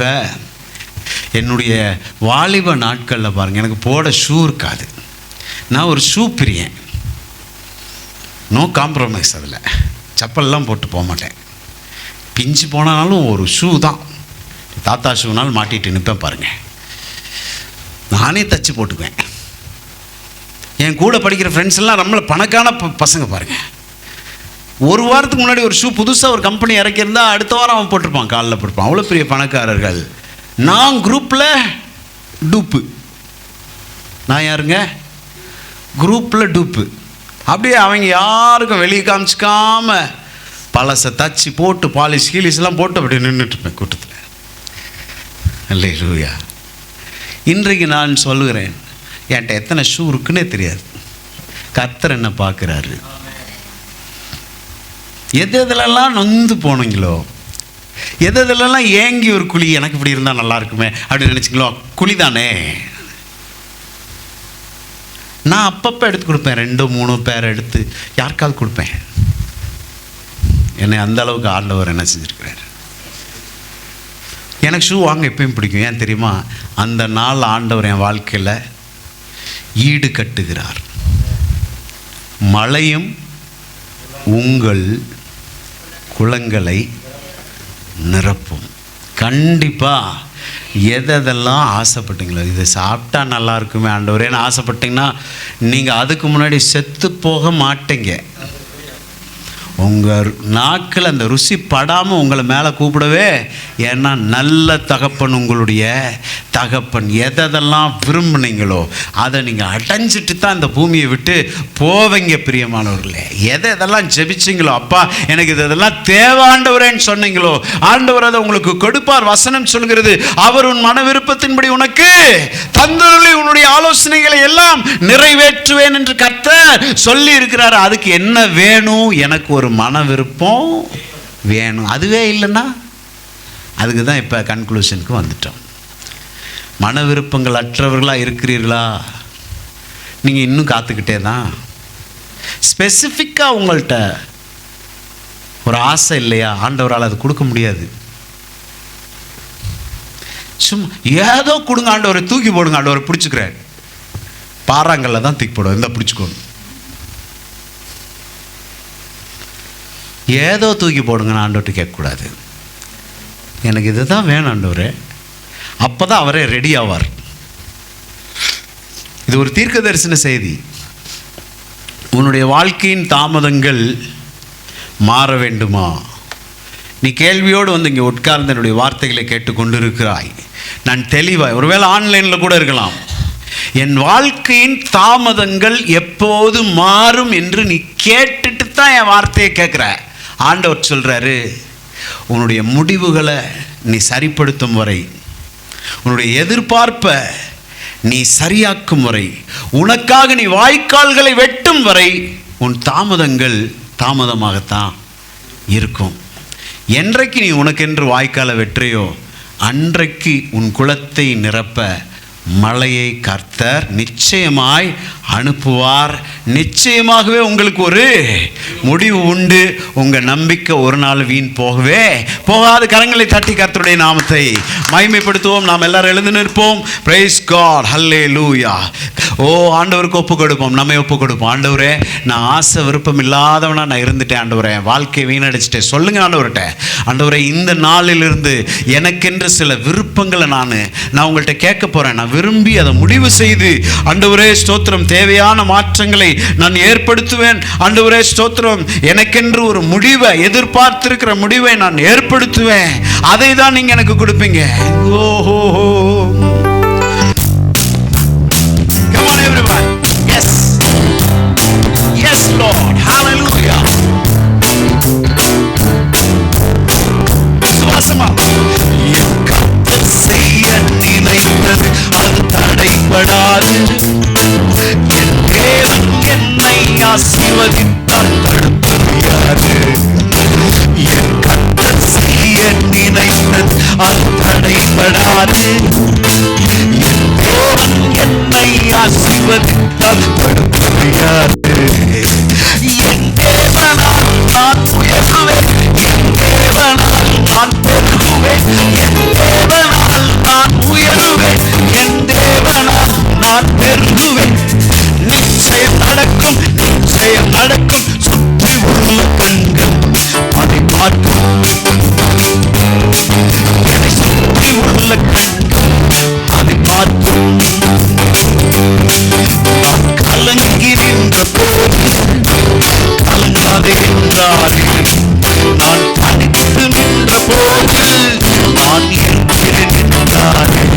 என்னுடைய வாலிப நாட்களில் பாருங்கள், எனக்கு போட ஷூ இருக்காது. நான் ஒரு ஷூ பிரியன், நோ காம்ப்ரமைஸ். அதில் செப்பல்லாம் போட்டு போக மாட்டேன். பிஞ்சு போனாலும் ஒரு ஷூ தான், தாத்தா ஷூனாலும் மாட்டிகிட்டு நிற்பேன் பாருங்கள். நானே தச்சு போட்டுக்குவேன். என் கூட படிக்கிற ஃப்ரெண்ட்ஸ் எல்லாம் நம்மள பணக்கான பசங்க பாருங்கள். ஒரு வாரத்துக்கு முன்னாடி ஒரு ஷூ புதுசாக ஒரு கம்பெனி இறக்கியிருந்தா அடுத்த வாரம் அவன் போட்டிருப்பான், காலில் போட்டிருப்பான். அவ்வளோ பெரிய பணக்காரர்கள். நான் குரூப்பில் டூப்பு. நான் யாருங்க? குரூப்பில் டூப்பு. அப்படியே அவங்க யாருக்கும் வெளியே காமிச்சிக்காம பழசை தச்சு போட்டு பாலிஷ் கீலிஷ்லாம் போட்டு அப்படியே நின்றுட்டுருப்பேன் கூட்டத்தில். அல்லேலூயா. இன்றைக்கு நான் சொல்லுகிறேன், என்கிட்ட எத்தனை ஷூ இருக்குன்னே தெரியாது. கர்த்தர் என்ன பார்க்குறாரு. எது எதுலெல்லாம் நொந்து போனீங்களோ, எதெல்லாம் ஏங்கி ஒரு குழி, எனக்கு இப்படி இருந்தால் நல்லா இருக்குமே அப்படின்னு நினச்சிங்களோ, குழி தானே. நான் அப்பப்போ எடுத்து கொடுப்பேன், 2-3 பேர் எடுத்து யாருக்காவது கொடுப்பேன். என்னை அந்த அளவுக்கு ஆண்டவர் என்ன செஞ்சுருக்கிறார். எனக்கு ஷூ வாங்க எப்பயும் பிடிக்கும். ஏன் தெரியுமா? அந்த நாள் ஆண்டவர் என் வாழ்க்கையில் ஈடு கட்டுகிறார். மழையும் உங்கள் குளங்களை நிரப்பும். கண்டிப்பாக எதெல்லாம் ஆசைப்பட்டீங்களோ, இதை சாப்பிட்டா நல்லா இருக்குமே ஆண்டவரேன்னு ஆசைப்பட்டீங்கன்னா நீங்கள் அதுக்கு முன்னாடி செத்து போக மாட்டீங்க. உங்கள் நாக்கில் அந்த ருசி படாமல் உங்களை மேலே கூப்பிடவே. ஏன்னா நல்ல தகப்பன், உங்களுடைய தகப்பன் எதெல்லாம் விரும்புனீங்களோ அதை நீங்கள் அடைஞ்சிட்டு தான் இந்த பூமியை விட்டு போவீங்க. பிரியமானவர்களே, எதெல்லாம் ஜெபிச்சிங்களோ, அப்பா எனக்கு இதெல்லாம் தேவை ஆண்டவரேன்னு சொன்னீங்களோ, ஆண்டவர் அதை உங்களுக்கு கொடுப்பார். வசனம் சொல்கிறது, அவர் உன் மன விருப்பத்தின்படி உனக்கு தந்தருளி உன்னுடைய ஆலோசனைகளை எல்லாம் நிறைவேற்றுவேன் என்று கர்த்தர் சொல்லி இருக்கிறார். அதுக்கு என்ன வேணும்? எனக்கு ஒரு மன விருப்பம் வேணும். அதுவே இல்லைன்னா அதுக்கு தான் இப்போ கன்க்ளூஷனுக்கு வந்துட்டோம். மன விருப்பங்கள் அற்றவர்களாக இருக்கிறீர்களா? நீங்கள் இன்னும் காத்துக்கிட்டே தான். ஸ்பெசிஃபிக்காக உங்கள்கிட்ட ஒரு ஆசை இல்லையா? ஆண்டவரால் அது கொடுக்க முடியாது. சும்மா ஏதோ கொடுங்க ஆண்டவரை, தூக்கி போடுங்க ஆண்டவரை, பிடிச்சிக்கிறேன். பாறாங்கல்ல தான் தூக்கி போடுவோம், இந்த பிடிச்சிக்கோங்க. ஏதோ தூக்கி போடுங்கன்னு ஆண்டவர்கிட்ட கேட்கக்கூடாது. எனக்கு இது தான் வேணும் ஆண்டவரே. அப்போ தான் அவரே ரெடி ஆவார். இது ஒரு தீர்க்க தரிசன செய்தி. உன்னுடைய வாழ்க்கையின் தாமதங்கள் மாற வேண்டுமா? நீ கேள்வியோடு வந்து இங்கே உட்கார்ந்து என்னுடைய வார்த்தைகளை கேட்டுக்கொண்டு இருக்கிறாய். நான் தெளிவாய், ஒருவேளை ஆன்லைனில் கூட இருக்கலாம், என் வாழ்க்கையின் தாமதங்கள் எப்போது மாறும் என்று நீ கேட்டுட்டு தான் என் வார்த்தையை கேட்குற. ஆண்டவர் சொல்கிறாரு, உன்னுடைய முடிவுகளை நீ சரிப்படுத்தும் வரை, உன்னுடைய எதிர்பார்ப்பை நீ சரியாக்கும் வரை, உனக்காக நீ வாய்க்கால்களை வெட்டும் வரை உன் தாமதங்கள் தாமதமாகத்தான் இருக்கும். என்றைக்கு நீ உனக்கென்று வாய்க்காலை வெற்றியோ அன்றைக்கு உன் குளத்தை நிரப்ப மழையை கர்த்தர் நிச்சயமாய் அனுப்புவார். நிச்சயமாகவே உங்களுக்கு ஒரு முடிவு உண்டு. உங்கள் நம்பிக்கை ஒரு நாள் வீண் போகவே போகாது. கரங்களை தட்டி கர்த்தருடைய நாமத்தை மகிமைப்படுத்துவோம். நாம் எல்லாரும் எழுந்து நிற்போம். பிரைஸ் காட், ஹல்லேலூயா. ஓ ஆண்டவருக்கு ஒப்பு கொடுப்போம், நம்மை ஒப்பு கொடுப்போம். ஆண்டவரே, நான் ஆசை விருப்பம் இல்லாதவனா நான் இருந்துட்டேன் ஆண்டவரே, வாழ்க்கையை வீணடிச்சிட்டேன். சொல்லுங்க ஆண்டவர்கிட்ட, ஆண்டவரே இந்த நாளிலிருந்து எனக்கென்று சில விருப்பங்களை நான் உங்கள்கிட்ட கேட்க போகிறேன். நான் விரும்பி அதை முடிவு செய்து ஆண்டவரே ஸ்தோத்திரம், தேவையான மாற்றங்களை நான் ஏற்படுத்துவேன். ஆண்டவரே ஸ்தோத்திரம், எனக்கென்று ஒரு முடிவை, எதிர்பார்த்திருக்கிற முடிவை நான் ஏற்படுத்துவேன். அதை தான் நீங்க எனக்கு கொடுப்பீங்க. ஓஹோ, come on everyone, yes yes Lord, hallelujah. சுவாசமா செய்ய நினைத்தது அது தடைபடாது. என் தேவன் என்னை ஆசீர்வதித்தால் தடுக்க முடியாது. என் கர்த்தர் செய்ய நினைத்தது அது தடைபடாது. என் தேவன் என்னை ஆசீர்வதித்தால் தடுக்க முடியாது. என் தேவனால் நான் உயர்வேன், என் தேவனால் நான் பெருகுவேன், என் தேவனால் நான் உயருவேன், என் தேவனால் நான் பெருகுவேன். நிச்சயம் நடக்கும், நிச்சயம் நடக்கும். சுற்றி உள்ள கண்கள் அதை பார்க்கும். என்னை சுற்றி உள்ள கண்கள் அதை பார்க்கும். நான் கலங்கி நின்ற போது கலங்காதே என்றார்கள். நான் தனித்து நின்ற போது நான் இருக்கிறேன் என்றார்கள்.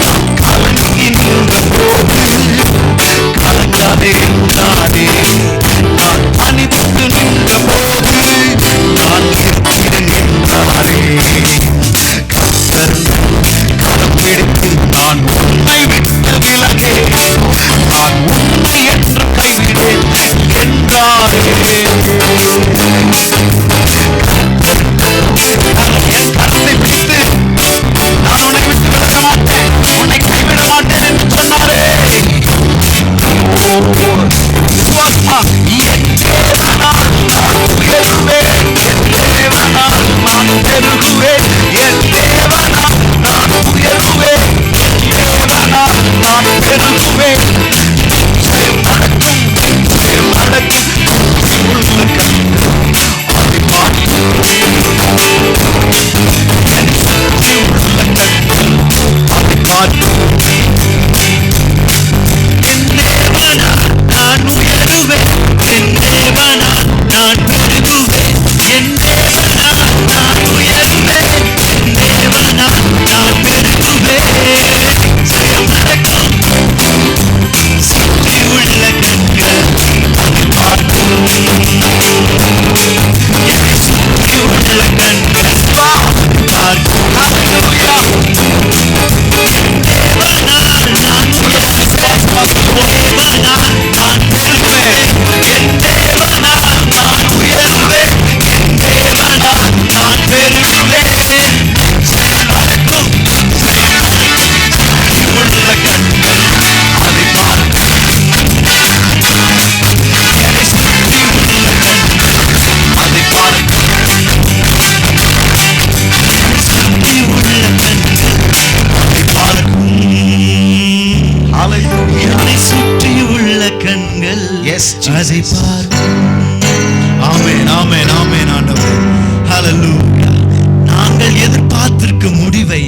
நான் கலங்கி நின்ற போது கலங்காதே என்றாரே. நான் தனித்து நின்ற போது நான் இருக்கிறேன் என்றாரே. கர்த்தர் கரம் பிடித்து நான் உன்னை விட்டு விலகே, நான் உன்னை என்று கைவிடேன் என்றாரே. Yes, Jesus. அதை பார்க்கும். ஆமென், ஆமென், ஆமென் ஆண்டவரே. ஹல்லேலூயா. நாங்கள் எதிர்பார்த்திருக்கும் முடிவை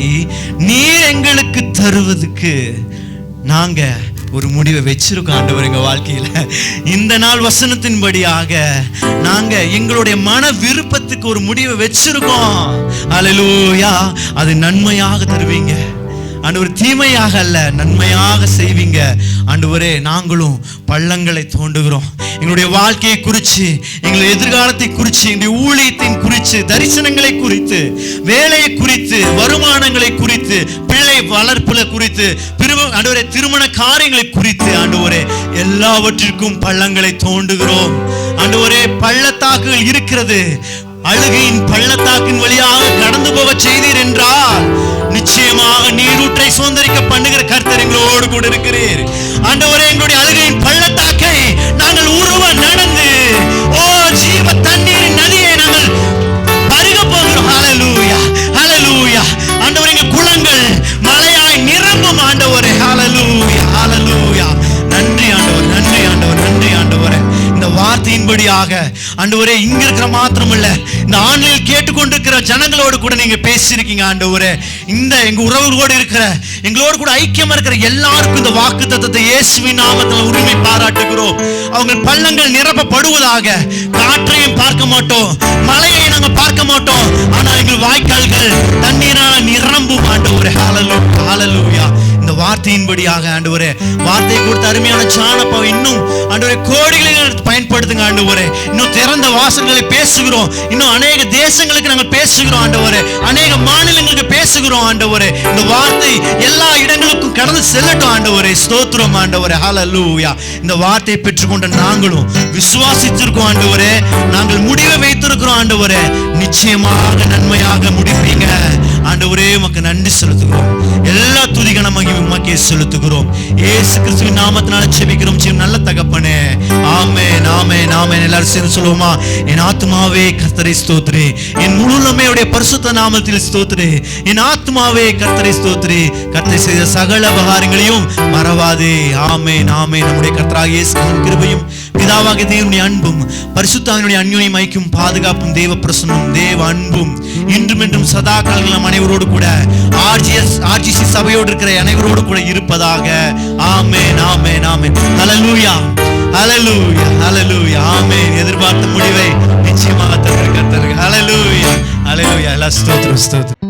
நீர் எங்களுக்கு தருவதற்கு நாங்க ஒரு முடிவை வச்சிருக்கோம் ஆண்டவர் எங்க வாழ்க்கையில. இந்த நாள் வசனத்தின்படியாக நாங்க எங்களுடைய மன விருப்பத்துக்கு ஒரு முடிவை வச்சிருக்கோம். ஹல்லேலூயா. அது நன்மையாக தருவீங்க ஆண்டவர், தீமையாக அல்ல, நன்மையாக செய்வீங்க ஆண்டவரே. நாங்களும் பள்ளங்களை தோண்டுகிறோம். எங்களுடைய வாழ்க்கையை குறித்து, எங்களுடைய எதிர்காலத்தை குறித்து, எங்களுடைய ஊழியத்தின் குறித்து, தரிசனங்களை குறித்து, வேலையை குறித்து, வருமானங்களை குறித்து, பிள்ளை வளர்ப்புல குறித்து, ஆண்டவரே திருமண காரியங்களை குறித்து ஆண்டவரே எல்லாவற்றிற்கும் பள்ளங்களை தோண்டுகிறோம் ஆண்டவரே. பள்ளத்தாக்குகள் இருக்கிறது, அழுகையின் பள்ளத்தாக்கின் வழியாக கடந்து போக செய்தீர் என்றால் நிச்சயமாக நீரூற்றை சுதந்திரிக்க பண்ணுகிற கர்த்தர் எங்களோடு கூட இருக்கிறீர் ஆண்டவரே. எங்களுடைய அழுகையின் பள்ளத்தாக்கை நாங்கள் உருவ நடந்து ஜீவ தண்ணீரின் நதியை நாங்கள் பருக போகிறோம். ஹல்லேலூயா, ஹல்லேலூயா. ஆண்டவரே, எங்கள் குளங்கள் மழையாய் நிரம்பும் ஆண்டவரே. ஹல்லேலூயா, ஹல்லேலூயா. நன்றி ஆண்டவர், நன்றி ஆண்டவர், நன்றி ஆண்டவரே. இந்த வார்த்தையின்படியாக ஆண்டவரே இங்க இருக்கிற மாத்திரம் இல்ல, இந்த ஆன்லைனில் கேட்டுக்கொண்டிருக்கிற ஜனங்களோடு கூட நீங்க பேசியிருக்கீங்க ஆண்டவரே. இந்த எங்க உறவுகளோடு இருக்கிற, எங்களோடு கூட ஐக்கியமா இருக்கிற எல்லாருக்கும் இந்த வாக்குத்தத்தத்தை இயேசுவின் நாமத்தில் உரிமை பாராட்டுகிறோம். அவங்க பள்ளங்கள் நிரப்பப்படுவதாக. காற்றையும் பார்க்க மாட்டோம், மழையை நாங்க பார்க்க மாட்டோம், ஆனா எங்கள் வாய்க்கால்கள் தண்ணீரால நிரம்பும் ஆண்டவரே. ஹல்லேலூயா, ஹல்லேலூயா. இந்த வார்த்தையின்படியாக ஆண்டவரே, வார்த்தை கொடுத்த அருமையான சாணப்பம் இன்னும் ஆண்டவரே கோடிகளை பயன்படுத்துங்க ஆண்டவரே. இன்னும் திறந்த வாசல்களை பேசுகிறோம், இன்னும் அநேக தேசங்களுக்கு நாங்கள் பேசுகிறோம் ஆண்டவரே, அநேக மாநிலங்களுக்கு பேசுகிறோம் ஆண்டவரே. இந்த வார்த்தை எல்லா இடங்களுக்கும் கடந்து செல்லட்டும் ஆண்டவரே. ஸ்தோத்திரம் ஆண்டவரே. ஹல்லேலூயா. இந்த வார்த்தையை பெற்றுக்கொண்ட நாங்களும் விசுவாசித்திருக்கோம் ஆண்டவரே. நாங்கள் முடிவை வைத்திருக்கிறோம் ஆண்டவரே. நிச்சயமாக நன்மையாக முடிப்பீங்க ஆண்டவரே. உமக்கு நன்றி செலுத்துகிறோம். எல்லா துதிகன மகிமை உமக்கே செலுத்துகிறோம். இயேசு கிறிஸ்துவின் நாமத்தினால ஜெபிக்கிறோம் நல்ல தகப்பனே. ஆமென், ஆமென், ஆமென். எல்லாரும் சேர்ந்து சொல்லுவோமா? என் ஆத்துமாவே கர்த்தரை ஸ்தோத்திரி, என் முழுமையுடைய பரிசுத்த நாமத்தில் ஸ்தோத்திரி. என் ஆத்துமாவே கர்த்தரை ஸ்தோத்திரி, கர்த்தர் செய்த சகல உபகாரங்களையும் மறவாதே. ஆமென், ஆமென். நம்முடைய கர்த்தராகிய இயேசுவின் கிருபையும் பிதாவாகிய தேவனுடைய அன்பும் பரிசுத்தாவினுடைய அன்யோன்யம் ஐக்கியம் பாதுகாப்பும் தேவ பிரசன்னம் தேவ அன்பும் இன்றும் என்றும் சதா காலங்கள் நம் அனைவரோடு கூட ஆர்ஜிசி சபையோடு இருக்கிற அனைவரோடு கூட இருப்பதாக. ஆமென், ஆமென், ஆமென். ஹல்லேலூயா, ஹல்லேலூயா, ஹல்லேலூயா. ஆமென். எதிர்பார்த்த முடிவை நிச்சயமாக தருகிற கர்த்தர். ஹல்லேலூயா, ஹல்லேலூயா. எல்லா ஸ்தோத்திரம், ஸ்தோத்திரம்.